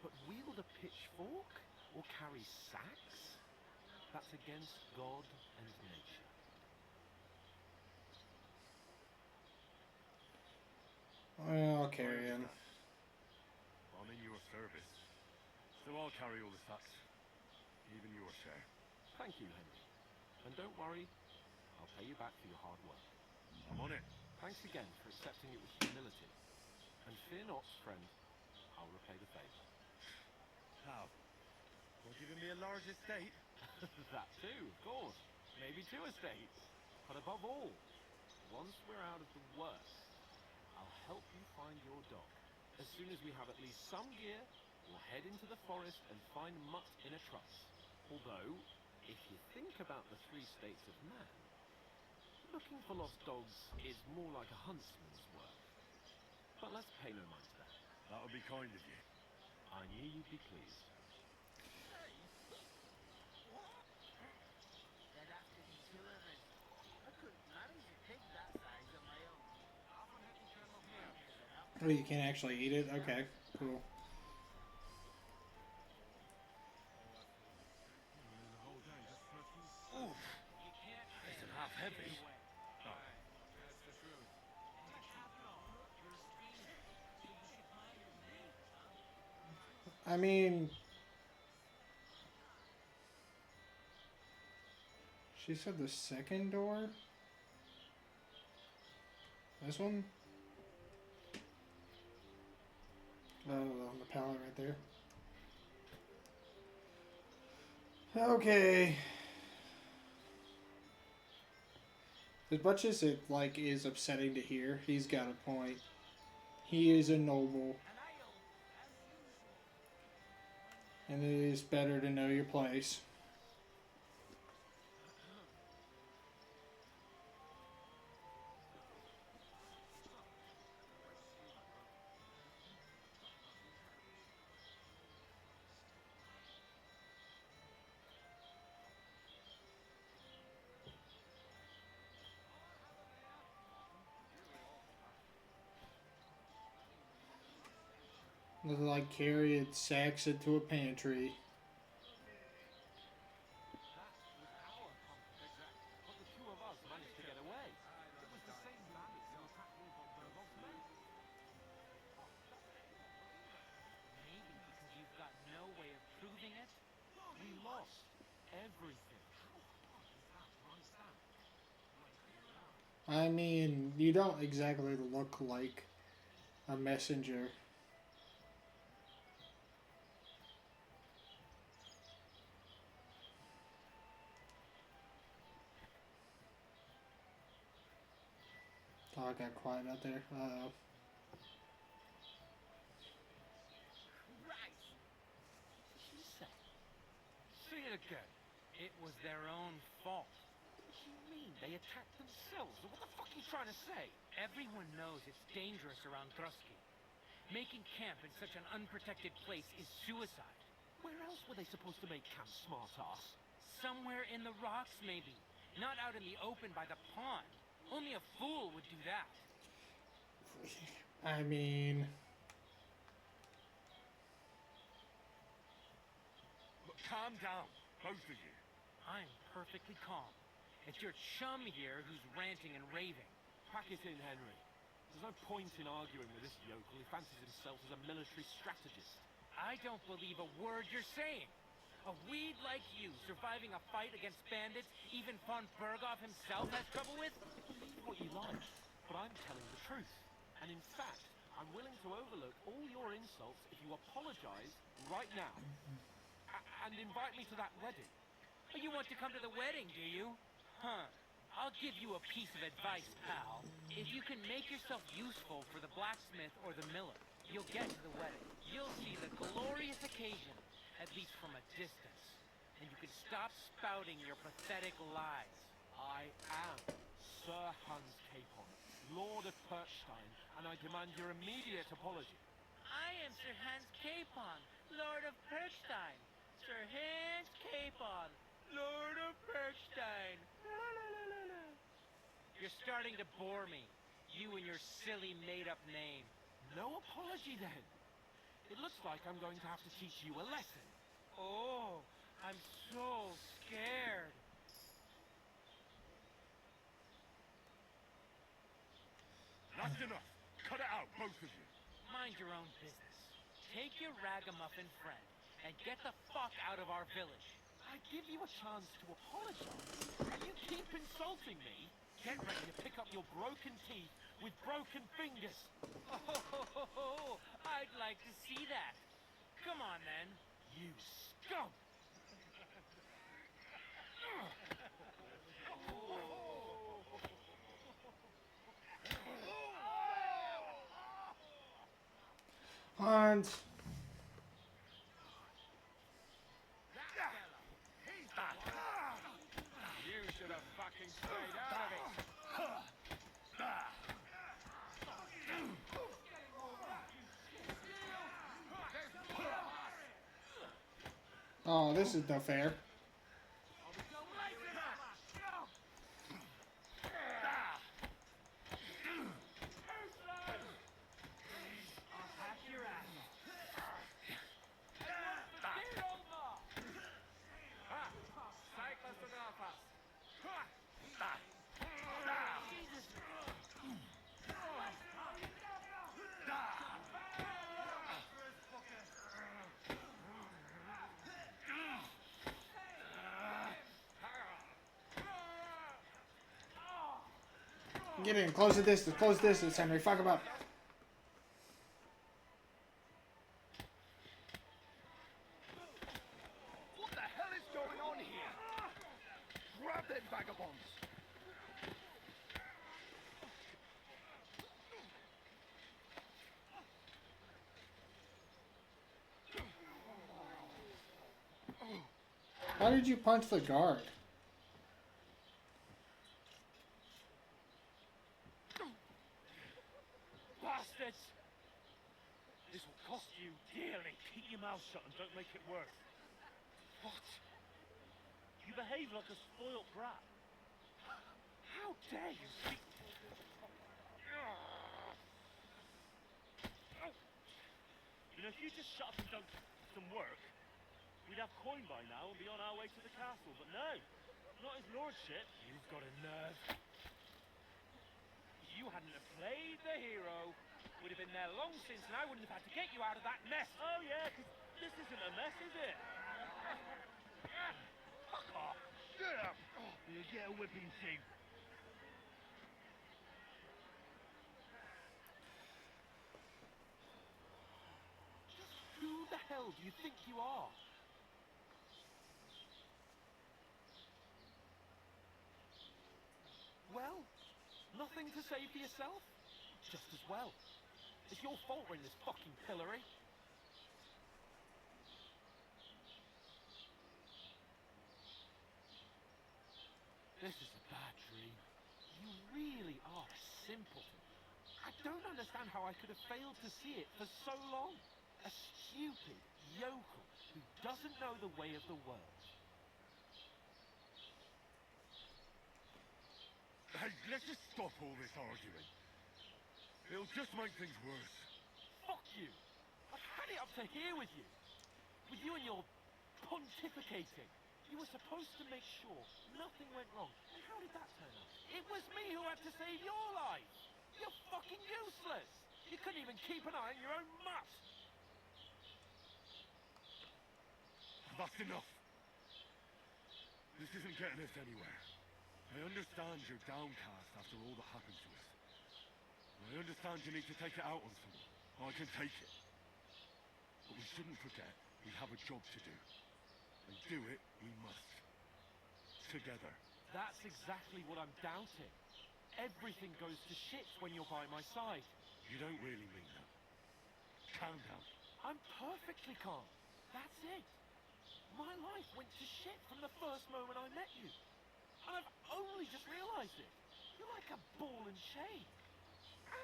But wield a pitchfork or carry sacks? That's against God and nature. I'll carry him. I'm in your service. So I'll carry all the sacks. Even your share. Thank you, Henry. And don't worry, I'll pay you back for your hard work. I'm on it. Thanks again for accepting it with humility. And fear not, friend, I'll repay the favour. How? You're giving me a large estate? That too, of course. Maybe 2 estates. But above all, once we're out of the worst, I'll help you find your dog. As soon as we have at least some gear, we'll head into the forest and find Mutt in a truss. Although, if you think about the 3 states of man, looking for lost dogs is more like a huntsman's work. But let's pay no mind to that. That would be kind of you. I knew you'd be pleased. They'd have to be tourists. I couldn't manage a pig that size on my own. Oh, you can actually eat it? Okay, cool. Oof. Isn't half heavy. Oh. I mean, she said the second door? This one? Oh, on the pallet right there. Okay. As much as it like is upsetting to hear, he's got a point. He is a noble. And it is better to know your place. Nothing like carrying sacks into a pantry. That was our conflict. Exactly. But the two of us managed to get away. It was the same bandits who attacked me from Bergov's men. Maybe because you've got no way of proving it? We lost everything. I mean, you don't exactly look like a messenger. Oh, I got quiet out there. Uh-oh. Christ! She said, Say it again. It was their own fault. what do you mean? They attacked themselves. What the fuck are you trying to say? Everyone knows it's dangerous around Trusky. Making camp in such an unprotected place is suicide. Where else were they supposed to make camp, smart-ass? Somewhere in the rocks, maybe. Not out in the open by the pond. Only a fool would do that. I mean, Look, calm down, both of you. I'm perfectly calm. It's your chum here who's ranting and raving. Pack it in, Henry. There's no point in arguing with this yokel. He fancies himself as a military strategist. I don't believe a word you're saying. A weed like you surviving a fight against bandits even von Berghoff himself has trouble with? Believe what you like, but I'm telling the truth. And in fact, I'm willing to overlook all your insults if you apologize right now. And invite me to that wedding. Oh, you want to come to the wedding, do you? Huh. I'll give you a piece of advice, pal. If you can make yourself useful for the blacksmith or the miller, you'll get to the wedding. You'll see the glorious occasion, at least from a distance. And you can stop spouting your pathetic lies. I am Sir Hans Capon, Lord of Perchstein, and I demand your immediate apology. I am Sir Hans Capon, Lord of Perchstein. Sir Hans Capon, Lord of Perchstein. La, la, la, la, la. You're starting to bore me. You and your silly made-up name. No apology then. It looks like I'm going to have to teach you a lesson. Oh, I'm so scared. That's enough. Cut it out, both of you. Mind your own business. Take your ragamuffin friend and get the fuck out of our village. I give you a chance to apologize, and you keep insulting me. Get ready to pick up your broken teeth with broken fingers. Oh, I'd like to see that. Come on, then. You scum! Hans. You should have fucking stayed out of it. Oh, this is no fair. Get in, close the distance, Henry. Fuck him up. What the hell is going on here? Grab them vagabonds! Why did you punch the guard? Bastards! This will cost you dearly. Keep your mouth shut and don't make it worse. What? You behave like a spoilt brat. How dare you speak? You know, if you just shut up and done some work, we'd have coin by now and be on our way to the castle. But no, not his lordship. You've got a nerve. If you hadn't have played the hero, we'd have been there long since, and I wouldn't have had to get you out of that mess. Oh yeah, 'cause this isn't a mess, is it? Fuck off! Shut up! You get a whipping too. Who the hell do you think you are? Well, nothing to say for yourself? Just as well. It's your fault we're in this fucking pillory. This is a bad dream. You really are a simpleton. I don't understand how I could have failed to see it for so long. A stupid yokel who doesn't know the way of the world. Hey, let's just stop all this arguing. It'll just make things worse. Fuck you! I've had it up to here with you. With you and your pontificating. You were supposed to make sure nothing went wrong. And how did that turn out? It was me who had to save your life! You're fucking useless! You couldn't even keep an eye on your own mutt! That's enough. This isn't getting us anywhere. I understand you're downcast after all that happened to us. I understand you need to take it out on someone. I can take it. But we shouldn't forget we have a job to do. And do it we must. Together. That's exactly what I'm doubting. Everything goes to shit when you're by my side. You don't really mean that. Calm down. I'm perfectly calm. That's it. My life went to shit from the first moment I met you. And I've only just realised it. You're like a ball and chain.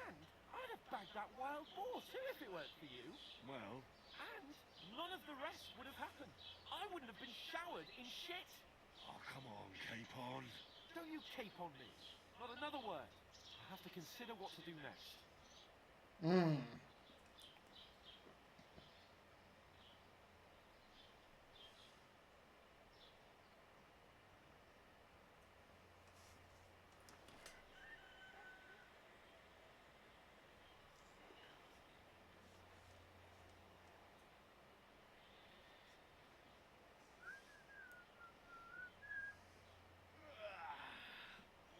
And I'd have bagged that wild boar too if it weren't for you. Well... And none of the rest would have happened. I wouldn't have been showered in shit. Oh, come on, Capon. Don't you cape on me. Not another word. I have to consider what to do next.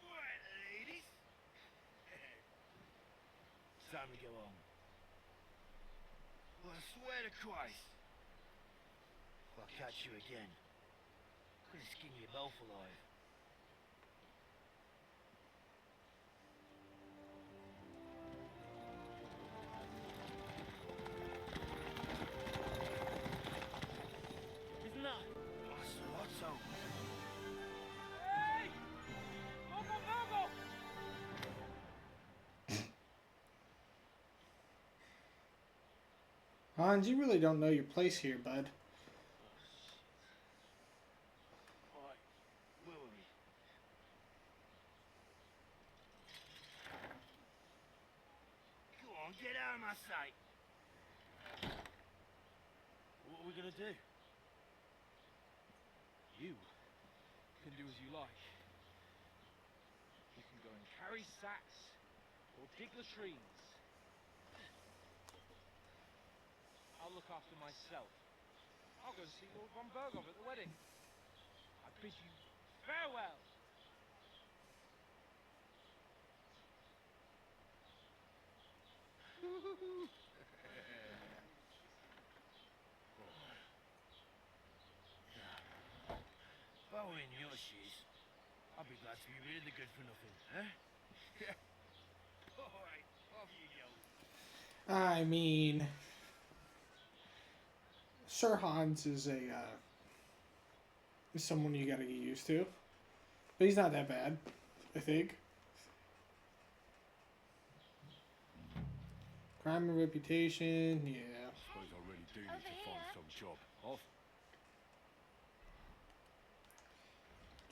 Right, ladies. Time to go home. Well, I swear to Christ, if I catch you again, I'm gonna skin you both alive. Isn't that? What's over? Hey! Go! Hans, you really don't know your place here, bud. Alright, where were we? Go on, get out of my sight. What are we gonna do? You can do as you like. You can go and carry sacks or dig latrines. I'll look after myself. I'll go and see Lord von Berghoff at the wedding. I bid you farewell. If I were in your shoes, I'd be glad to be rid of the good for nothing, huh? Alright, off you go. I mean, Sir Hans is He's someone you gotta get used to. But he's not that bad, I think. Crime and reputation, yeah. Suppose I really do need Over to find here. some job. Off.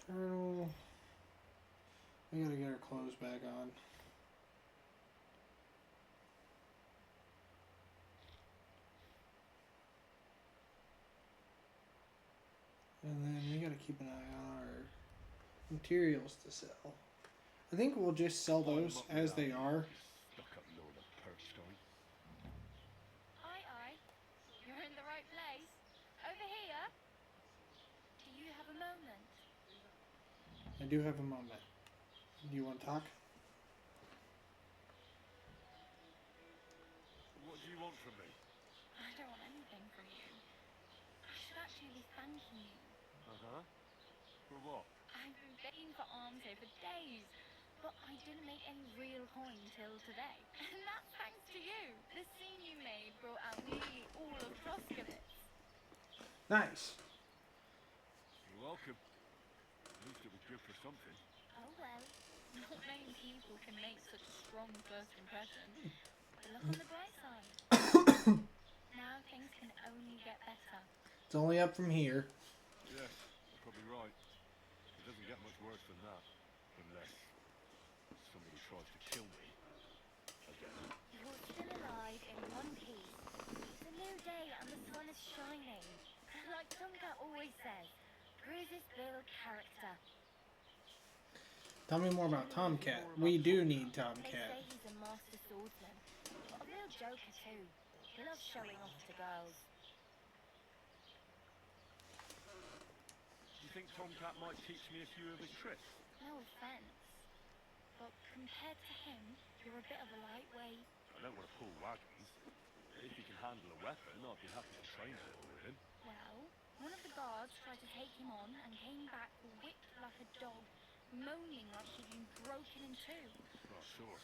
Journal. We gotta get our clothes back on. And then we gotta keep an eye on our materials to sell. I think we'll just sell those as they are. Stuck up Lord of Perkstein. Aye, aye. You're in the right place. Over here. Do you have a moment? I do have a moment. Do you want to talk? What do you want from me? I don't want anything from you. I should actually be thanking you. Uh-huh. For what? I've been begging for alms here for days, but I didn't make any real coin till today. And that's thanks to you. The scene you made brought out nearly all of Troskovitz. Nice. You're welcome. At least it was good for something. Oh well, not many people can make such a strong first impression. But look on the bright side. Now things can only get better. It's only up from here. Yes, you're probably right. It doesn't get much worse than that. Unless somebody tries to kill me. Again. You're still alive in one piece. It's a new day and the sun is shining. Like Tomcat always says, bruises build character. Tell me more about Tomcat. We do need They Tomcat. say he's a master swordsman, but a real joker too. He loves showing off to girls. Do you think Tomcat might teach me a few of his tricks? No offense, but compared to him, you're a bit of a lightweight. I don't want to pull wagons. If he can handle a weapon, I'd be happy to train a little with him. Well, one of the guards tried to take him on and came back whipped like a dog, moaning like he'd been broken in two. Not sure.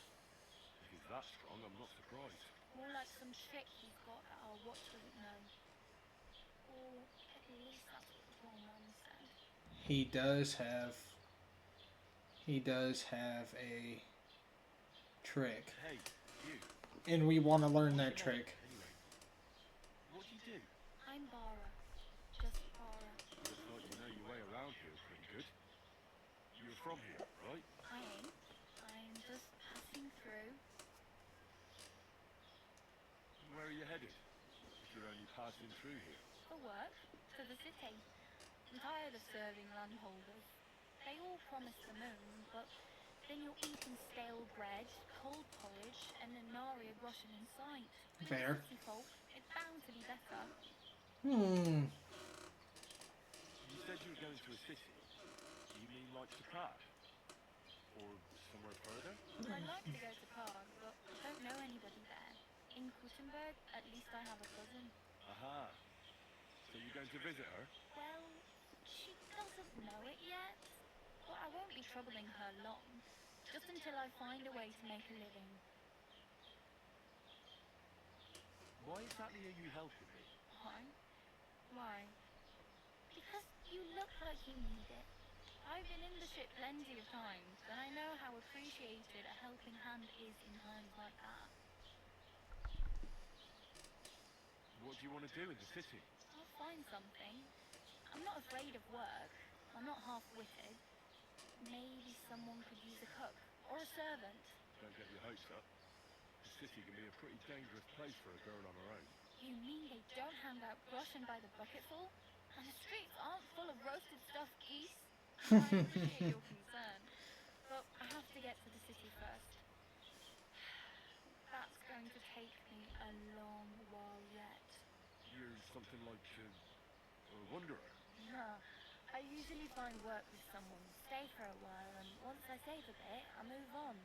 If he's that strong, I'm not surprised. More like some trick he's got that our watch doesn't know. Or at least that's what the poor mum said. He does have a trick. Hey, you. And we want to learn that trick. Anyway, what do you do? I'm Bara. Just Bara. Looks like you know your way around here pretty good. You're from here, right? I ain't. I'm just passing through. Where are you headed? If you're only passing through here. For work. To the city. I'm tired of serving landholders. They all promise the moon, but then you're eating stale bread, cold porridge, and a nari of groschen in sight. Fair. City folk, it's bound to be better. You said you were going to a city. Do you mean like to Prague? Or somewhere further? I'd like to go to Prague, but I don't know anybody there. In Kuttenberg, at least I have a cousin. Aha. So you're going to visit her? Well, she doesn't know it yet, but I won't be troubling her long. Just until I find a way to make a living. Why exactly are you helping me? Why? Why? Because you look like you need it. I've been in the ship plenty of times, and I know how appreciated a helping hand is in times like that. What do you want to do in the city? I'll find something. I'm not afraid of work. I'm not half-witted. Maybe someone could use a cook, or a servant. Don't get your hopes up. The city can be a pretty dangerous place for a girl on her own. You mean they don't hand out groschen by the bucketful? And the streets aren't full of roasted stuffed geese? I appreciate your concern, but I have to get to the city first. That's going to take me a long while yet. You're something like a wanderer. No, I usually find work with someone, stay for a while, and once I save a bit, I move on.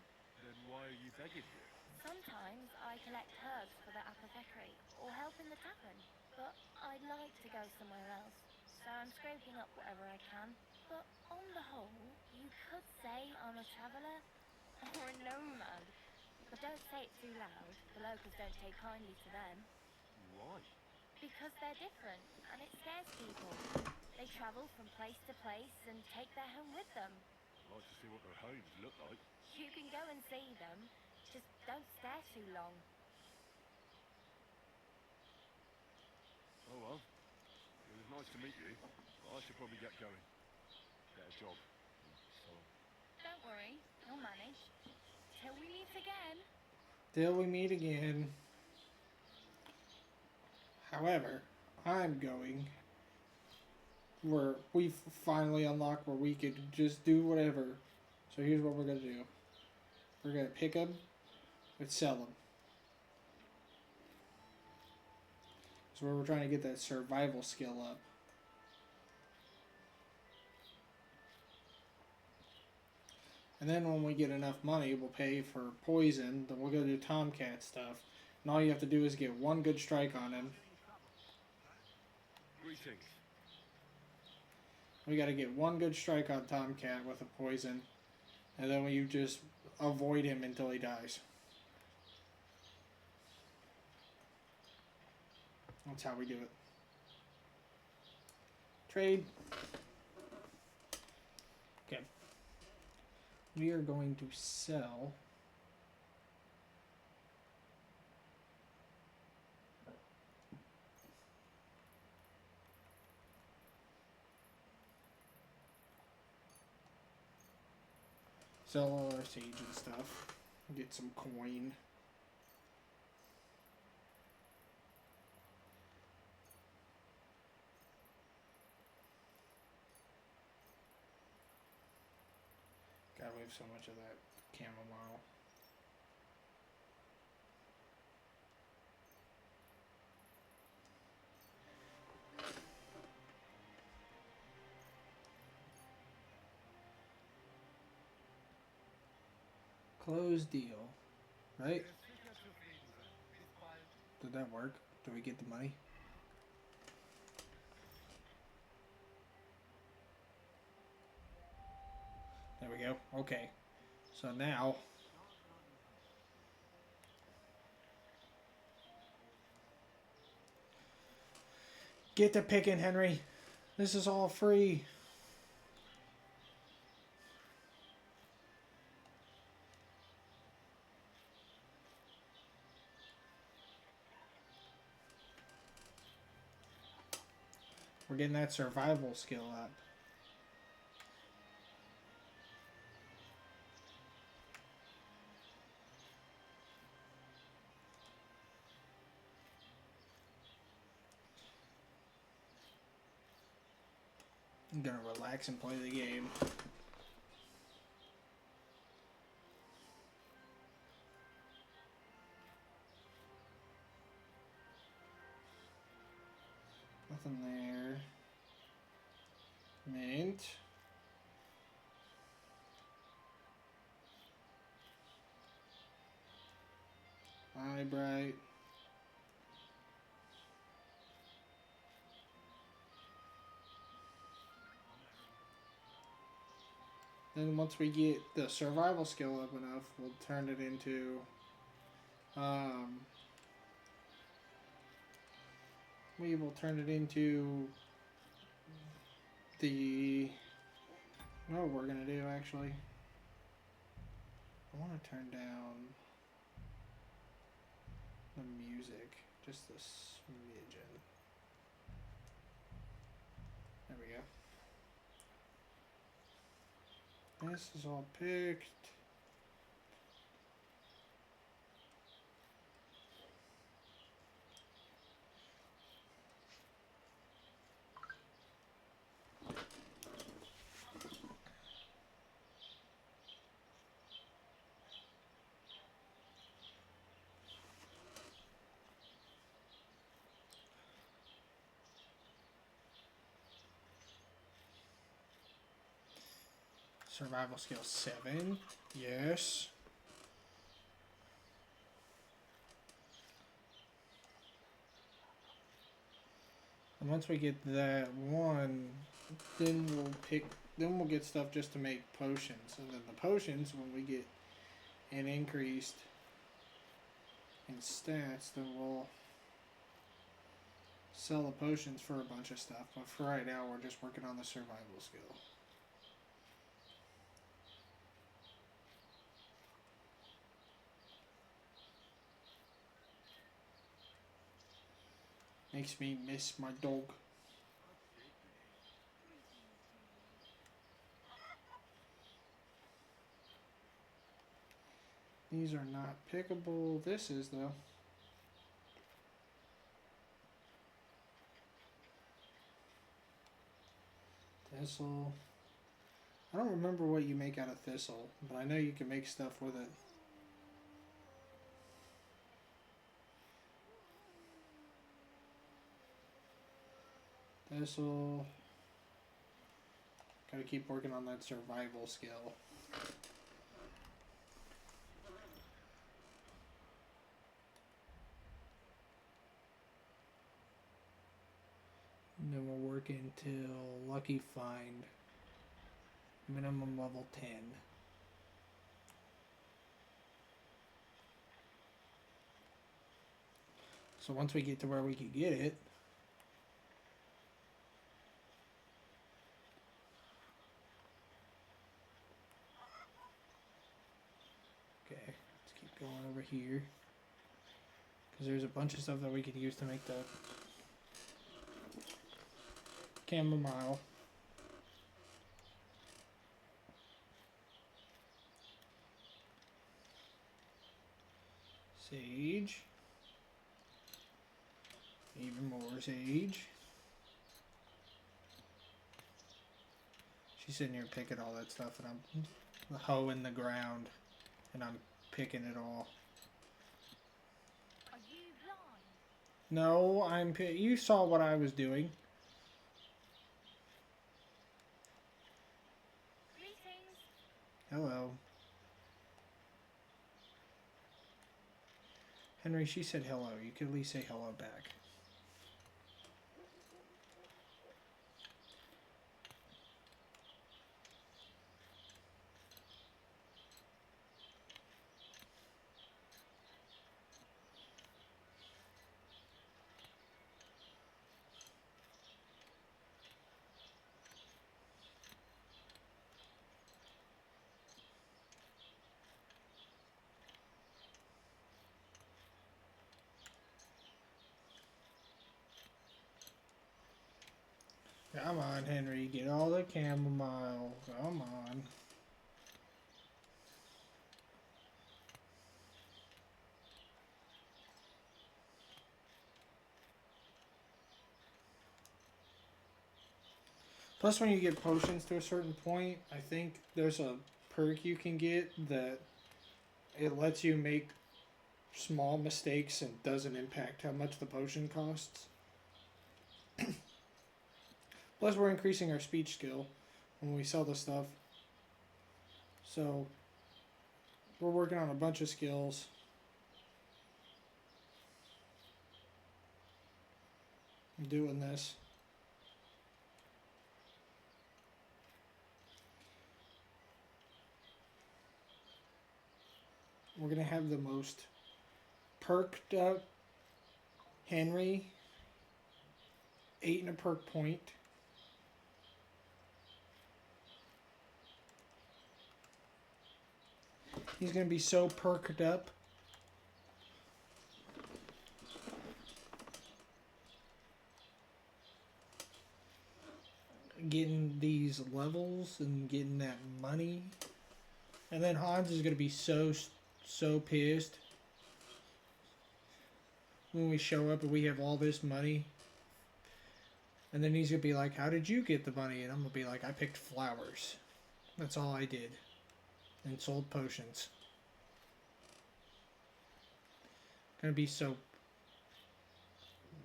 Then why are you begging here? Sometimes I collect herbs for the apothecary, or help in the tavern, but I'd like to go somewhere else, so I'm scraping up whatever I can. But on the whole, you could say I'm a traveller, or a nomad. But don't say it too loud, the locals don't take kindly to them. Why? Because they're different, and it scares people. They travel from place to place and take their home with them. I'd like to see what their homes look like. You can go and see them, just don't stare too long. Oh well. It was nice to meet you. But I should probably get going. Get a job. And so on. Don't worry, you'll manage. Till we meet again. Till we meet again. However, I'm going where we've finally unlocked where we could just do whatever. So here's what we're gonna do. We're gonna pick them and sell them. So we're trying to get that survival skill up. And then when we get enough money, we'll pay for poison. Then we'll go do Tomcat stuff. And all you have to do is get one good strike on him. Greetings. We gotta get one good strike on Tomcat with a poison. And then you just avoid him until he dies. That's how we do it. Trade. Okay. We are going to sell. Sell all our sage and stuff. Get some coin. God, we have so much of that chamomile. Closed deal. Right? Did that work? Did we get the money? There we go. Okay. So now get to picking, Henry. This is all free. We're getting that survival skill up. I'm gonna relax and play the game. Nothing there. Mint. Eye bright. Then once we get the survival skill up enough, we'll turn it into we will turn it into the what we're gonna do actually. I want to turn down the music just a smidgen. There we go. This is all picked. Survival skill 7. Yes. And once we get that one, then we'll get stuff just to make potions. And then the potions, when we get an increased in stats, then we'll sell the potions for a bunch of stuff, but for right now we're just working on the survival skill. Makes me miss my dog. These are not pickable. This is, though. Thistle. I don't remember what you make out of thistle, but I know you can make stuff with it. Thistle. Gotta keep working on that survival skill. And then we'll work until Lucky Find. Minimum level 10. So once we get to where we can get it, okay, let's keep going over here. Because there's a bunch of stuff that we could use to make the chamomile. Sage. Even more sage. She's sitting here picking all that stuff, and I'm hoeing the ground, and I'm picking it all. Are you blind? No, you saw what I was doing. Greetings. Hello. Henry, she said hello. You could at least say hello back. Come on, Henry, get all the chamomile. Come on. Plus, when you get potions to a certain point, I think there's a perk you can get that it lets you make small mistakes and doesn't impact how much the potion costs. Plus, we're increasing our speech skill when we sell the stuff. So, we're working on a bunch of skills. I'm doing this. We're going to have the most perked up Henry. 8 and a perk point. He's going to be so perked up. Getting these levels and getting that money. And then Hans is going to be so pissed when we show up and we have all this money. And then he's going to be like, how did you get the money? And I'm going to be like, I picked flowers. That's all I did. And sold potions. Gonna be so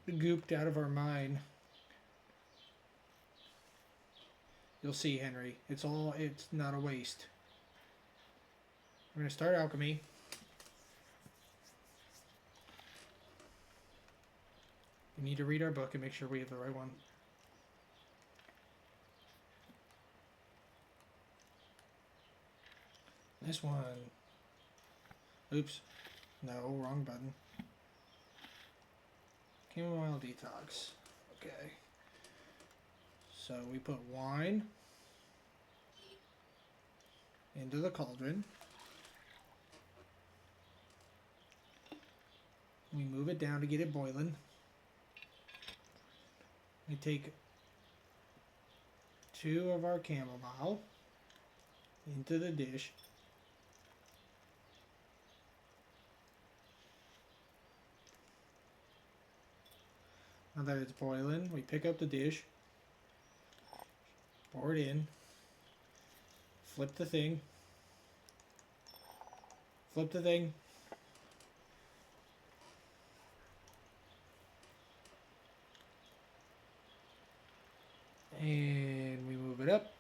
gooped out of our mind. You'll see, Henry. It's not a waste. We're gonna start alchemy. We need to read our book and make sure we have the right one. This one. Oops. No, wrong button. Chamomile detox. Okay. So we put wine into the cauldron. We move it down to get it boiling. We take 2 of our chamomile into the dish. Now that it's boiling, we pick up the dish, pour it in, flip the thing, and we move it up.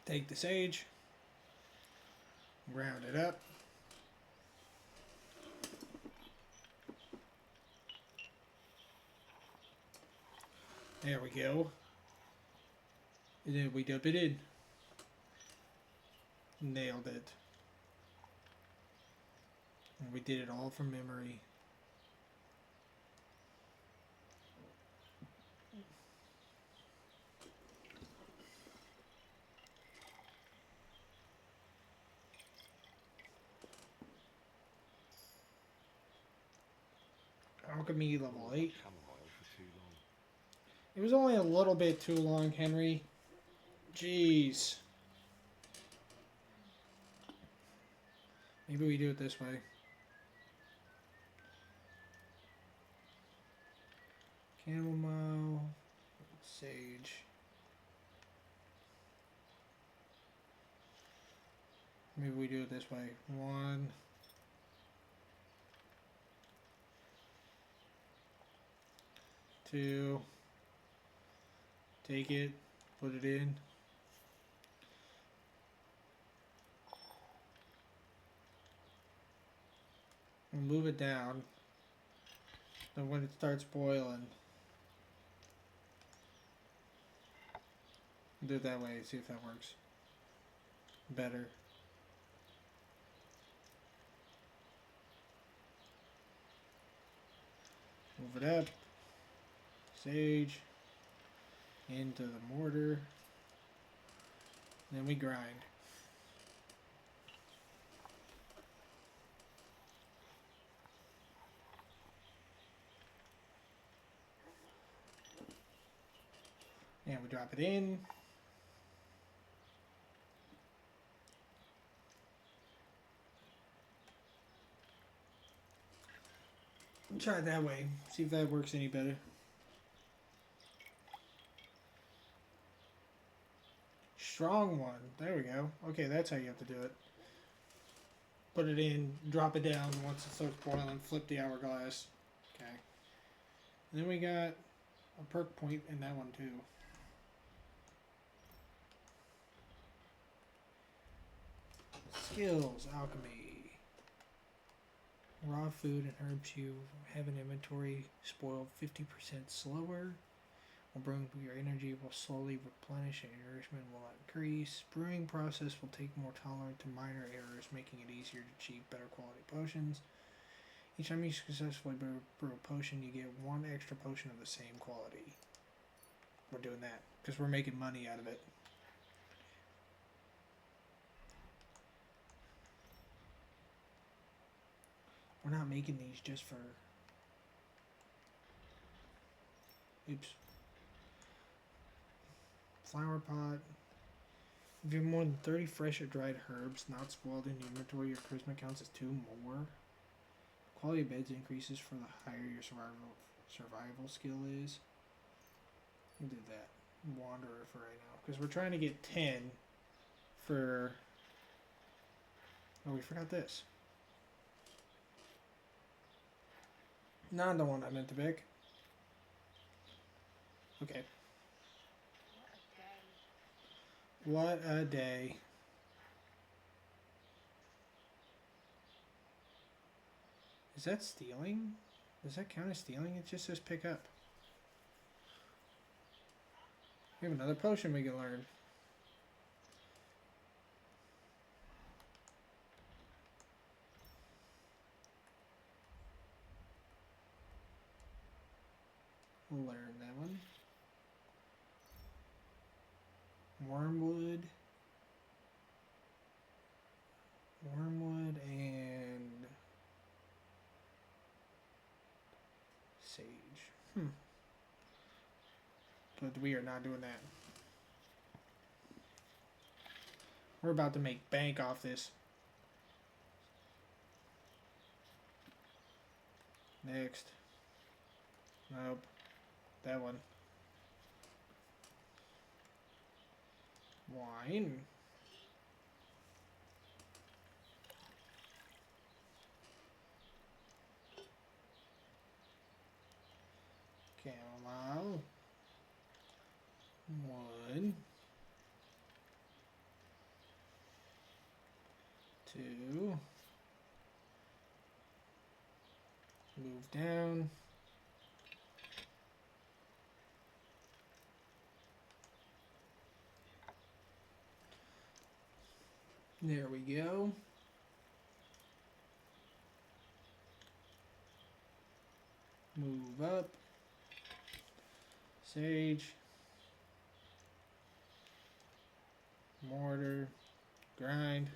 Take the sage, ground it up. There we go. And then we dip it in. Nailed it. And we did it all from memory. Alchemy level 8. Chamomile for too long. It was only a little bit too long, Henry. Jeez. Maybe we do it this way. Chamomile, sage. Maybe we do it this way. 1, 2. Take it, put it in. And move it down. Then when it starts boiling, do it that way, see if that works better. Move it up. Sage. Into the mortar. Then we grind. And we drop it in. Try it that way. See if that works any better. Strong one. There we go. Okay, that's how you have to do it. Put it in, drop it down once it starts boiling, flip the hourglass. Okay. And then we got a perk point in that one too. Skills, alchemy. Raw food and herbs you have in inventory spoil 50% slower. Will bring your energy will slowly replenish and your nourishment will increase. Brewing process will take more tolerant to minor errors, making it easier to achieve better quality potions. Each time you successfully brew a potion, you get 1 extra potion of the same quality. We're doing that because we're making money out of it. We're not making these just for... Oops. Flower pot. If you have more than 30 fresh or dried herbs not spoiled in your inventory, your charisma counts as 2 more. Quality of beds increases for the higher your survival skill is. We'll do that. Wanderer for right now. Because we're trying to get 10 for... Oh, we forgot this. Not the one I meant to pick. Okay. What a day. Is that stealing? Does that count as stealing? It just says pick up. We have another potion we can learn. Wormwood. Wormwood and sage. But we are not doing that. We're about to make bank off this. Next. Nope. That one. Wine. Chamomile. One. Two. Move down. There we go. Move up. Sage. Mortar. Grind.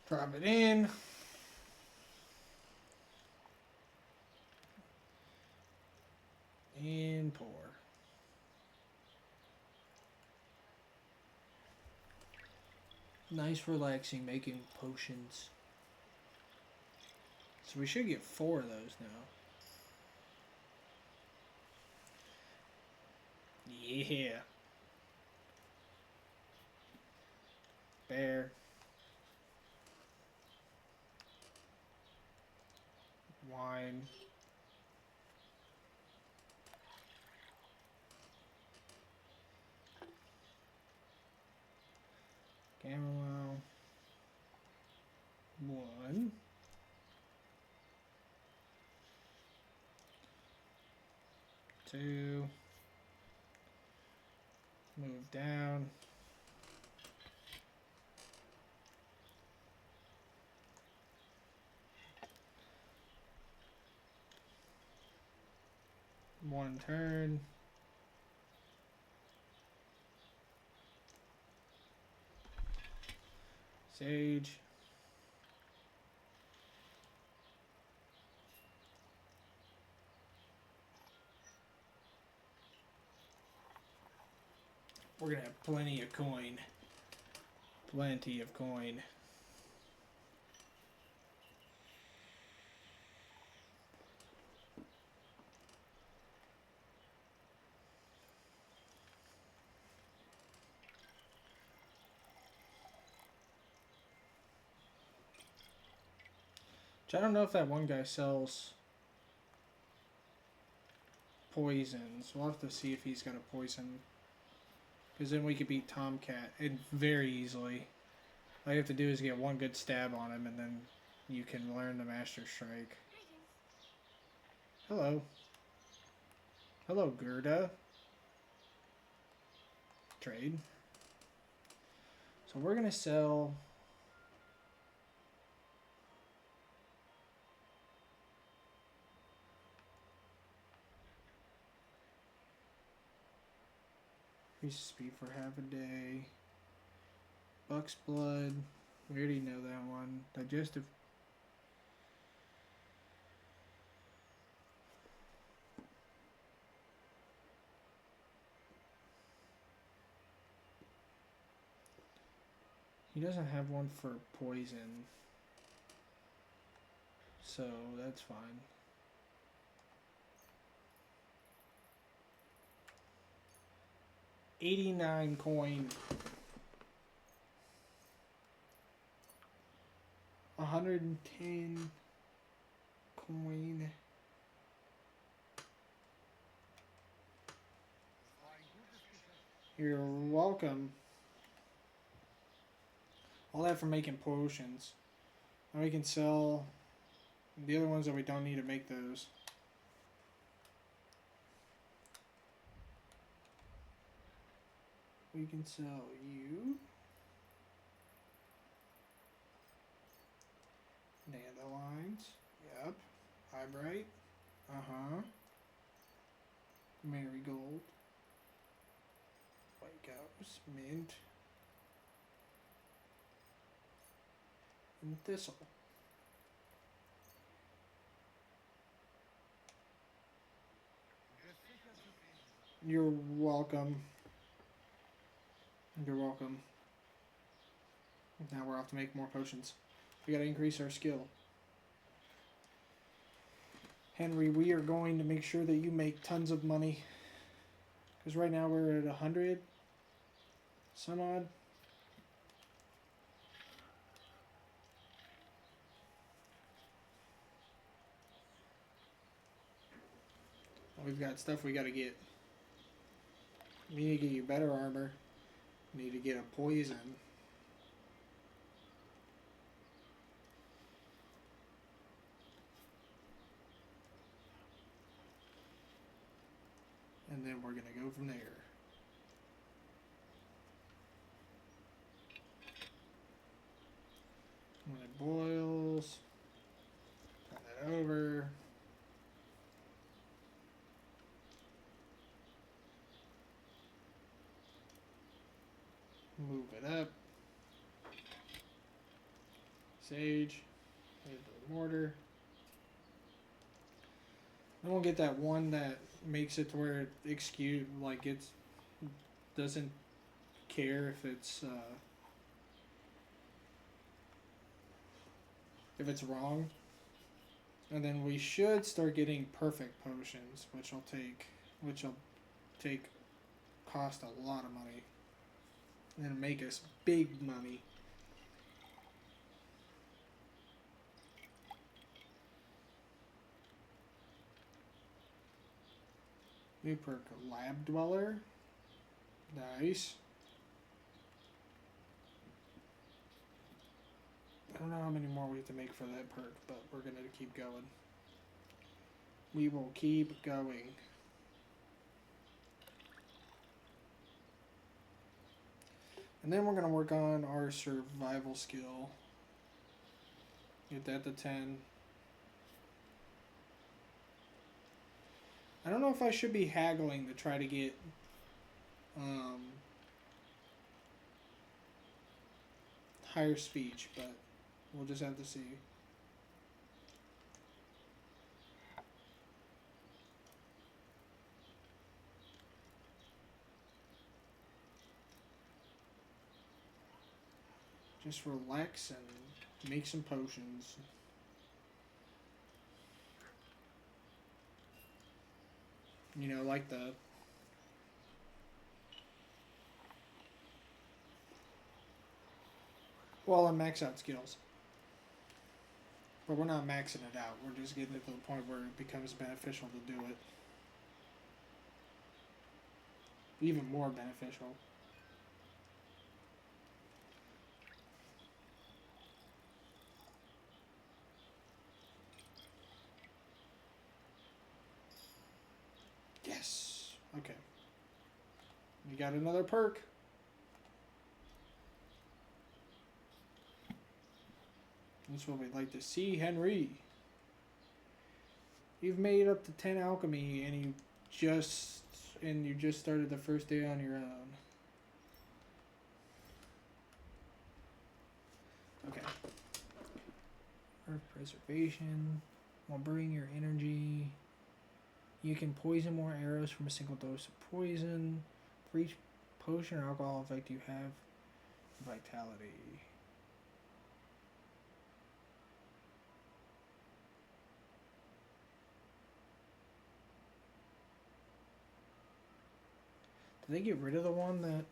Drop it in. And pour. Nice relaxing making potions. So we should get 4 of those now. Yeah. Bear. Wine. Chamomile. 1. 2. Move down. One turn. Sage. We're gonna have plenty of coin. Plenty of coin. I don't know if that one guy sells poisons. We'll have to see if he's got a poison. Because then we could beat Tomcat very easily. All you have to do is get one good stab on him and then you can learn the Master Strike. Hello. Hello, Gerda. Trade. So we're going to sell... Increase speed for half a day. Buck's Blood. We already know that one. Digestive. He doesn't have one for poison. So that's fine. $89 coin. 110 coin. You're welcome. All that for making potions. Now we can sell the other ones that we don't need to make those. We can sell you. Dandelions. Yep. Eyebright. Uh-huh. Marigold. White Ghost. Mint. And thistle. You're welcome. You're welcome. Now we're off to make more potions. We gotta increase our skill. Henry, we are going to make sure that you make tons of money. Because right now we're at 100 some odd. We've got stuff we gotta get. We need to get you better armor. We need to get a poison. And then we're gonna go from there. When it boils, turn that over. Move it up. Sage. Hit the mortar. Then we'll get that one that makes it to where it doesn't care if it's wrong. And then we should start getting perfect potions, which will take cost a lot of money. And make us big money. New perk, Lab Dweller. Nice. I don't know how many more we have to make for that perk, but we're gonna keep going. We will keep going. And then we're gonna work on our survival skill. Get that to 10. I don't know if I should be haggling to try to get higher speech, but we'll just have to see. Just relax and make some potions. You know, like the and max out skills. But we're not maxing it out. We're just getting it to the point where it becomes beneficial to do it. Even more beneficial. Yes. Okay. We got another perk. That's what we'd like to see, Henry. You've made up to 10 alchemy and you just started the first day on your own. Okay. Earth preservation. While burning your energy, you can poison more arrows from a single dose of poison. For each potion or alcohol effect you have, vitality. Did they get rid of the one that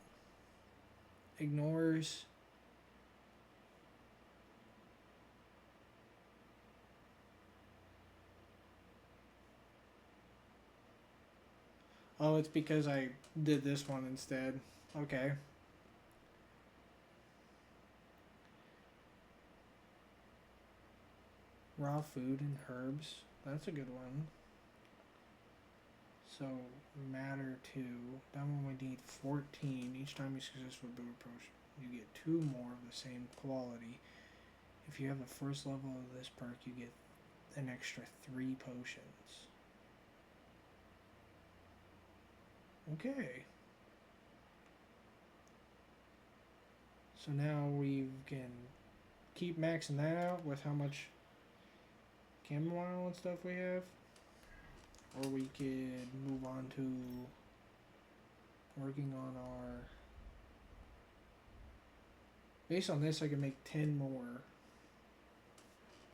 ignores? Oh, it's because I did this one instead. Okay. Raw food and herbs. That's a good one. So, matter 2. That one we need 14. Each time you successfully brew a potion, you get 2 more of the same quality. If you have the first level of this perk, you get an extra 3 potions. Okay. So now we can keep maxing that out with how much chamomile and stuff we have. Or we could move on to working on our... Based on this, I can make 10 more.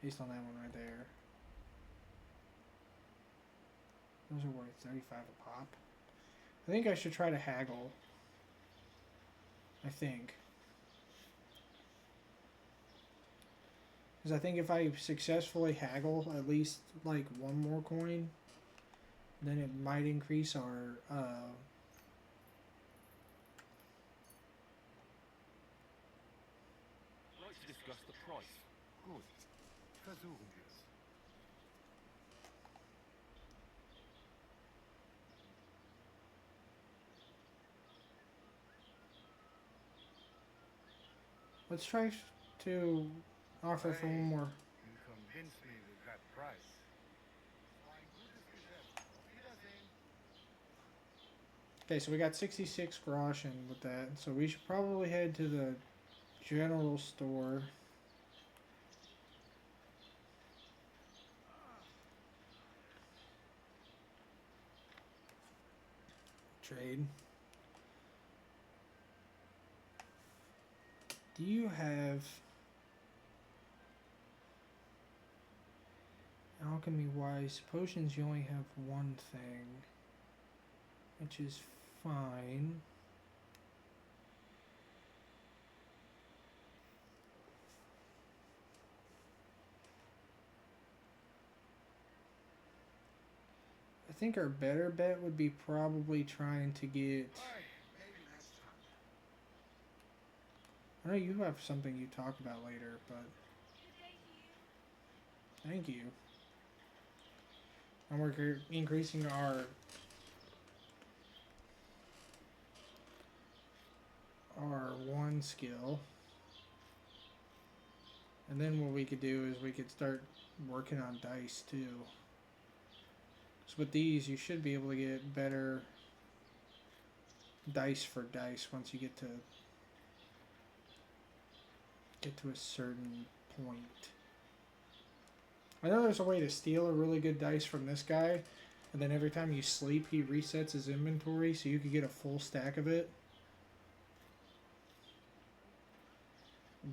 Based on that one right there. Those are worth 35 a pop. I think I should try to haggle. I think. Because I think if I successfully haggle at least like one more coin, then it might increase our I'd like to discuss the price. Good. Versuchen wir's. let's try to offer for one more. You convinced me with that price. Ein gutes Geschäft. Auf Wiedersehen. Okay, so we got 66 groschen with that, so we should probably head to the general store. Trade. Do you have alchemy wise potions? You only have one thing, which is fine. I think our better bet would be probably trying to get... I know you have something you talk about later, but... Thank you. And we're increasing our one skill. And then what we could do is we could start working on dice too. So with these, you should be able to get better dice for dice once you get to a certain point. I know there's a way to steal a really good dice from this guy, and then every time you sleep, he resets his inventory, so you could get a full stack of it.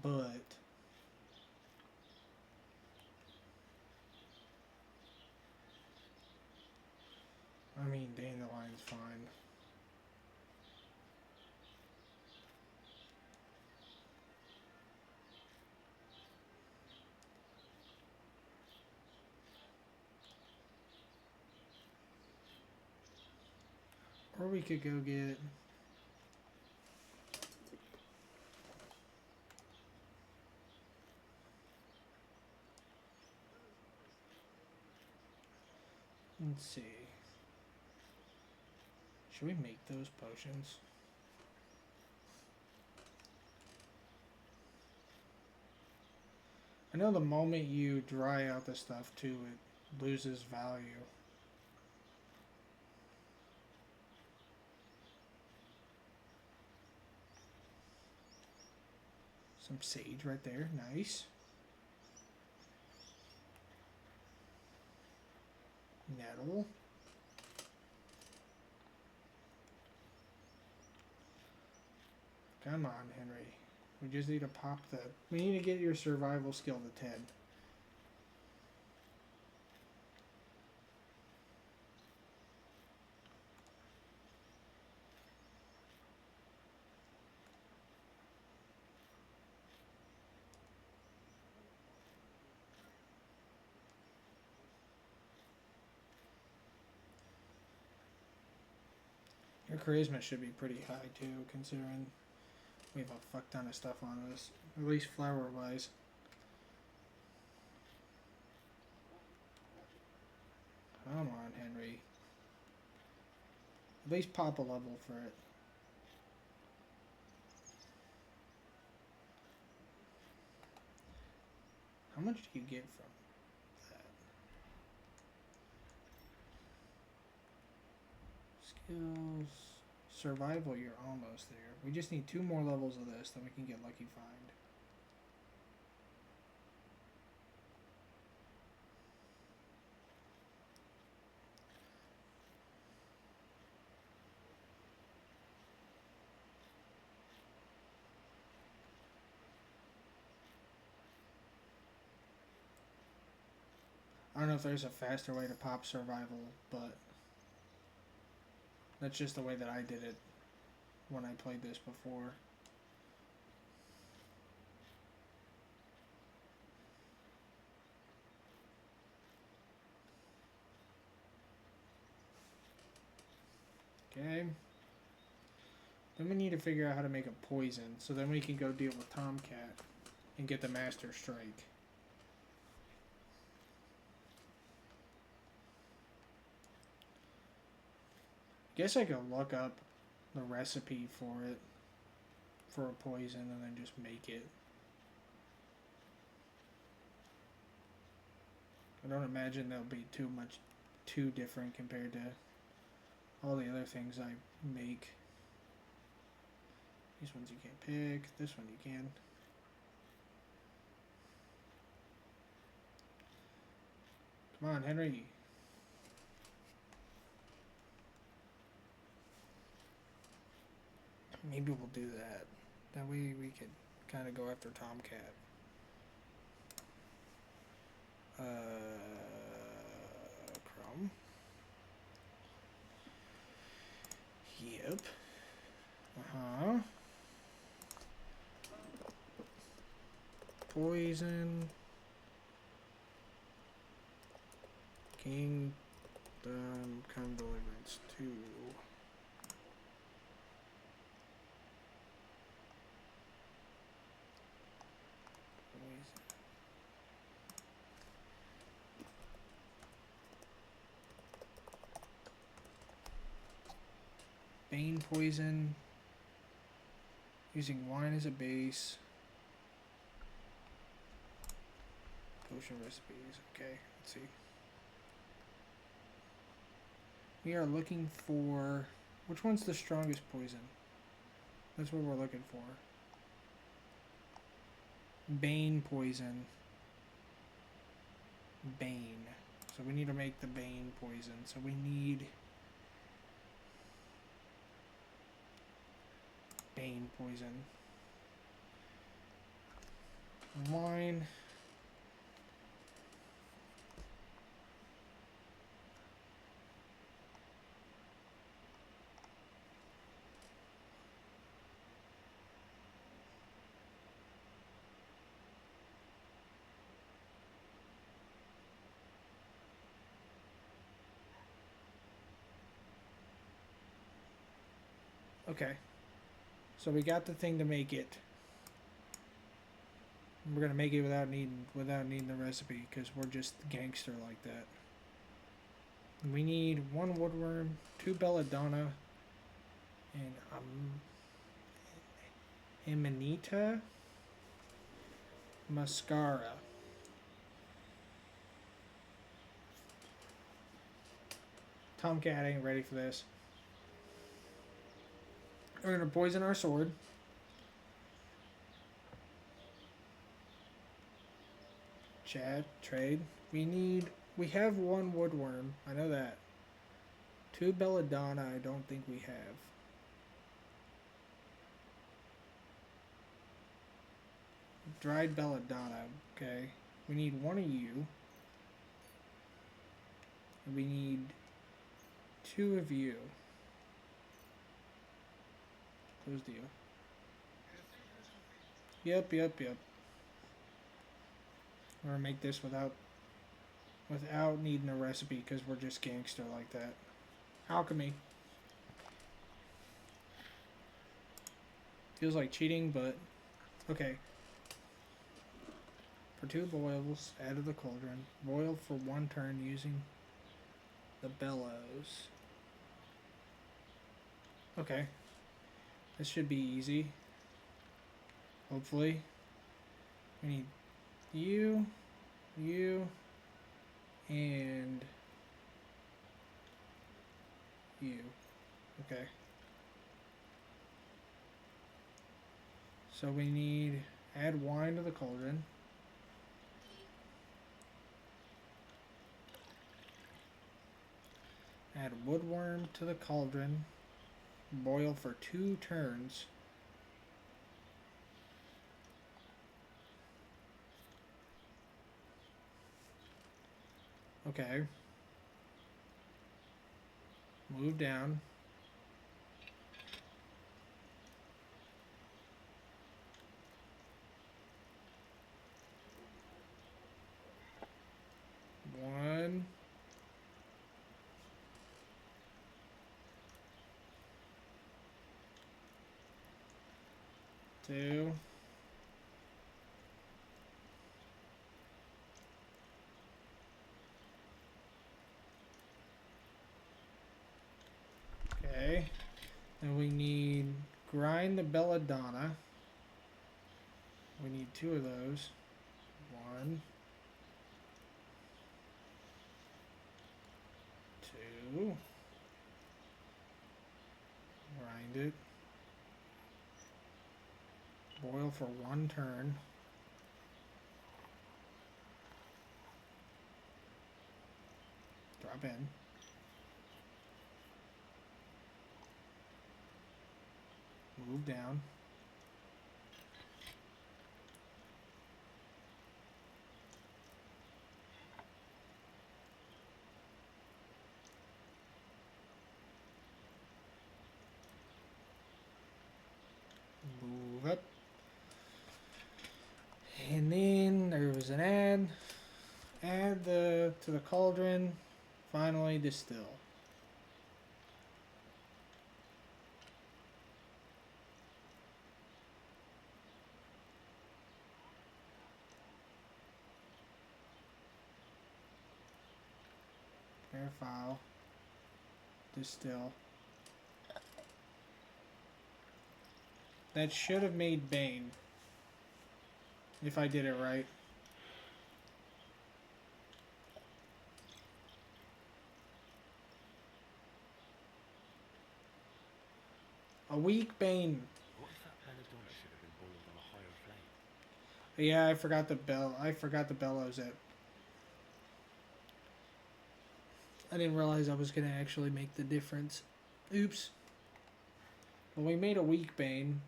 But I mean, dandelion's fine. Or we could go get... Let's see. Should we make those potions? I know the moment you dry out the stuff too, it loses value. Some sage right there, nice. Nettle. Come on, Henry. We just need to pop the... We need to get your survival skill to 10. Your charisma should be pretty high too, considering we have a fuck ton of stuff on us. At least flower wise. Come on, Henry. At least pop a level for it. How much do you get from that? Skills. Survival, you're almost there. We just need 2 more levels of this, then we can get Lucky Find. I don't know if there's a faster way to pop survival, but that's just the way that I did it when I played this before. Okay. Then we need to figure out how to make a poison, so then we can go deal with Tomcat and get the Master Strike. Guess I could look up the recipe for it, for a poison, and then just make it. I don't imagine they'll be too different compared to all the other things I make. These ones you can't pick, this one you can. Come on, Henry. Maybe we'll do that. That way we could kind of go after Tomcat. Chrome. Yep. Uh-huh. Poison. Kingdom Come Deliverance 2. Bane poison. Using wine as a base. Potion recipes. Okay, let's see. We are looking for... Which one's the strongest poison? That's what we're looking for. Bane poison. Bane. So we need to make the Bane poison. So we need... Bane poison. Wine. Okay. So we got the thing to make it. We're gonna make it without needing the recipe because we're just gangster like that. We need 1 woodworm, 2 belladonna, and amanita mascara. Tomcat ain't ready for this. We're gonna poison our sword. Chat, trade. We have 1 woodworm. I know that. 2 belladonna, I don't think we have. Dried belladonna, okay. We need 1 of you. And we need 2 of you. Close deal. Yep. We're gonna make this without needing a recipe because we're just gangster like that. Alchemy. Feels like cheating, but okay. For 2 boils, add to the cauldron. Boil for 1 turn using the bellows. Okay. This should be easy. Hopefully. We need you. you and you. Okay. So we need add wine to the cauldron. Add woodworm to the cauldron. Boil for 2 turns. Okay. Move down. One. Two. Okay. Then we need grind the belladonna. We need 2 of those. 1. 2. Grind it. Boil for 1 turn. Drop in. Move down. Move up. And then there was an add. Add to the cauldron. Finally distill. Prepare file. Distill. That should have made Bane. If I did it right. A weak Bane. What if that belladonna should have been boiled on a higher flame? Yeah, I forgot the bellows it. I didn't realize I was gonna actually make the difference. Oops. Well, we made a weak Bane.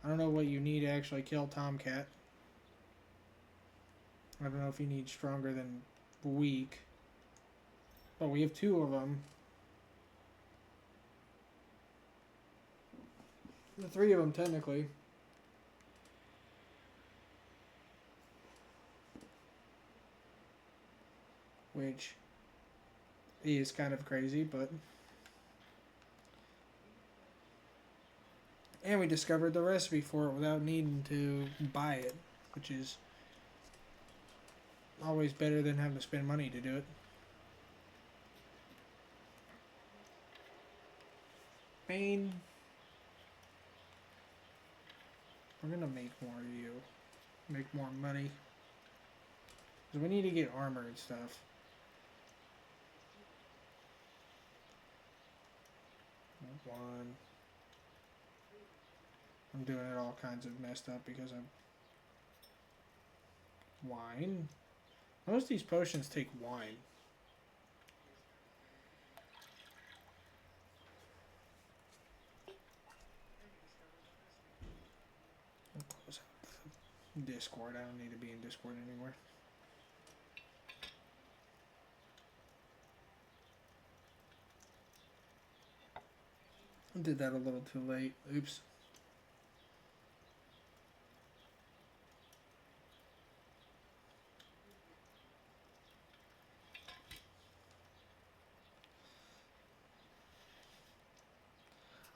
I don't know what you need to actually kill Tomcat. I don't know if you need stronger than weak. But we have 2 of them. The 3 of them, technically. Which is kind of crazy, but... And we discovered the recipe for it without needing to buy it, which is always better than having to spend money to do it. Bane. We're gonna make more of you. Make more money. Because we need to get armor and stuff. One. I'm doing it all kinds of messed up because I'm... Wine? Most of these potions take wine. I'll close out the Discord. I don't need to be in Discord anymore. I did that a little too late. Oops.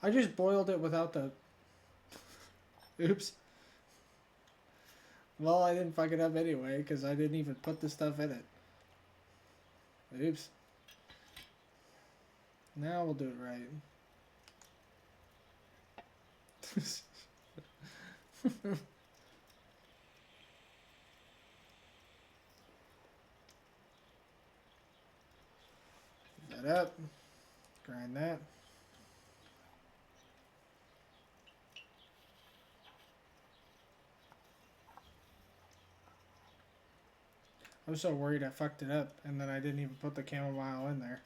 I just boiled it without the... Oops. Well, I didn't fuck it up anyway, because I didn't even put the stuff in it. Oops. Now we'll do it right. that up. Grind that. I was so worried I fucked it up, and then I didn't even put the chamomile in there.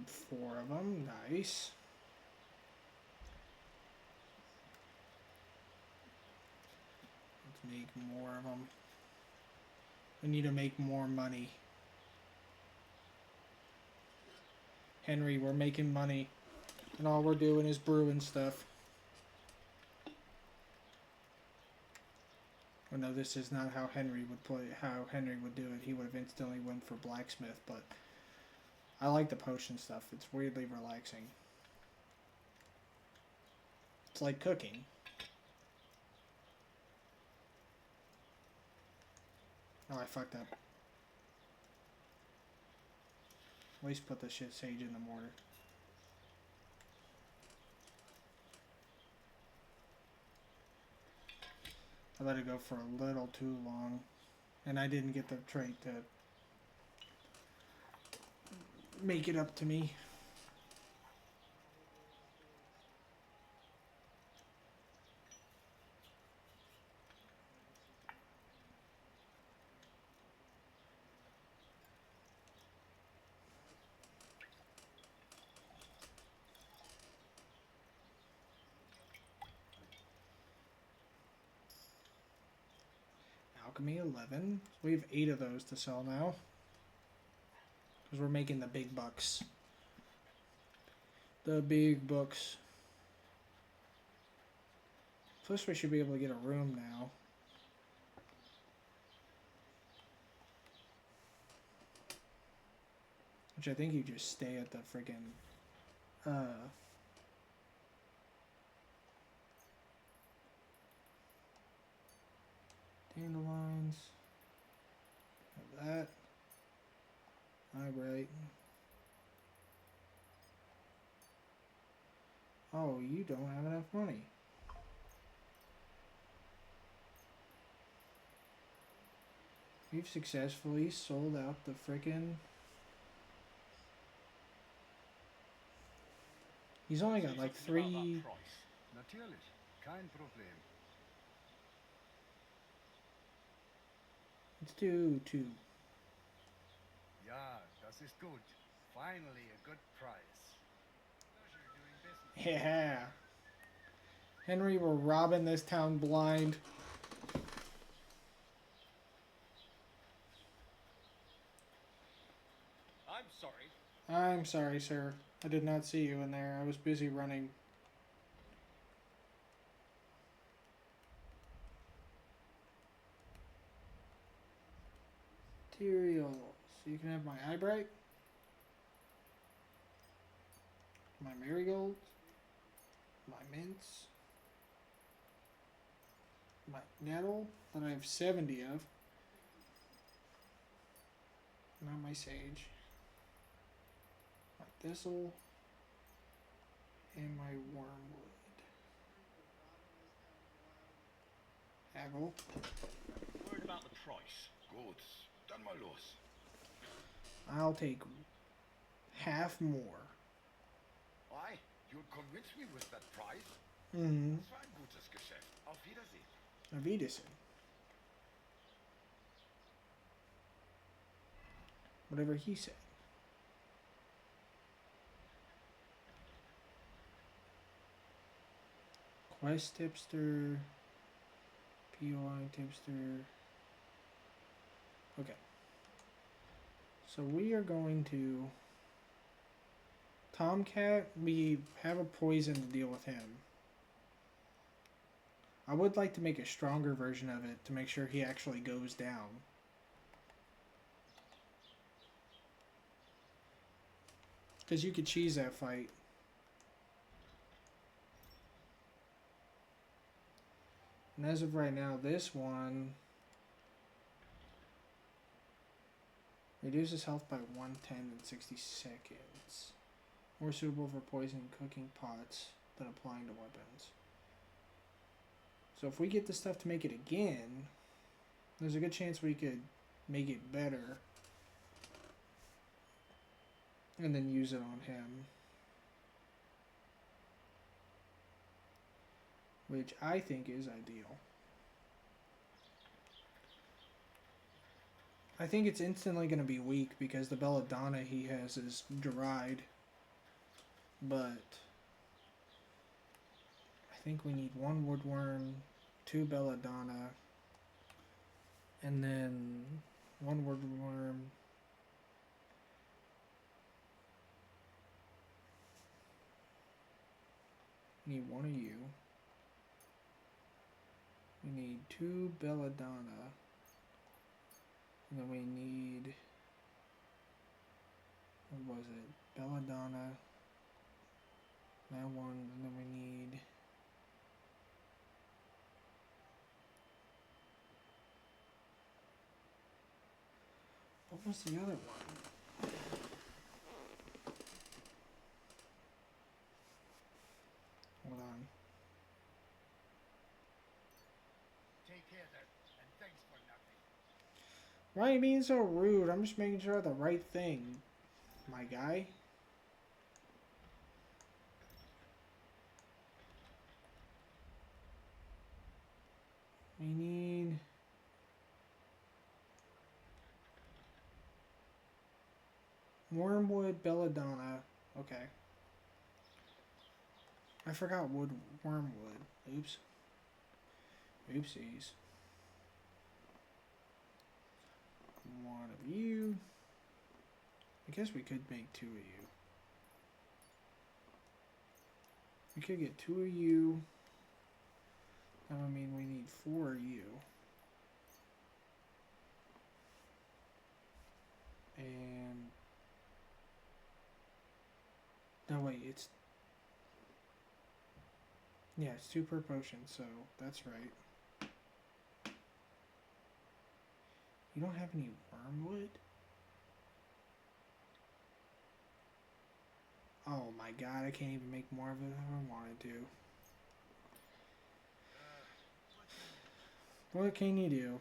Four of them. Nice. Let's make more of them. We need to make more money. Henry, we're making money. And all we're doing is brewing stuff. Oh no, this is not how Henry would play. How Henry would do it. He would have instantly went for blacksmith, but I like the potion stuff. It's weirdly relaxing. It's like cooking. Oh, I fucked up. At least put the shit sage in the mortar. I let it go for a little too long. And I didn't get the trait to make it up to me. Alchemy 11. So we have 8 of those to sell now. Because we're making the big bucks. The big bucks. Plus we should be able to get a room now. Which I think you just stay at the friggin' dandelions. Have that. Alright. Oh, you don't have enough money. We've successfully sold out the frickin'... He's only got like 3... Natürlich, kein Problem. Let's do 2. Ja, das ist gut. Finally a good price. Yeah. Henry, we're robbing this town blind. I'm sorry. I'm sorry, sir. I did not see you in there. I was busy running. Materials. So you can have my eye bright. My marigolds. My mints. My nettle that I have 70 of. Not my sage. My thistle. And my wormwood. Haggle. Worried about the price. Gut, dann mal los. I'll take half more. Why? You'll convince me with that price? Mm-hmm. Das war ein gutes Geschäft. Auf Wiedersehen. Auf Wiedersehen. Whatever he said. Quest tipster. POI tipster. Okay. So we are going to... Tomcat, we have a poison to deal with him. I would like to make a stronger version of it to make sure he actually goes down. Because you could cheese that fight. And as of right now, this one... Reduces health by 110 in 60 seconds. More suitable for poisoning cooking pots than applying to weapons. So if we get the stuff to make it again, there's a good chance we could make it better and then use it on him. Which I think is ideal. I think it's instantly going to be weak because the belladonna he has is dried. But I think we need 1 woodworm, 2 belladonna, and then 1 woodworm. We need 1 of you. We need 2 belladonna. And then we need, what was it? Belladonna. That one, and then we need what was the other one? Hold on. Take care then, and thanks for nothing. Why are you being so rude? I'm just making sure I have the right thing, my guy. We need wormwood, belladonna. Okay. I forgot wormwood. Oops. Oopsies. 1 of you. I guess we could make 2 of you. We could get 2 of you. That would mean we need 4 of you. And no, wait, it's, yeah, it's 2 per potion, so that's right. You don't have any wormwood? Oh my god, I can't even make more of it if I wanted to. What can you do?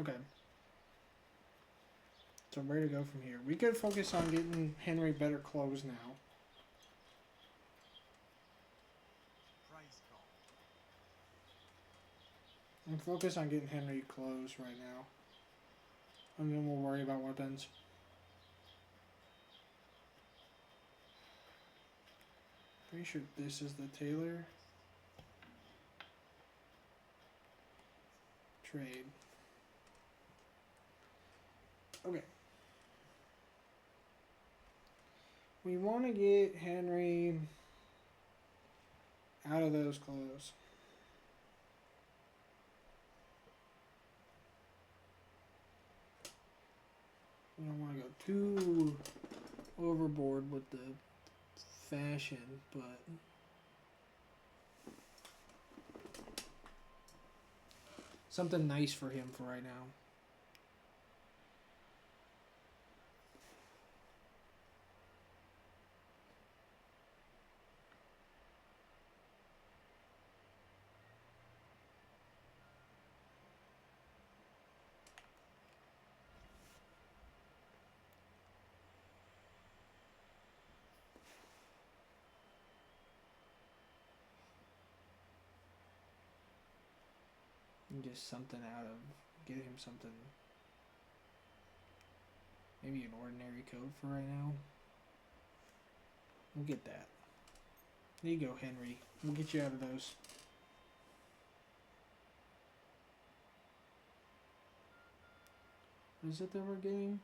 Okay. So where to go from here? We could focus on getting Henry better clothes now. And focus on getting Henry clothes right now. And then we'll worry about weapons. Pretty sure this is the tailor. Trade. Okay. We want to get Henry out of those clothes. We don't want to go too overboard with the fashion, but something nice for him for right now. Just something out of, get him something, maybe an ordinary coat for right now. We'll get that. There you go, Henry. We'll get you out of those. What is it that we're getting?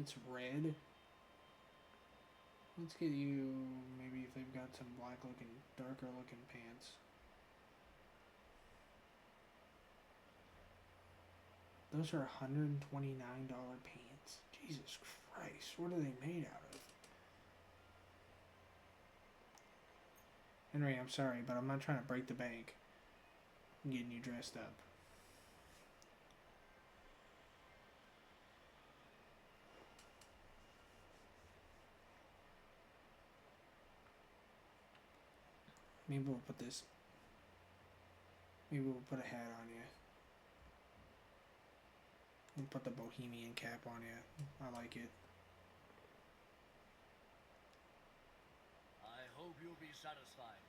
It's red. Let's get you, maybe if they've got some black looking, darker looking pants. Those are $129 pants. Jesus Christ, what are they made out of? Henry, I'm sorry, but I'm not trying to break the bank. I'm getting you dressed up. Maybe we'll put this. Maybe we'll put a hat on you. We'll put the bohemian cap on you. I like it. I hope you'll be satisfied.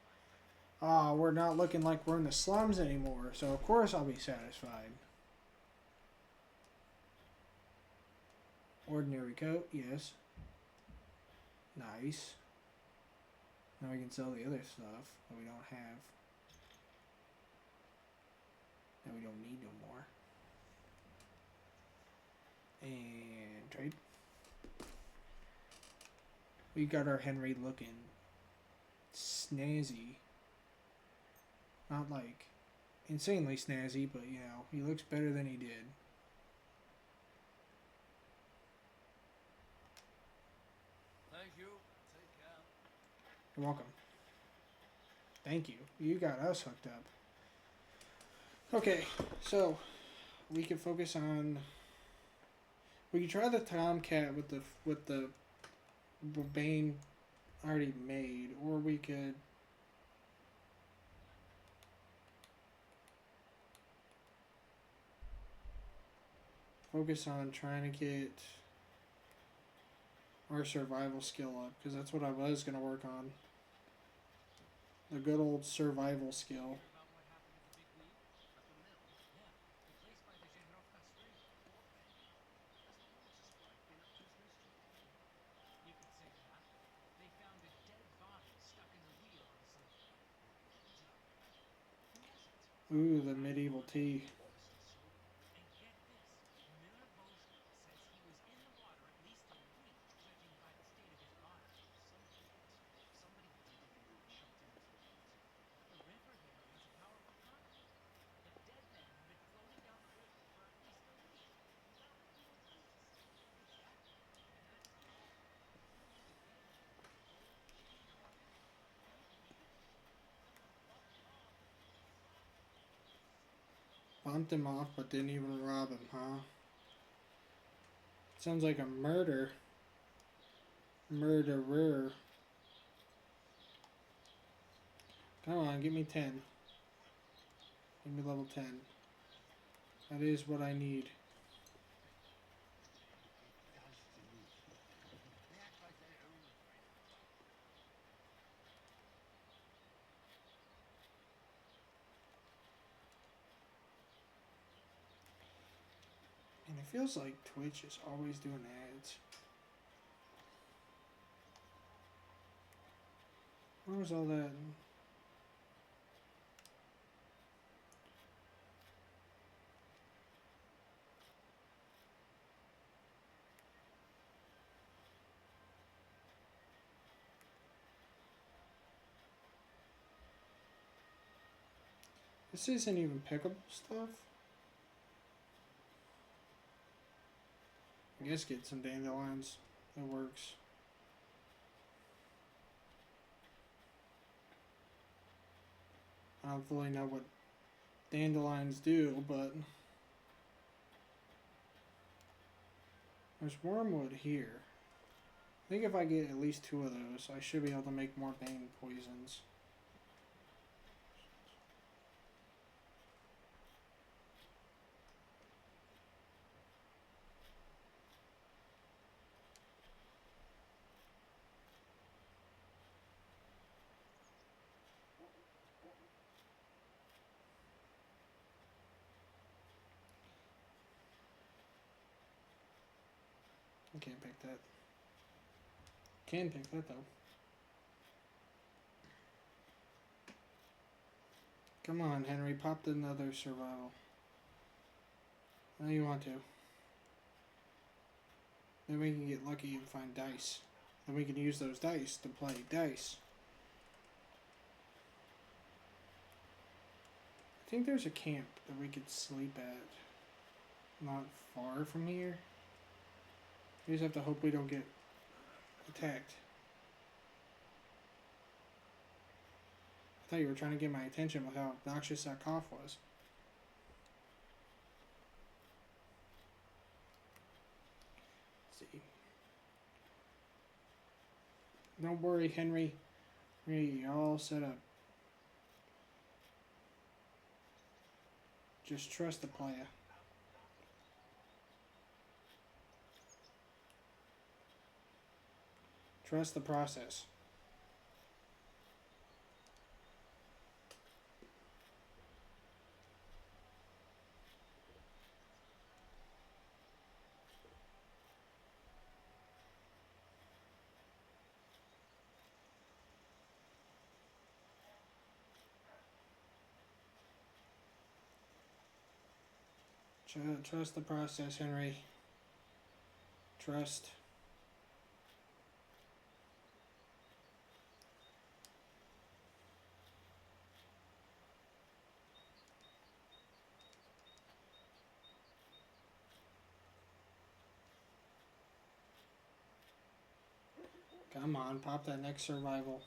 Ah, we're not looking like we're in the slums anymore, so of course I'll be satisfied. Ordinary coat, yes. Nice. Now we can sell the other stuff that we don't have. That we don't need no more. And trade. We got our Henry looking snazzy. Not like insanely snazzy, but you know, he looks better than he did. Thank you. Take care. You're welcome. Thank you. You got us hooked up. Okay, so we can focus on. We can try the Tomcat with the Bane already made, or we could. Focus on trying to get our survival skill up, because that's what I was going to work on. The good old survival skill. Ooh, the medieval tea. Bumped him off, but didn't even rob him, huh? Sounds like a murder. Murderer. Come on, give me 10. Give me level 10. That is what I need. And it feels like Twitch is always doing ads. Where was all that? This isn't even pickable stuff. I guess get some dandelions. That works. I don't fully know what dandelions do, but there's wormwood here. I think if I get at least 2 of those, I should be able to make more bane poisons. I can't pick that. Can pick that though. Come on, Henry, pop another survival. I know you want to. Then we can get lucky and find dice. Then we can use those dice to play dice. I think there's a camp that we could sleep at. Not far from here. We just have to hope we don't get attacked. I thought you were trying to get my attention with how obnoxious that cough was. Let's see. Don't worry, Henry. You're all set up. Just trust the player. Trust the process. Trust the process, Henry. Trust. Come on, pop that next survival.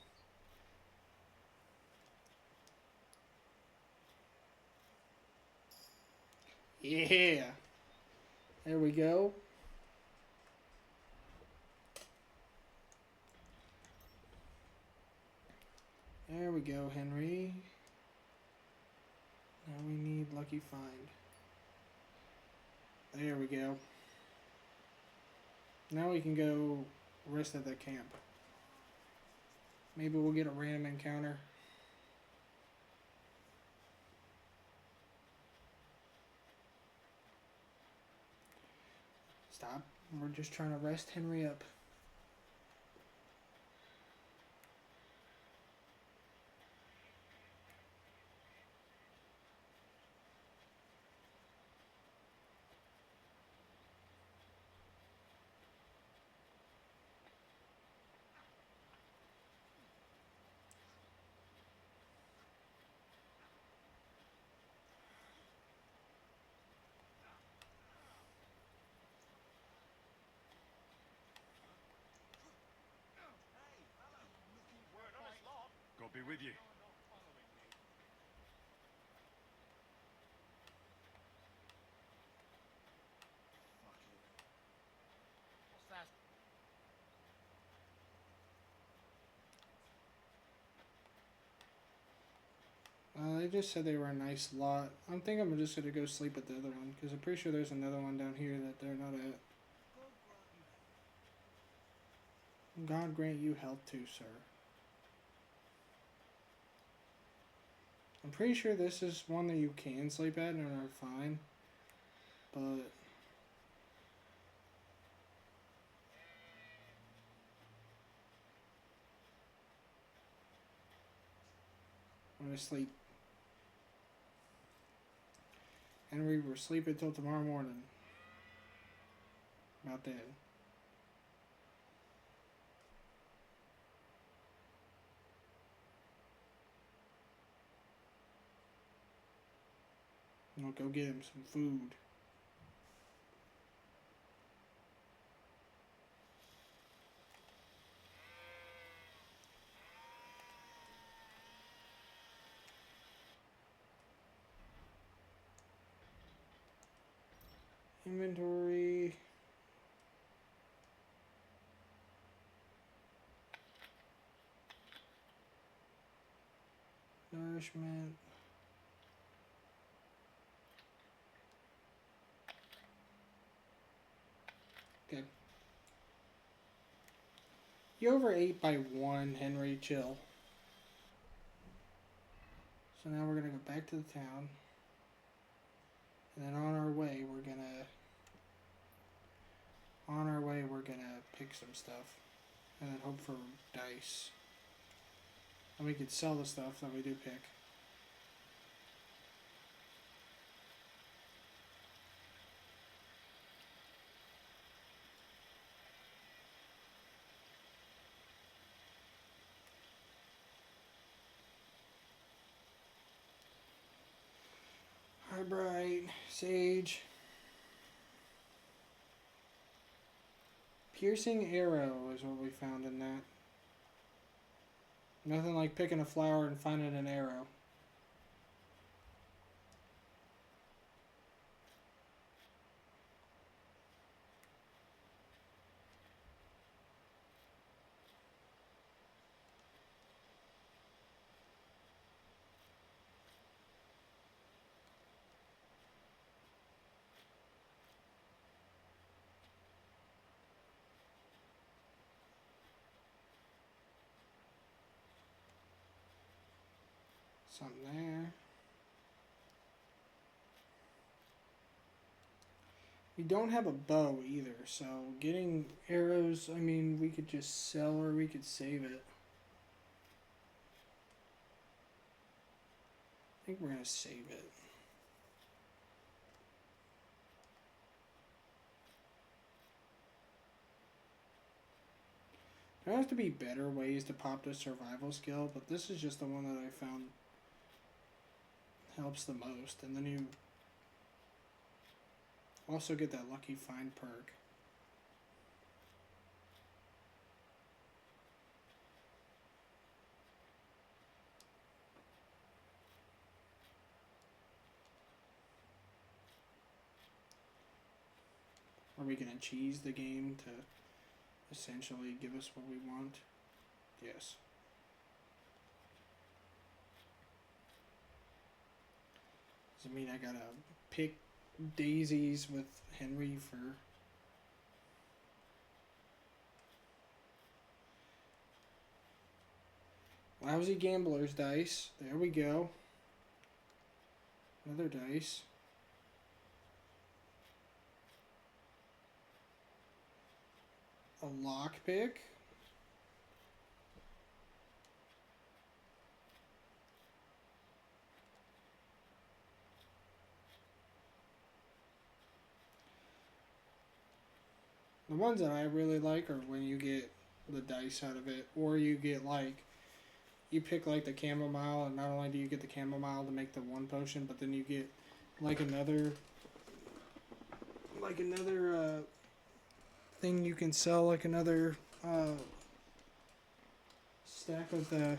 Yeah. There we go. There we go, Henry. Now we need Lucky Find. There we go. Now we can go rest at the camp. Maybe we'll get a random encounter. Stop. We're just trying to rest Henry up. God be with you. What's that? They just said they were a nice lot. I think I'm just gonna go sleep at the other one because I'm pretty sure there's another one down here that they're not at. God grant you health too, sir. I'm pretty sure this is one that you can sleep at and are fine, but I'm gonna sleep. And we will sleep until tomorrow morning. About that. And I'll go get him some food. Inventory. Nourishment. Okay. You overate by 1, Henry. Chill. So now we're gonna go back to the town. And then on our way we're gonna pick some stuff. And then hope for dice. And we could sell the stuff that we do pick. Highbright, Sage. Piercing arrow is what we found in that. Nothing like picking a flower and finding an arrow. Something there. We don't have a bow either, so getting arrows, I mean, we could just sell or we could save it. I think we're going to save it. There have to be better ways to pop the survival skill, but this is just the one that I found helps the most. And then you also get that lucky find perk. Are we going to cheese the game to essentially give us what we want? Yes. Does it mean I gotta pick daisies with Henry for... Lousy Gambler's dice. There we go. Another dice. A lockpick. The ones that I really like are when you get the dice out of it, or you get like, you pick like the chamomile, and not only do you get the chamomile to make the one potion, but then you get like another thing you can sell, like another stack of the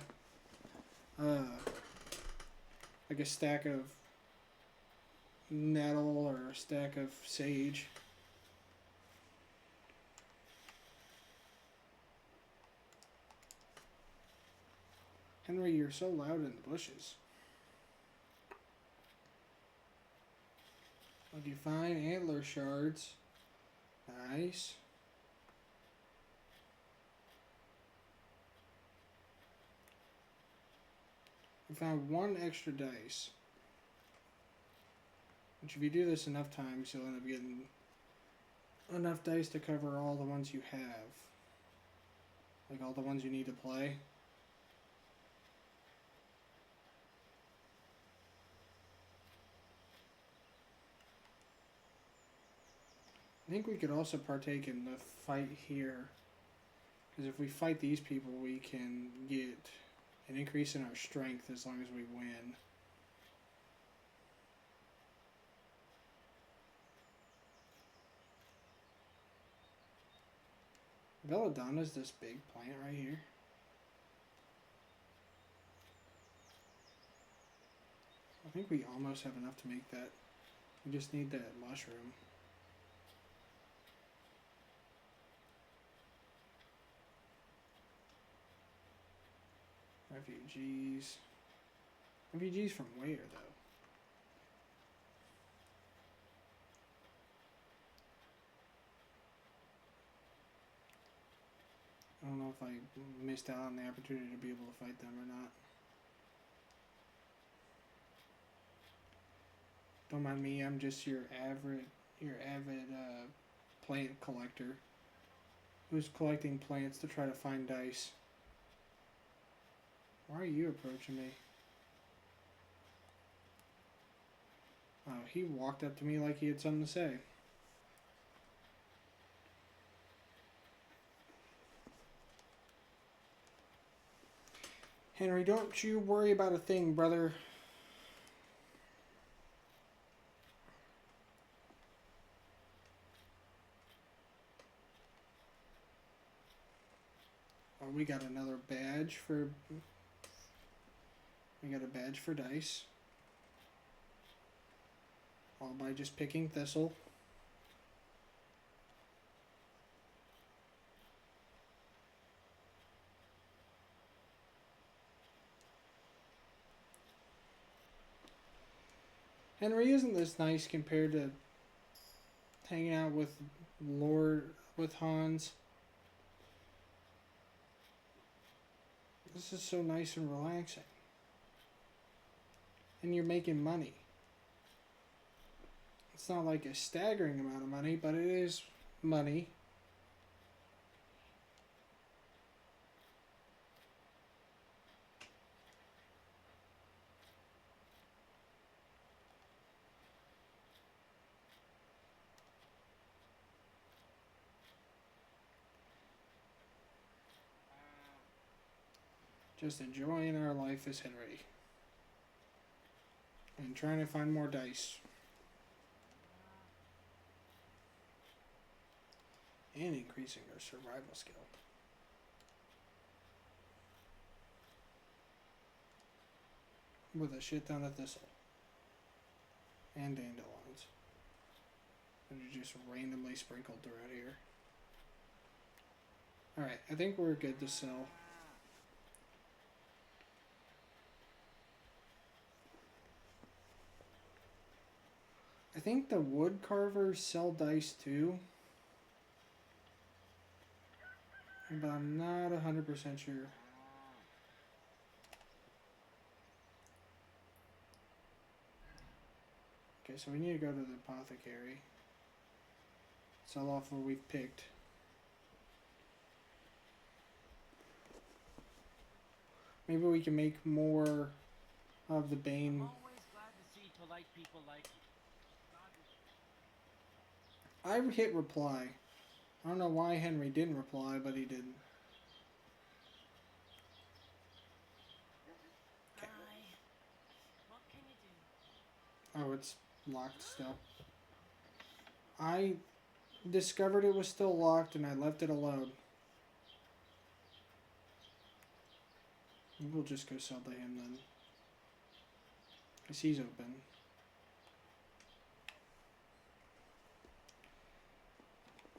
like a stack of nettle or a stack of sage. Henry, you're so loud in the bushes. What do you find? Antler shards. Nice. We found one extra dice. Which if you do this enough times, you'll end up getting enough dice to cover all the ones you have. Like all the ones you need to play. I think we could also partake in the fight here. Because if we fight these people, we can get an increase in our strength as long as we win. Belladonna's this big plant right here. I think we almost have enough to make that. We just need that mushroom. Refugees. Refugees from where, though? I don't know if I missed out on the opportunity to be able to fight them or not. Don't mind me, I'm just your avid plant collector who's collecting plants to try to find dice. Why are you approaching me? Oh, he walked up to me like he had something to say. Henry, don't you worry about a thing, brother. Oh, we got another badge for... We got a badge for dice. All by just picking thistle. Henry, isn't this nice compared to hanging out with Hans? This is so nice and relaxing. and you're making money. It's not like a staggering amount of money, but it is money. Just enjoying our life as Henry. And trying to find more dice. And increasing our survival skill. With a shit ton of thistle. And dandelions. That are just randomly sprinkled throughout here. Alright, I think we're good to sell. I think the wood carvers sell dice too. But I'm not 100% sure. Okay, so we need to go to the apothecary. Sell off what we've picked. Maybe we can make more of the Bane. I'm always glad to see polite people like you. I hit reply. I don't know why Henry didn't reply, but he didn't. Hi. What can you do? Oh, it's locked still. I discovered it was still locked and I left it alone. We'll just go sell to him then. Because he's open.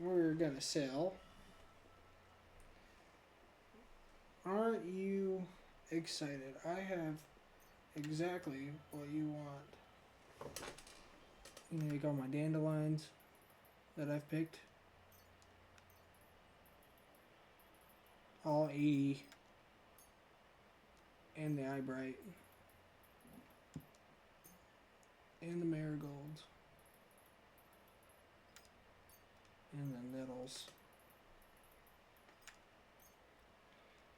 We're gonna sell. Aren't you excited? I have exactly what you want. I'm gonna take all my dandelions that I've picked. All 80. And the eyebright. And the marigolds. And the nettles.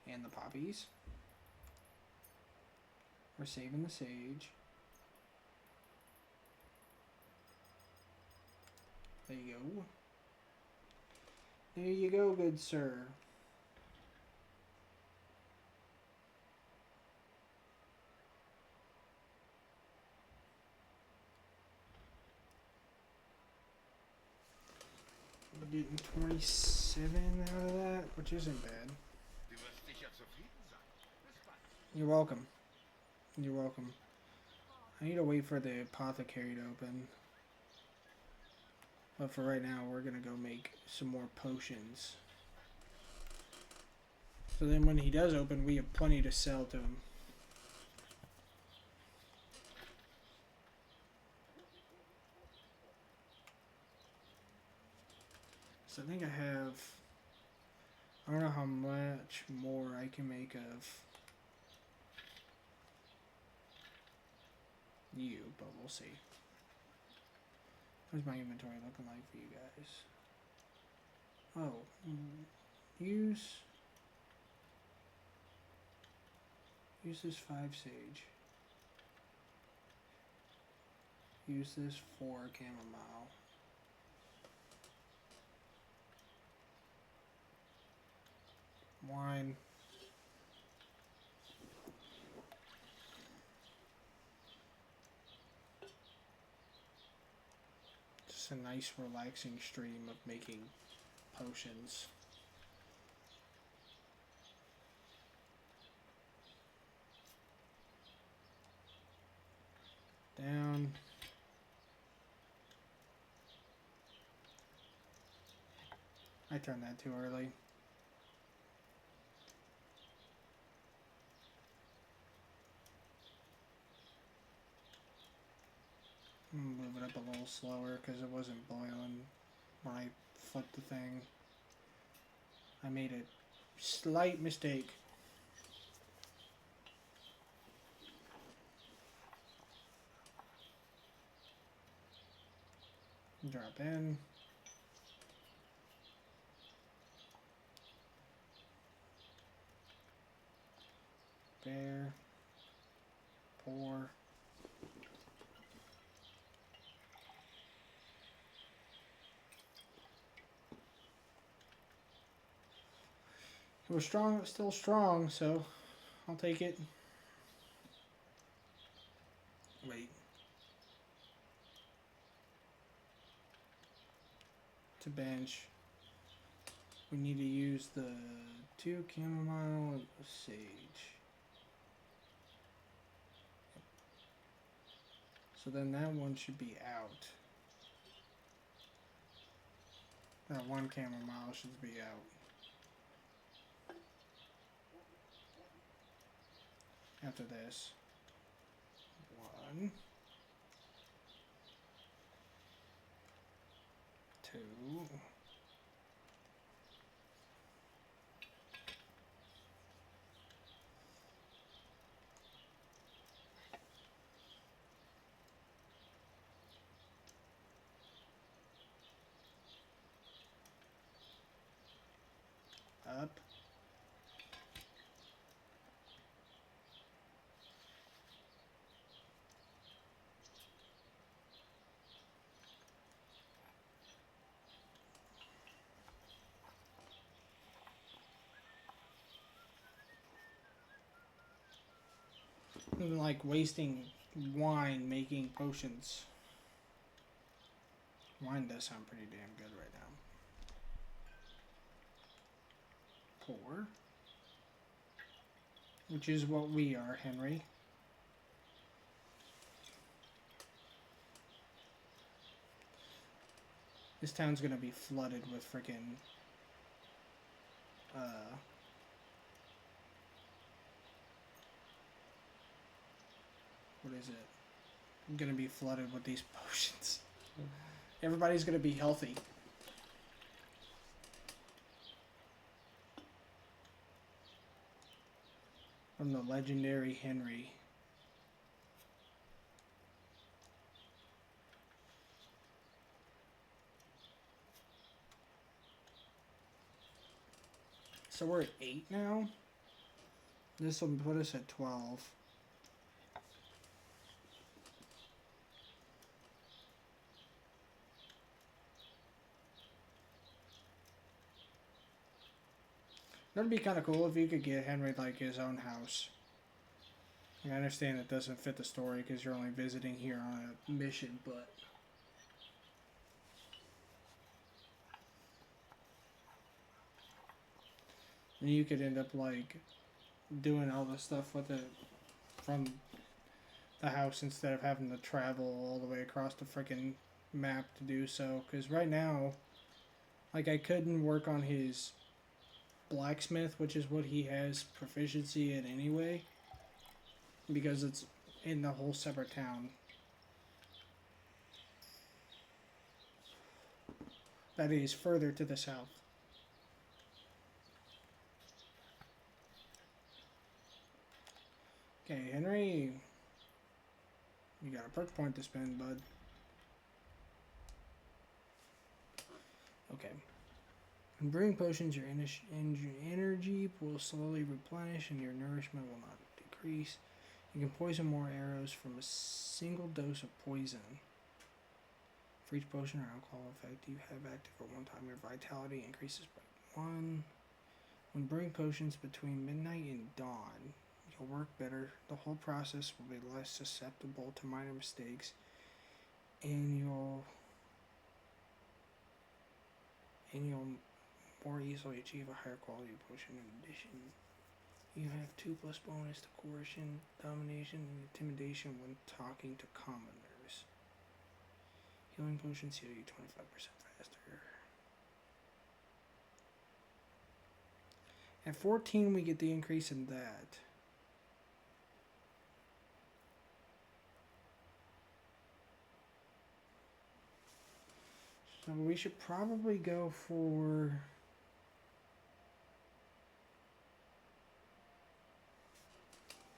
And the poppies. We're saving the sage. There you go. There you go, good sir. We're getting 27 out of that, which isn't bad. You're welcome. You're welcome. I need to wait for the apothecary to open. But for right now, we're gonna go make some more potions. So then when he does open, we have plenty to sell to him. So I think I have... I don't know how much more I can make of you, but we'll see. What's my inventory looking like for you guys? Oh, use this 5 sage. Use this 4 chamomile. Wine. Just a nice relaxing stream of making potions. Down. I turned that too early. Move it up a little slower because it wasn't boiling when I flipped the thing. I made a slight mistake. Drop in. Bear. Pour. It was strong, it was still strong, so I'll take it. Wait. To bench. We need to use the 2 chamomile and the sage. So then that one should be out. That 1 chamomile should be out. After this. 1. 2. Up. Like wasting wine making potions. Wine does sound pretty damn good right now. Pour. Which is what we are, Henry. This town's gonna be flooded with freaking what is it? I'm gonna be flooded with these potions. Everybody's gonna be healthy. From the legendary Henry. So we're at 8 now. This will put us at 12. That'd be kind of cool if you could get Henry like his own house. I understand it doesn't fit the story because you're only visiting here on a mission, but and you could end up like doing all the stuff with it from the house instead of having to travel all the way across the freaking map to do so. Because right now, like I couldn't work on his blacksmith, which is what he has proficiency in anyway, because it's in the whole separate town. That is further to the south. Okay, Henry, you got a perk point to spend, bud. Okay. When brewing potions, your energy will slowly replenish and your nourishment will not decrease. You can poison more arrows from a single dose of poison. For each potion or alcohol effect you have active at one time, your vitality increases by 1. When brewing potions between midnight and dawn, you'll work better. The whole process will be less susceptible to minor mistakes, and you'll more easily achieve a higher quality potion. In addition, you have 2+ bonus to coercion, domination, and intimidation when talking to commoners. Healing potions heal you 25% faster. At 14, we get the increase in that. So we should probably go for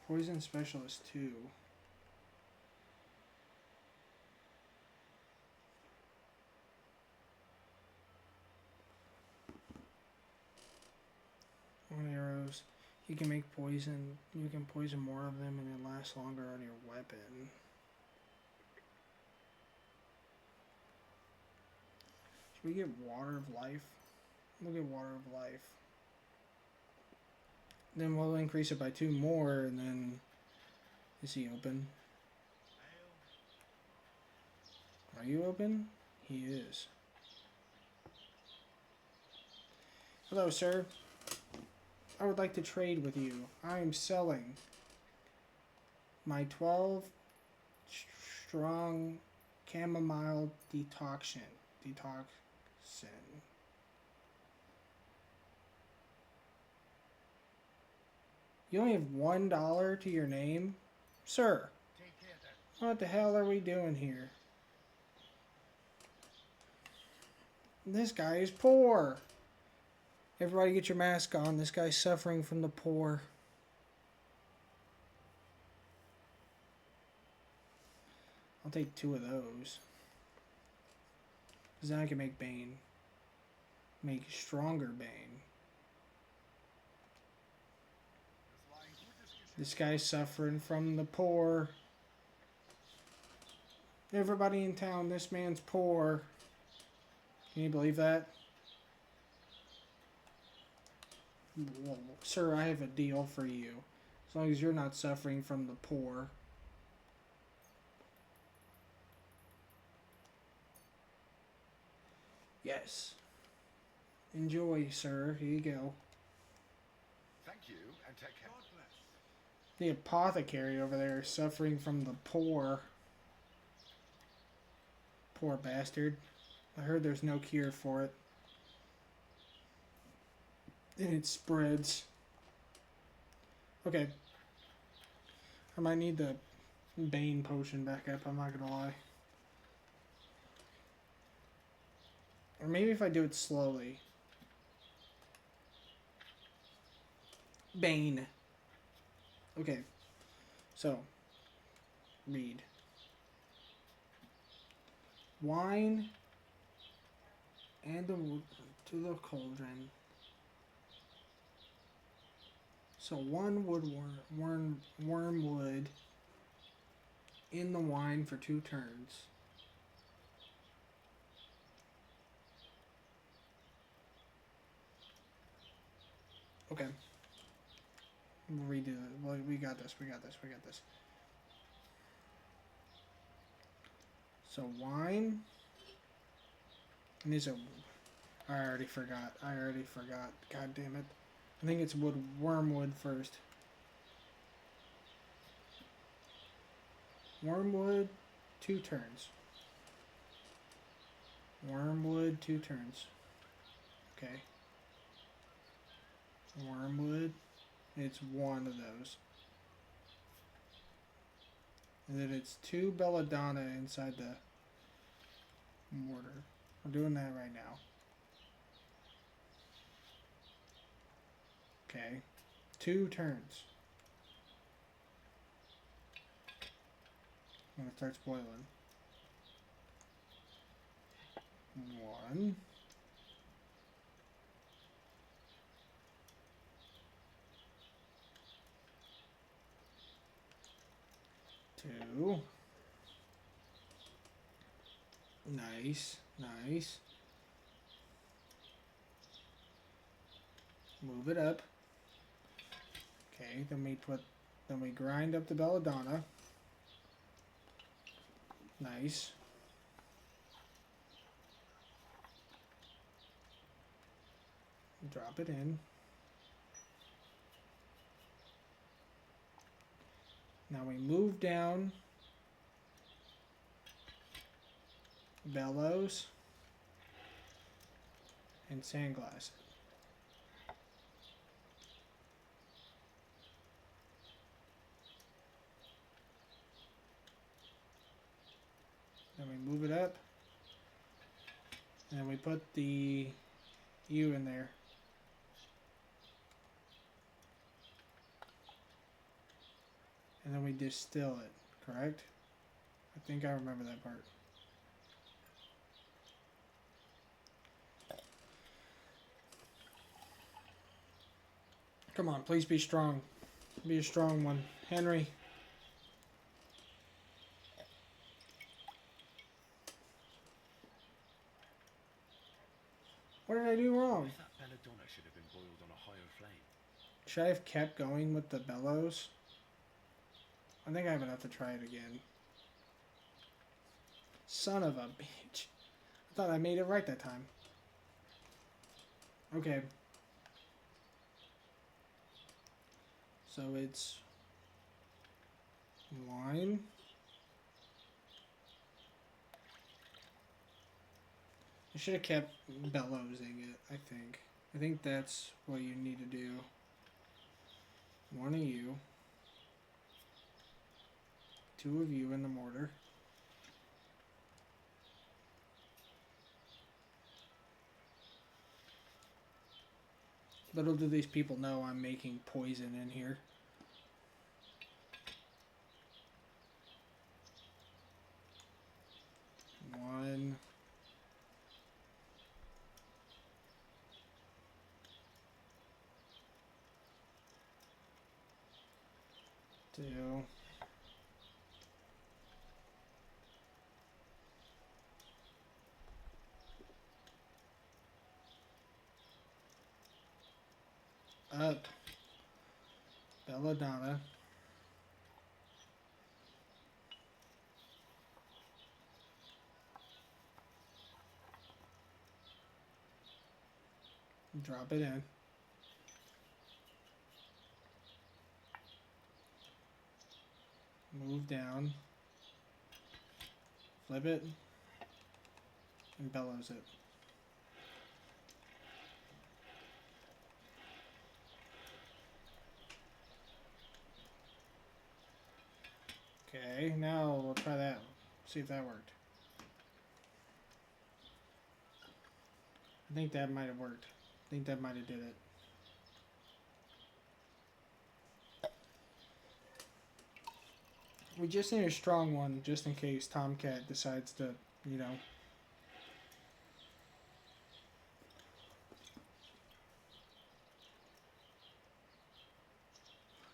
Poison Specialist 2. You can make poison. You can poison more of them, and it lasts longer on your weapon. Should we get Water of Life? We'll get Water of Life. Then we'll increase it by 2 more, and then is he open? Are you open? He is. Hello, sir. I would like to trade with you. I am selling my 12 strong chamomile detoxin. You only have $1 to your name? Sir, what the hell are we doing here? This guy is poor. Everybody get your mask on. This guy's suffering from the poor. I'll take 2 of those. Because then I can make Bane. Make stronger Bane. This guy's suffering from the poor. Everybody in town, this man's poor. Can you believe that? Well, sir, I have a deal for you. As long as you're not suffering from the poor. Yes. Enjoy, sir. Here you go. Thank you, and take care. The apothecary over there is suffering from the poor. Poor bastard. I heard there's no cure for it. And it spreads. Okay. I might need the Bane potion back up, I'm not gonna lie. Or maybe if I do it slowly. Bane. Okay. So. Read. Wine and the wood to the cauldron. So 1 wormwood in the wine for 2 turns. Okay. We'll redo it. Well, we got this. So wine. And is it? I already forgot. God damn it. I think it's wormwood first. Wormwood, 2 turns. Wormwood, 2 turns. Okay. Wormwood, it's 1 of those. And then it's 2 belladonna inside the mortar. We're doing that right now. Okay. 2 turns. When it starts boiling. 1. 2. Nice. Move it up. Okay, then we grind up the belladonna. Nice. Drop it in. Now we move down bellows and sandglass. Then we move it up, and we put the U in there. And then we distill it, correct? I think I remember that part. Come on, please be strong. Be a strong one. Henry. What did I do wrong? That belladonna should have been boiled on a higher flame. Should I have kept going with the bellows? I think I have enough to try it again. Son of a bitch. I thought I made it right that time. Okay. So it's wine. I should have kept bellowsing it, I think. I think that's what you need to do. One of you. Two of you in the mortar. Little do these people know I'm making poison in here. One. Two. Up. Belladonna. Drop it in. Move down. Flip it. And bellows it. Okay, now we'll try that. See if that worked. I think that might have worked. I think that might have did it. We just need a strong one just in case Tomcat decides to, you know.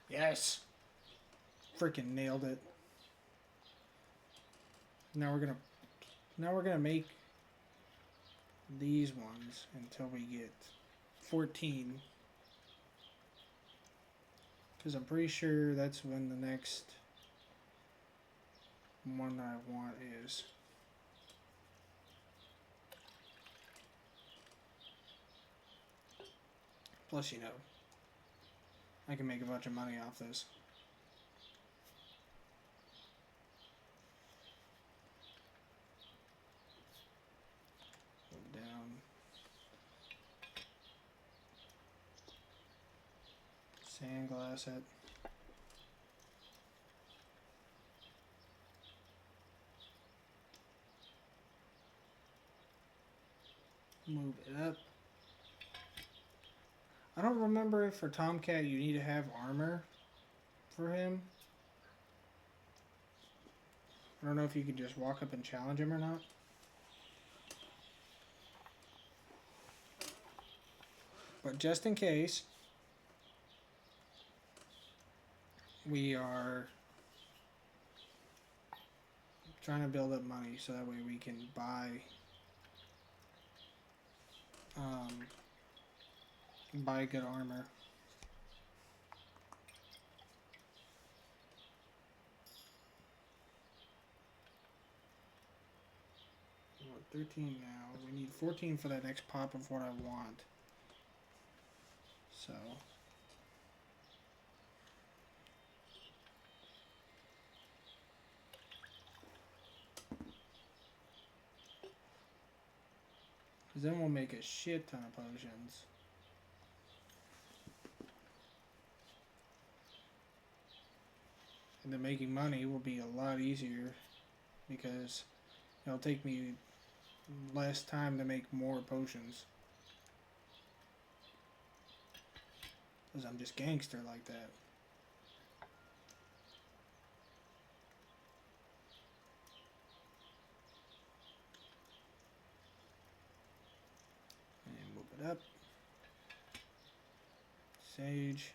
Yes! Freaking nailed it. Now we're gonna make these ones until we get 14. Because I'm pretty sure that's when the next one that I want is. Plus, you know, I can make a bunch of money off this. Move down. Sandglass it. Move it up. I don't remember if for Tomcat you need to have armor for him. I don't know if you can just walk up and challenge him or not. But just in case, we are trying to build up money so that way we can buy good armor. We're at 13 now. We need 14 for that next pop of what I want. So then we'll make a shit ton of potions. And then making money will be a lot easier because it'll take me less time to make more potions. Because I'm just gangster like that. And move it up. stage.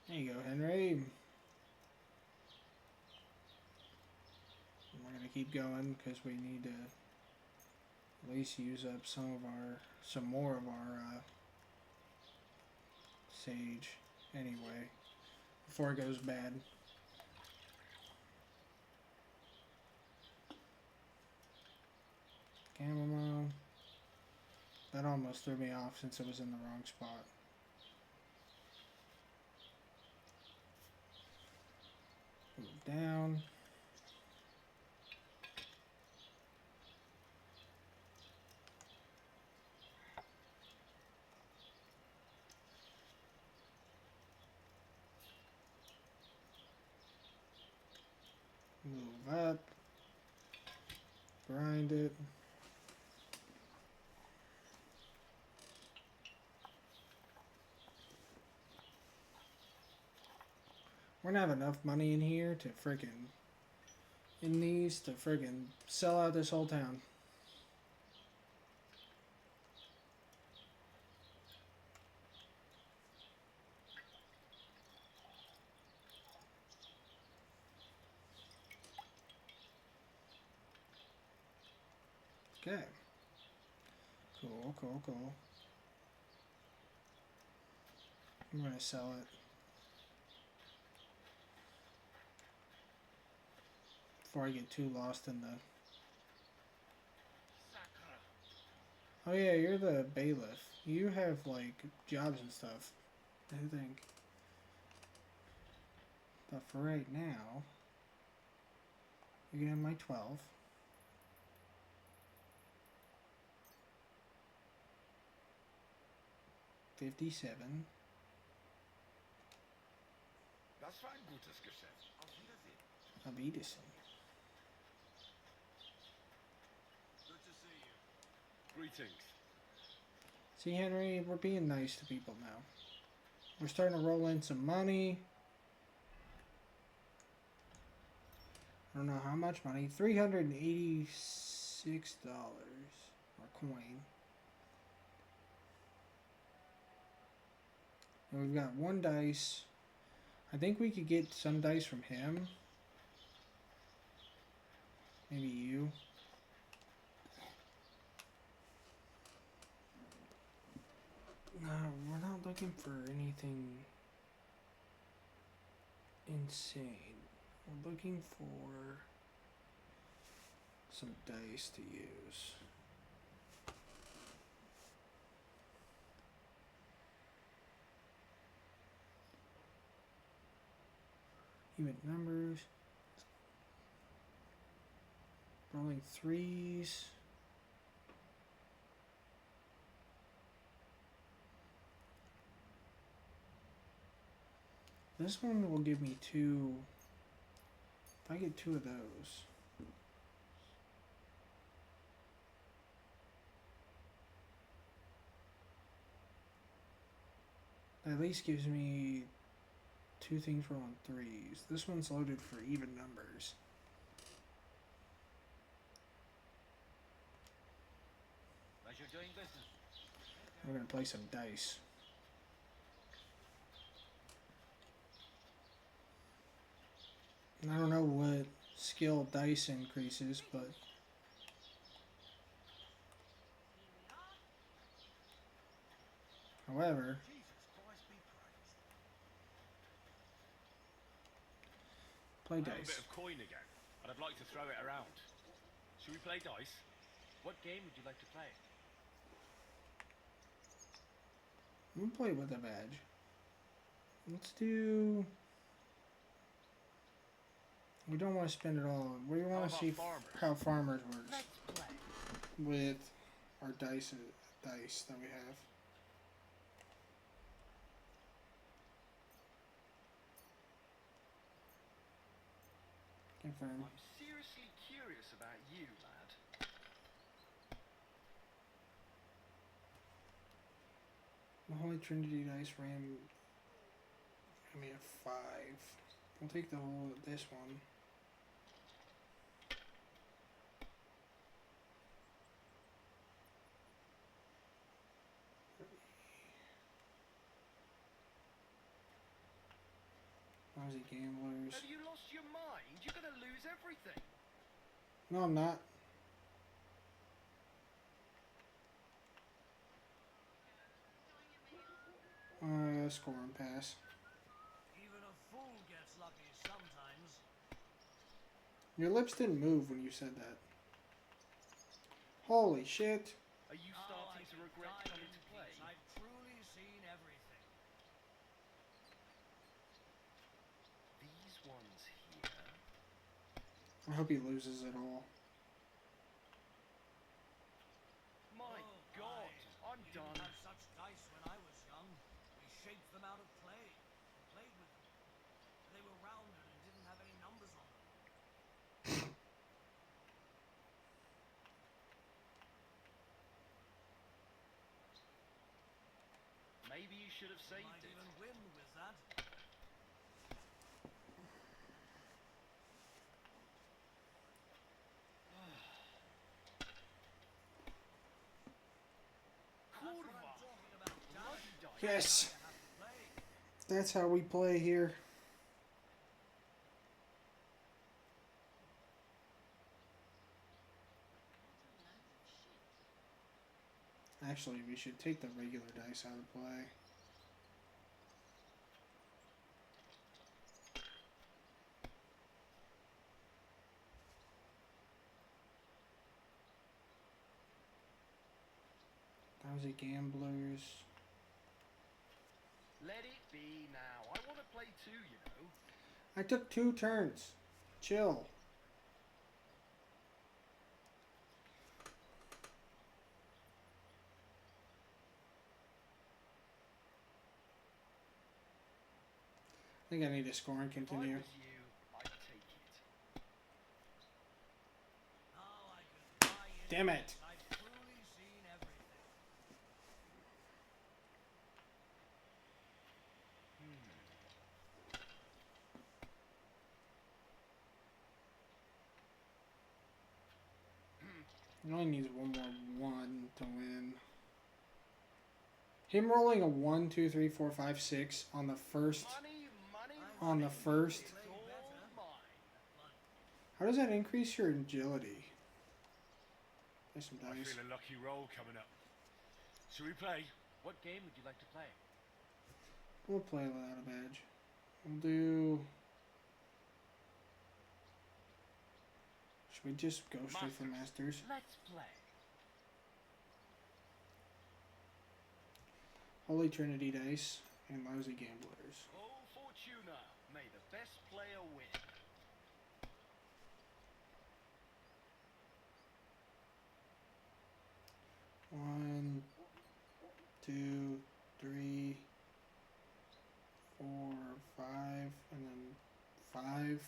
There you go, Henry. We're gonna keep going because we need to at least use up some more of our sage anyway before it goes bad. Chamomile. That almost threw me off since it was in the wrong spot. Move down. Move up. Grind it. We're gonna have enough money in here to friggin' sell out this whole town. Okay. Cool, cool, cool. I'm gonna sell it. Before I get too lost in the... Oh yeah, you're the bailiff. You have, like, jobs and stuff, I think. But for right now, you can have my 12. $57. Das war ein gutes Geschäft. Auf Wiedersehen. Auf Wiedersehen. Good to see you. Greetings. See, Henry, we're being nice to people now. We're starting to roll in some money. I don't know how much money. $386 or coin. And we've got one dice. I think we could get some dice from him. Maybe you. No, we're not looking for anything insane. We're looking for some dice to use. Even numbers. Rolling threes. This one will give me two. If I get two of those. That at least gives me two things rolling threes. This one's loaded for even numbers. As you're doing business. We're gonna play some dice. I don't know what skill dice increases, but however, play I have a dice. bit of coin again, and I'd like to throw it around. Should we play dice? What game would you like to play? We'll play with a badge. Let's do... We don't want to spend it all. We want to see how farmers works Let's play. with our dice that we have. Confirm. I'm seriously curious about you, lad. The Holy Trinity dice ran. I mean, a 5. I'll take the whole this one. Lousy gamblers. Have you lost your mind? You're gonna lose everything. No, I'm not. Score and pass. Even a fool gets lucky sometimes. Your lips didn't move when you said that. Holy shit. Are you Now starting I to can regret die coming in to play? peace. I've truly seen everything. These ones here. I hope he loses it all. My Oh, God, I'm we done. didn't have such dice when I was young. We shaped them out of clay and played with them. They were rounded and didn't have any numbers on them. Maybe you should have You saved might it. even win with that. That's what I'm talking about, Dad. Bloody dice. Yes. You have to play. That's how we play here. Actually, we should take the regular dice out of play. Lousy gamblers. Let it be now. I want to play too, you know. I took 2 turns. Chill. I think I need to score and If I continue. was you, I'd take it. Now I can die in Damn it. peace. I've truly seen everything. He only needs one more 1 to win. Him rolling a 1, 2, 3, 4, 5, 6 on the first. Money, money, On the money. first. It's Play all better. mine. How does that increase your agility? There's some I dice. feel a lucky roll coming up. Shall we play? What game would you like to play? We'll play without a badge. We'll do. Should we just go straight for Masters? Let's play. Holy Trinity dice and lousy gamblers. Oh, Fortuna, may the best player win. One, 2, 3, 4, 5, and then 5.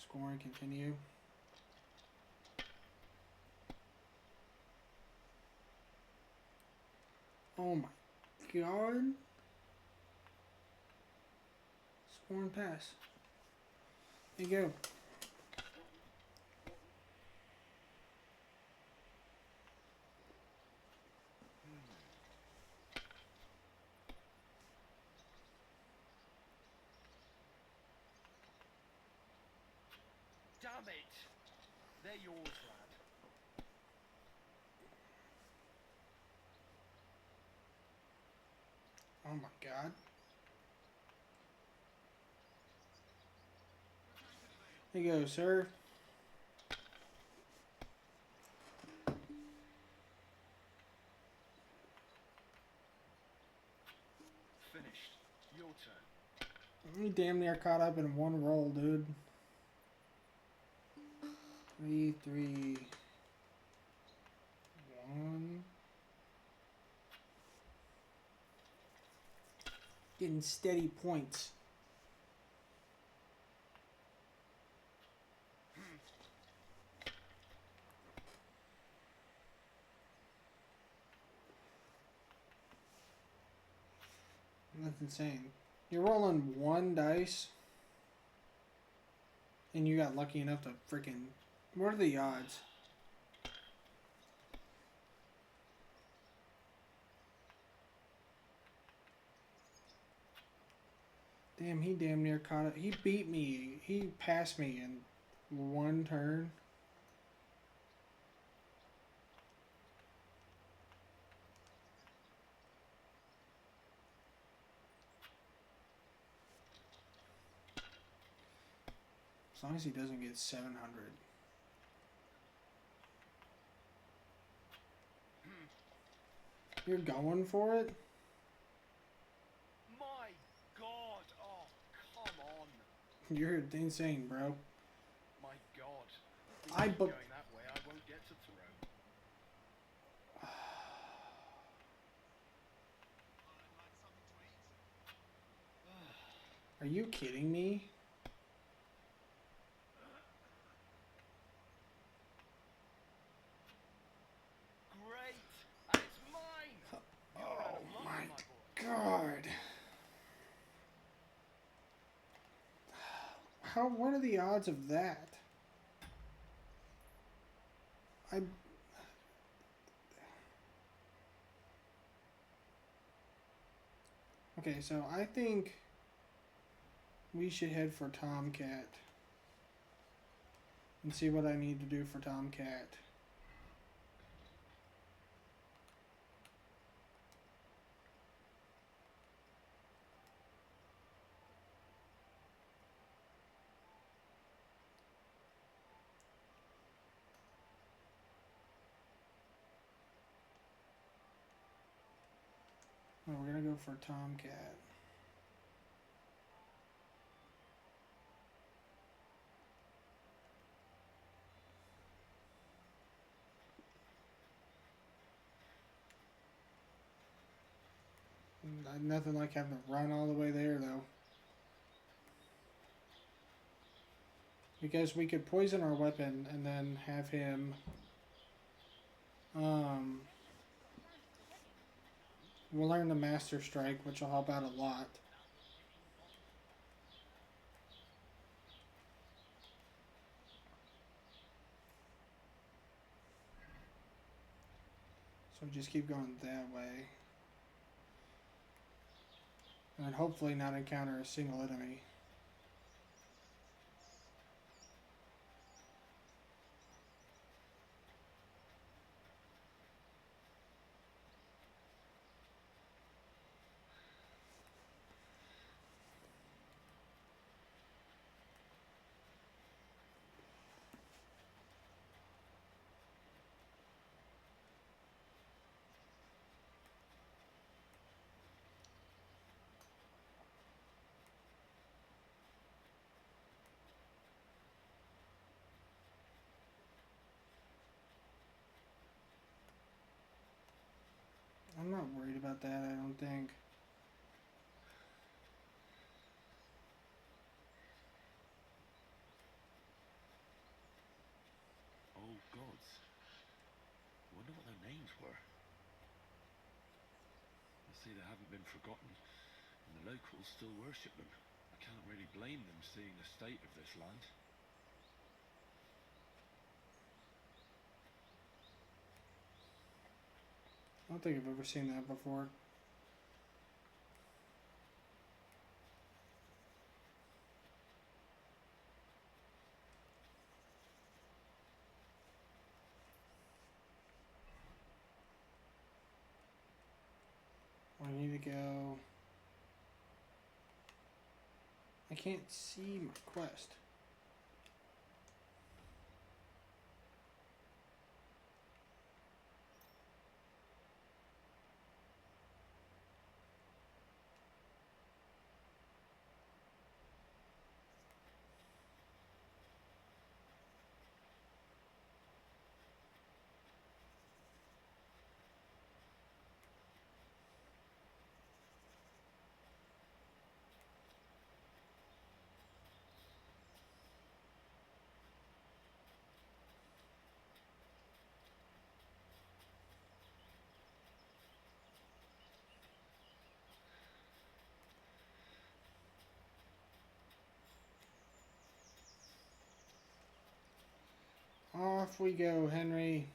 Score and continue. Oh my god. Score and pass. There you go. Damn it! They're yours, lad. Oh my god. There you go, sir. Finished. Your turn. We damn near caught up in one roll, dude. 3, 3, 1. Getting steady points. That's insane. You're rolling one dice, and you got lucky enough to freaking. What are the odds? Damn, he damn near caught it. He beat me. He passed me in one turn. As long as he doesn't get 700. You're going for it? My God! Oh, come on! You're insane, bro. My God! I If bu- going that way, I won't get to throw. Are you kidding me? Great! And it's mine! You're out of luck, my boy. God. What are the odds of that? Okay, so I think we should head for Tomcat and see what I need to do for Tomcat. Oh, we're gonna go for Tomcat. Nothing like having to run all the way there, though. Because we could poison our weapon and then have him, we'll learn the Master Strike, which will help out a lot. So just keep going that way. And then hopefully not encounter a single enemy. I'm not worried about that, I don't think. Oh, gods. Wonder what their names were. I see they haven't been forgotten, and the locals still worship them. I can't really blame them seeing the state of this land. I don't think I've ever seen that before. I need to go. I can't see my quest. Off we go, Henry.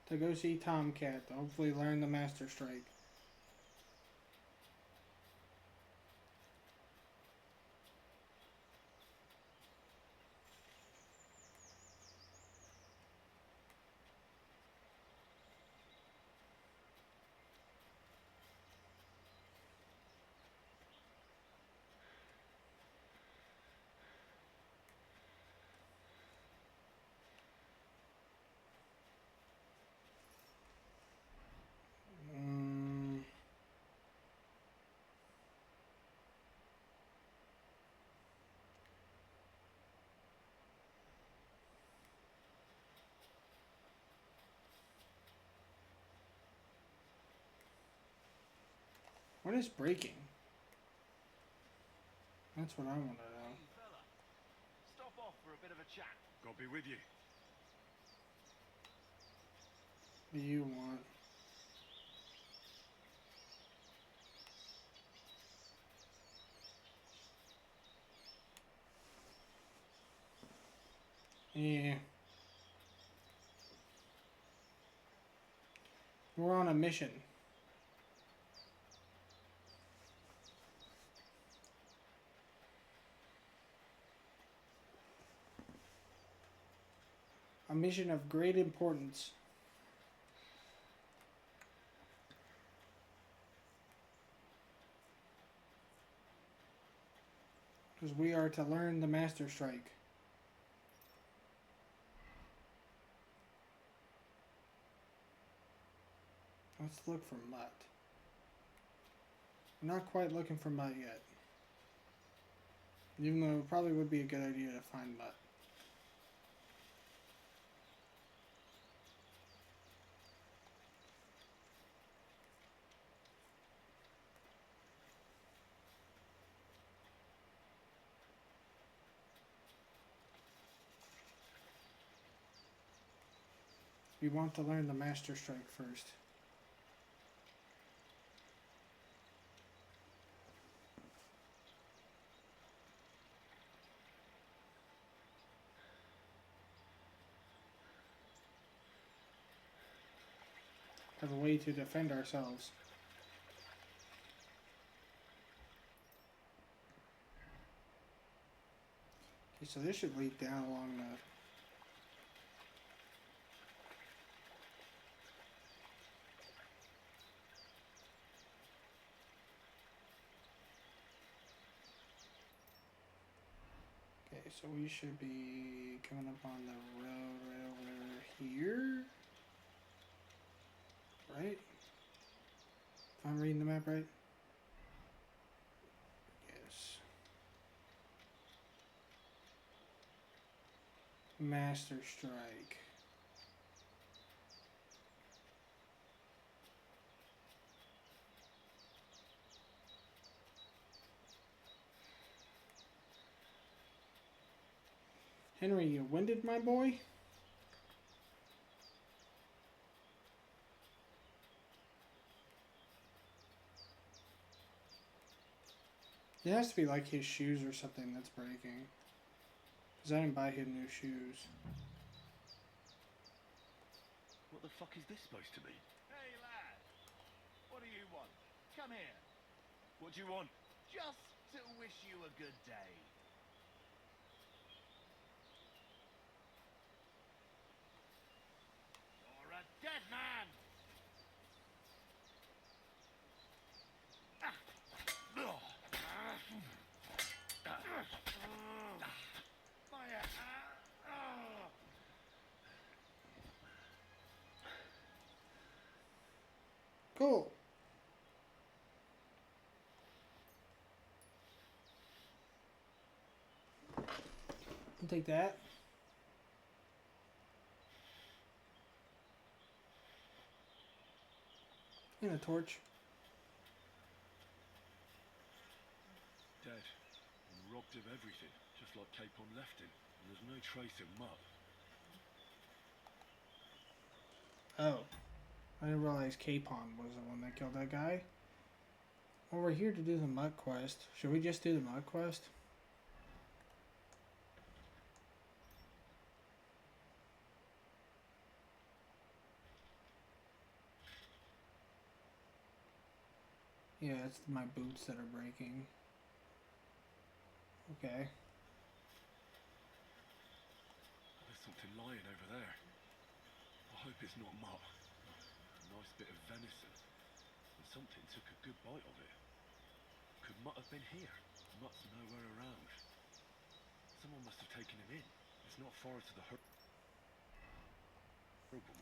To go see Tomcat to hopefully learn the Master Strike. What is breaking? That's what I want to know. Hey, fella. Stop off for a bit of a chat. God be with you. What do you want? Yeah. We're on a mission. A mission of great importance. Because we are to learn the Master Strike. Let's look for Mutt. We're not quite looking for Mutt yet. Even though it probably would be a good idea to find Mutt. We want to learn the Master Strike first. Have a way to defend ourselves. Okay, so this should lead down along the... Okay, so we should be coming up on the road right over here. Right? If I'm reading the map right? Yes. Master Strike. Henry, you winded, my boy? It has to be like his shoes or something that's breaking. Because I didn't buy him new shoes. What the fuck is this supposed to be? Hey, lad. What do you want? Come here. What do you want? Just to wish you a good day. You're a dead man! Cool. I'll take that. And a torch. Dead. And robbed of everything, just like Capon left him. And there's no trace of Mutt. Oh. I didn't realize Capon was the one that killed that guy. Well, we're here to do the mud quest. Should we just do the mud quest? Yeah, it's my boots that are breaking. Okay. There's something lying over there. I hope it's not mutt. A nice bit of venison. And something took a good bite of it. Could Mutt have been here? Mutt's nowhere around. Someone must have taken him in. It's not far to the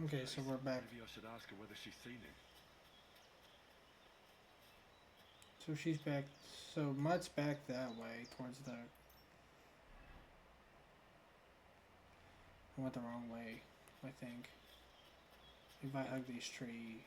Okay, so we're back. Maybe I should ask her whether she's seen him. So she's back. So Mutt's back that way towards the. I went the wrong way, I think. If I hug this tree.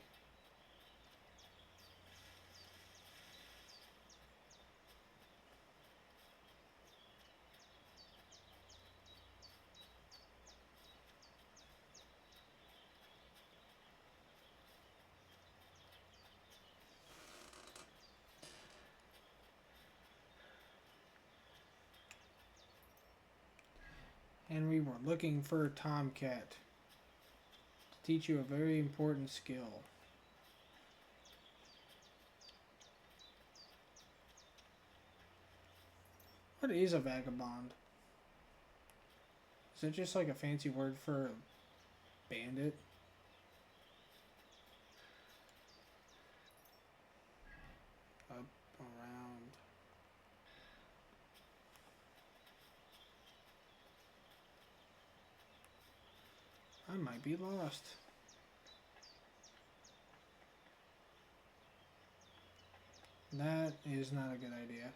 Henry, we're looking for a tomcat to teach you a very important skill. What is a vagabond? Is it just like a fancy word for a bandit? Up, around. I might be lost. That is not a good idea.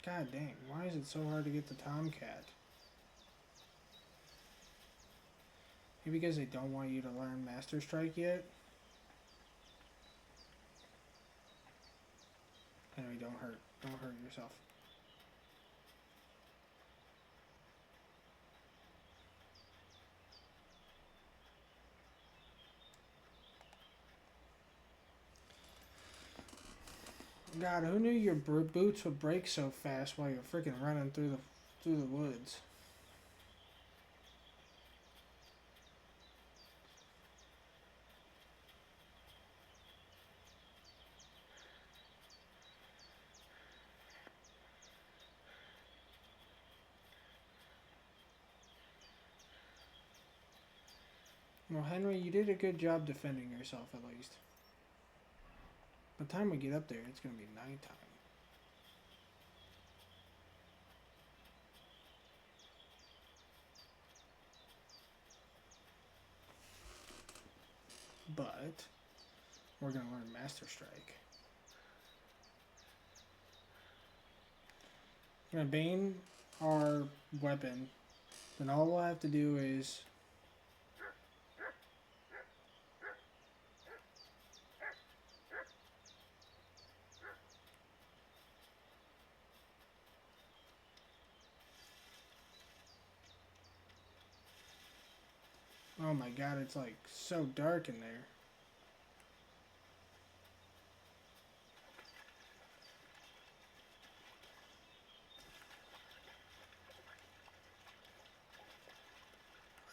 God dang, why is it so hard to get the tomcat? Maybe because they don't want you to learn Master Strike yet? Henry, don't hurt. Don't hurt yourself. God, who knew your boots would break so fast while you're freaking running through the woods? Well, Henry, you did a good job defending yourself at least. By the time we get up there, it's going to be nighttime. But we're going to learn Master Strike. We're going to bane our weapon. Then all we'll have to do is... Oh my god, it's like so dark in there.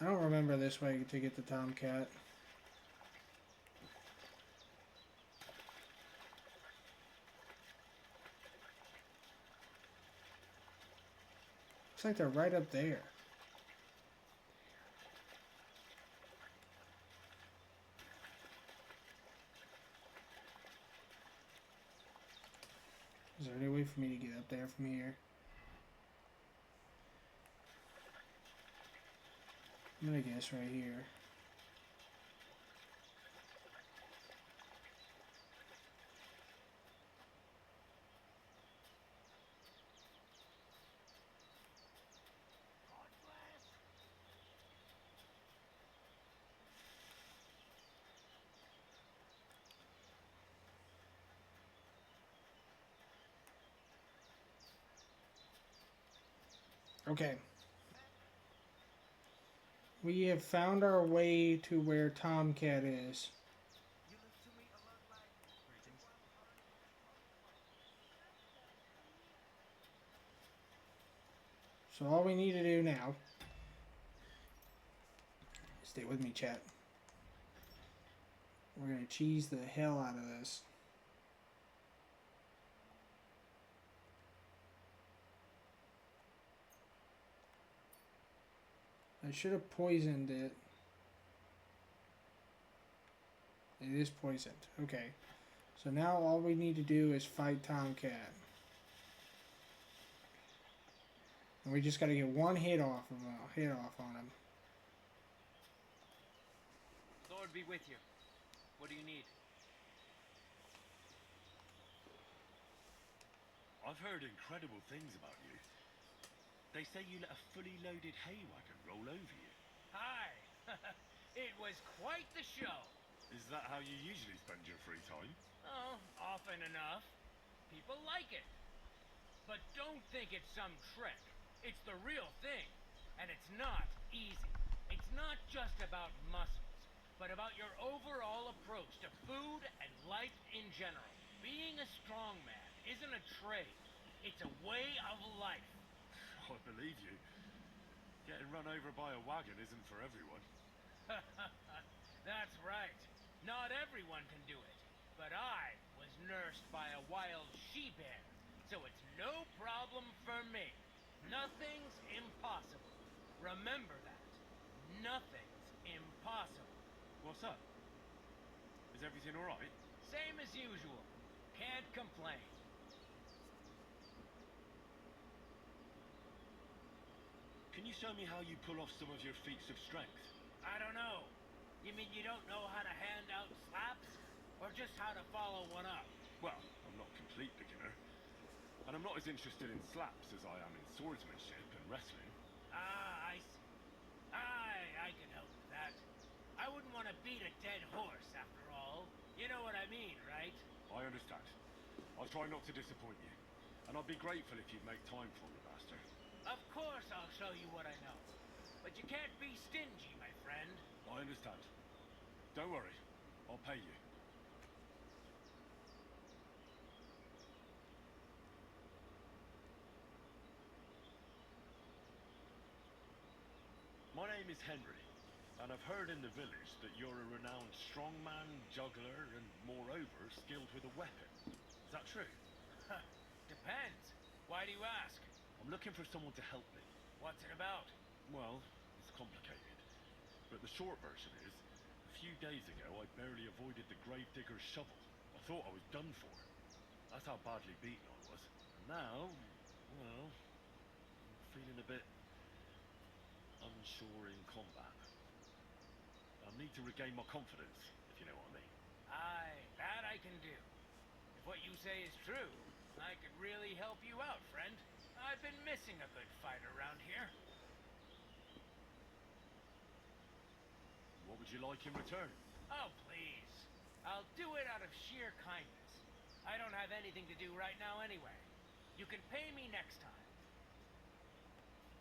I don't remember this way to get the tomcat. Looks like they're right up there. Is there any way for me to get up there from here? I'm gonna guess right here. Okay. We have found our way to where Tomcat is. So all we need to do now, stay with me, chat. We're gonna cheese the hell out of this. I should have poisoned it. It is poisoned. Okay. So now all we need to do is fight Tomcat. And we just gotta get one hit off of on him. Lord be with you. What do you need? I've heard incredible things about you. They say you let a fully loaded hay wagon roll over you. Hi. It was quite the show. Is that how you usually spend your free time? Oh, often enough. People like it. But don't think it's some trick. It's the real thing. And it's not easy. It's not just about muscles, but about your overall approach to food and life in general. Being a strongman isn't a trade. It's a way of life. I believe you. Getting run over by a wagon isn't for everyone. That's right. Not everyone can do it. But I was nursed by a wild she-bear, so it's no problem for me. Nothing's impossible. Remember that. Nothing's impossible. What's up? Is everything alright? Same as usual. Can't complain. Can you show me how you pull off some of your feats of strength? I don't know. You mean you don't know how to hand out slaps? Or just how to follow one up? Well, I'm not a complete beginner. And I'm not as interested in slaps as I am in swordsmanship and wrestling. Ah, I see. I can help with that. I wouldn't want to beat a dead horse, after all. You know what I mean, right? I understand. I'll try not to disappoint you. And I'll be grateful if you'd make time for me, Master. Of course I'll show you what I know. But you can't be stingy, my friend. I understand. Don't worry. I'll pay you. My name is Henry, and I've heard in the village that you're a renowned strongman, juggler, and moreover, skilled with a weapon. Is that true? Depends. Why do you ask? I'm looking for someone to help me. What's it about? Well, it's complicated. But the short version is, a few days ago I barely avoided the gravedigger's shovel. I thought I was done for. That's how badly beaten I was. And now, well, I'm feeling a bit unsure in combat. I need to regain my confidence, if you know what I mean. Aye, that I can do. If what you say is true, I could really help you out, friend. I've been missing a good fight around here. What would you like in return? Oh, please. I'll do it out of sheer kindness. I don't have anything to do right now anyway. You can pay me next time.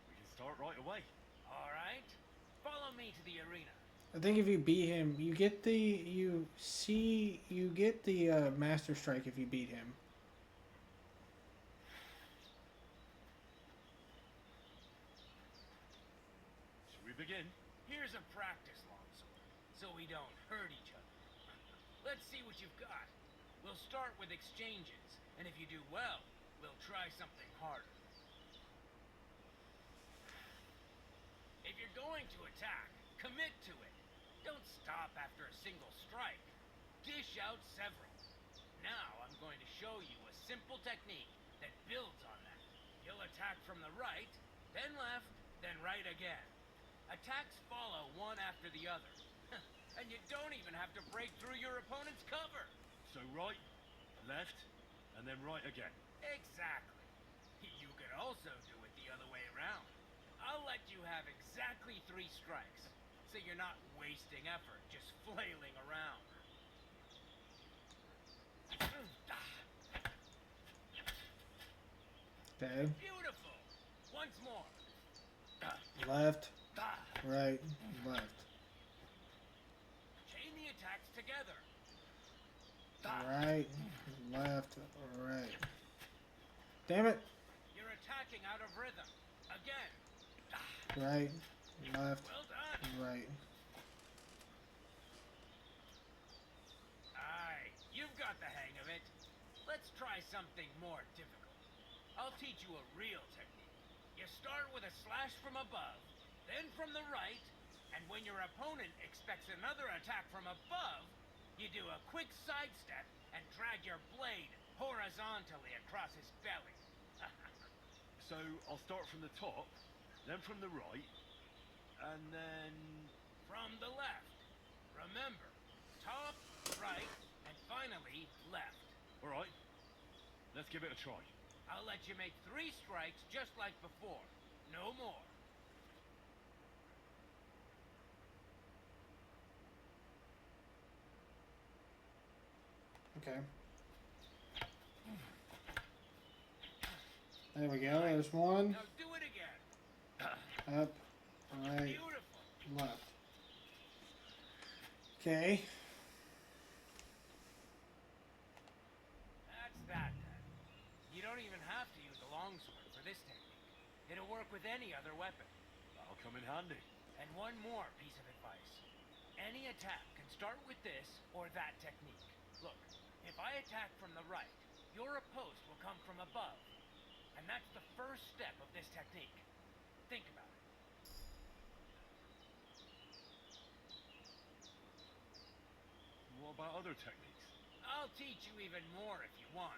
We can start right away. All right. Follow me to the arena. I think if you beat him, you get the Master Strike if you beat him. Should we begin? Here's a practice longsword, so we don't hurt each other. Let's see what you've got. We'll start with exchanges, and if you do well, we'll try something harder. If you're going to attack, commit to it. Don't stop after a single strike. Dish out several. Now I'm going to show you a simple technique that builds on that. You'll attack from the right, then left, then right again. Attacks follow one after the other. And you don't even have to break through your opponent's cover. So right, left, and then right again. Exactly. You could also do it the other way around. I'll let you have exactly 3 strikes, so you're not wasting effort just flailing around. Okay. Beautiful! Once more. left, right, left. Chain the attacks together. Right, left, right. Damn it. You're attacking out of rhythm. Again. Right, left, Well done. right. Aye, you've got the hang of it. Let's try something more difficult. I'll teach you a real technique. You start with a slash from above, then from the right, and when your opponent expects another attack from above, you do a quick sidestep and drag your blade horizontally across his belly. So I'll start from the top, then from the right, and then... From the left. Remember, top, right, and finally left. Alright, let's give it a try. I'll let you make 3 strikes just like before. No more. Okay. There we go. There's one. Now do it again. Up, right, Beautiful. left. Okay. That's that then. You don't even have to use a longsword for this technique. It'll work with any other weapon. That'll come in handy. And one more piece of advice. Any attack can start with this or that technique. Look, if I attack from the right, your opposed will come from above. And that's the first step of this technique. Think about it. What about other techniques? I'll teach you even more if you want.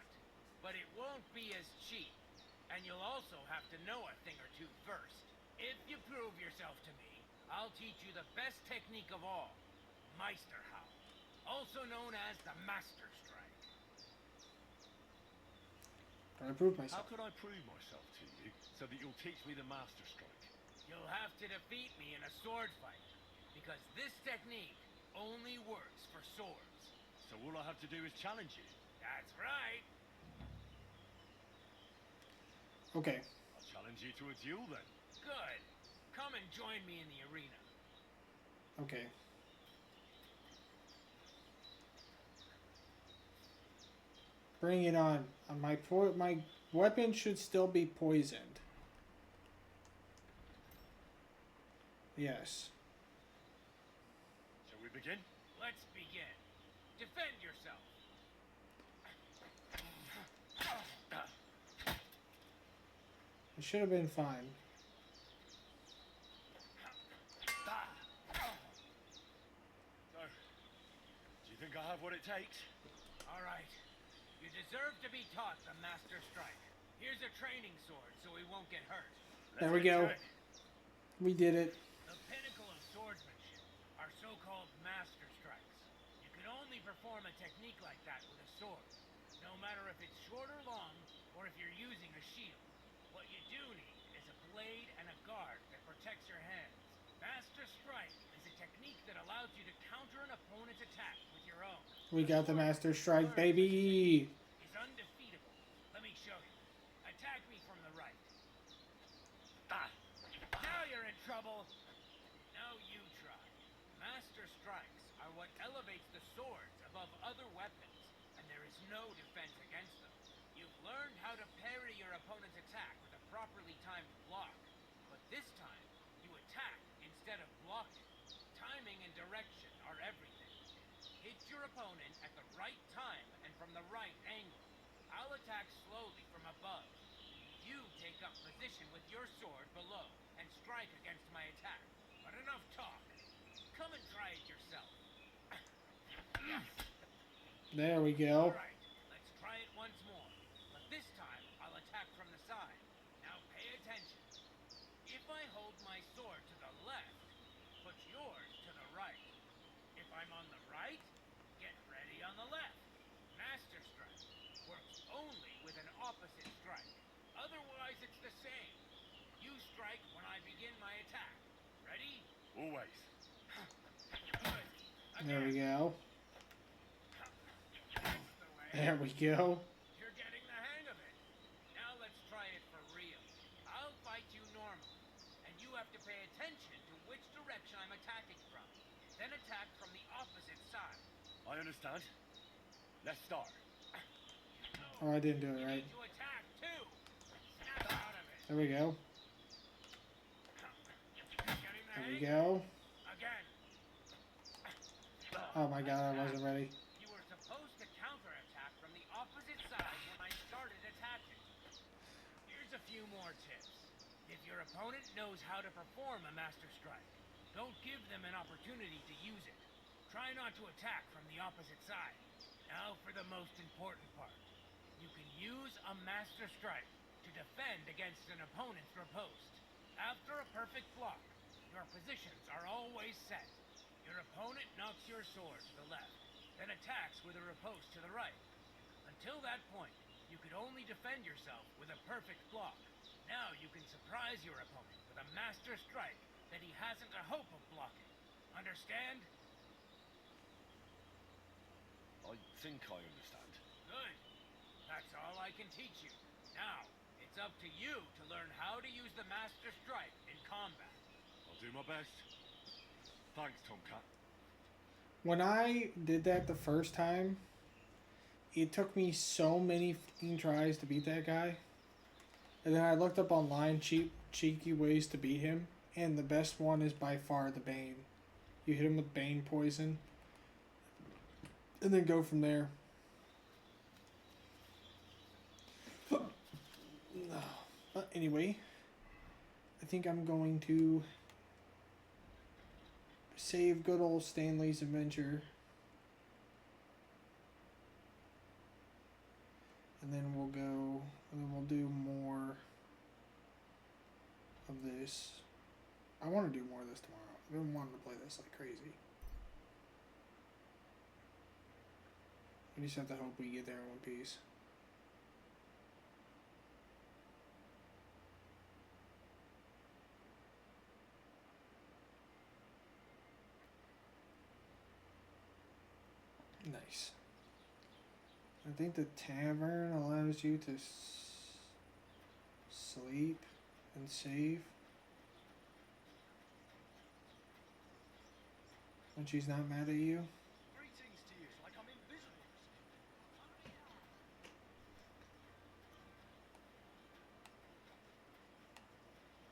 But it won't be as cheap. And you'll also have to know a thing or two first. If you prove yourself to me, I'll teach you the best technique of all. Meisterhowl. Also known as the Master Strike. Can I prove How myself? could I prove myself to you so that you'll teach me the Master Strike? You'll have to defeat me in a sword fight. Because this technique only works for swords. So all I have to do is challenge you? That's right. Okay. I'll challenge you to a duel then. Good. Come and join me in the arena. Okay. Bring it on. My weapon should still be poisoned. Yes. Shall we begin? Let's begin. Defend yourself. It should have been fine. So, do you think I have what it takes? All right. You deserve to be taught the Master Strike. Here's a training sword so he won't get hurt. There we go. We did it. The pinnacle of swordsmanship are so-called Master Strikes. You can only perform a technique like that with a sword, no matter if it's short or long, or if you're using a shield. What you do need is a blade and a guard that protects your hands. Master Strike is a technique that allows you to counter an opponent's attack with your own. We got the Master Strike, baby. Is undefeatable. Let me show you. Attack me from the right. Now you're in trouble. Now you try. Master Strikes are what elevates the swords above other weapons, and there is no defense against them. You've learned how to parry your opponent's attack with a properly timed block, but this time you attack instead of blocking. Timing and direction are everything. Hit your opponent at the right time and from the right angle. I'll attack slowly from above. You take up position with your sword below and strike against my attack. But enough talk. Come and try it yourself. There we go. Alright, let's try it once more. But this time, I'll attack from the side. Now pay attention. If I hold my sword to the left, put yours to the right. If I'm on the right, get ready on the left. Master Strike works only with an opposite strike. Otherwise, it's the same. You strike when I begin my attack. Ready? Always. Good. There we Again. go. That's the way. There we go. You're getting the hang of it. Now let's try it for real. I'll fight you normal, and you have to pay then attack from the opposite side. I understand. Let's start. Oh, I didn't do it right. To attack too. Snap out of it. There we go. Getting the There we hang? go. Again. Oh my god, I wasn't ready. You were supposed to counterattack from the opposite side when I started attacking. Here's a few more tips. If your opponent knows how to perform a Master Strike, don't give them an opportunity to use it. Try not to attack from the opposite side. Now for the most important part. You can use a Master Strike to defend against an opponent's riposte. After a perfect block, your positions are always set. Your opponent knocks your sword to the left, then attacks with a riposte to the right. Until that point, you could only defend yourself with a perfect block. Now you can surprise your opponent with a Master Strike that he hasn't a hope of blocking. Understand? I think I understand. Good. That's all I can teach you. Now, it's up to you to learn how to use the Master Strike in combat. I'll do my best. Thanks, Tomcat. When I did that the first time, it took me so many fucking tries to beat that guy. And then I looked up online cheeky ways to beat him, and the best one is by far the Bane. You hit him with Bane poison, and then go from there. But anyway, I think I'm going to save good old Stanley's adventure. And then we'll go, and then we'll do more of this. I want to do more of this tomorrow. I've been wanting to play this like crazy. We just have to hope we get there in one piece. Nice. I think the tavern allows you to sleep and save when she's not mad at you. Greetings to you, like I'm invisible.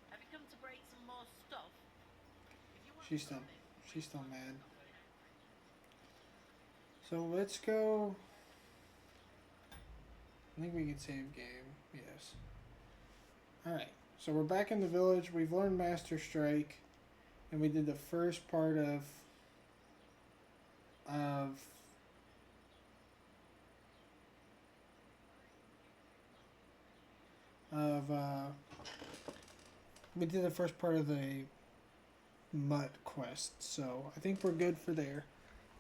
Have you come to break some more stuff? If you want She's still mad. So let's go. I think we can save game. Yes. Alright. So we're back in the village. We've learned Master Strike. And we did the first part of we did the first part of the Mutt quest. So I think we're good for there.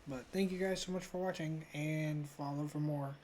But thank you guys so much for watching, and follow for more.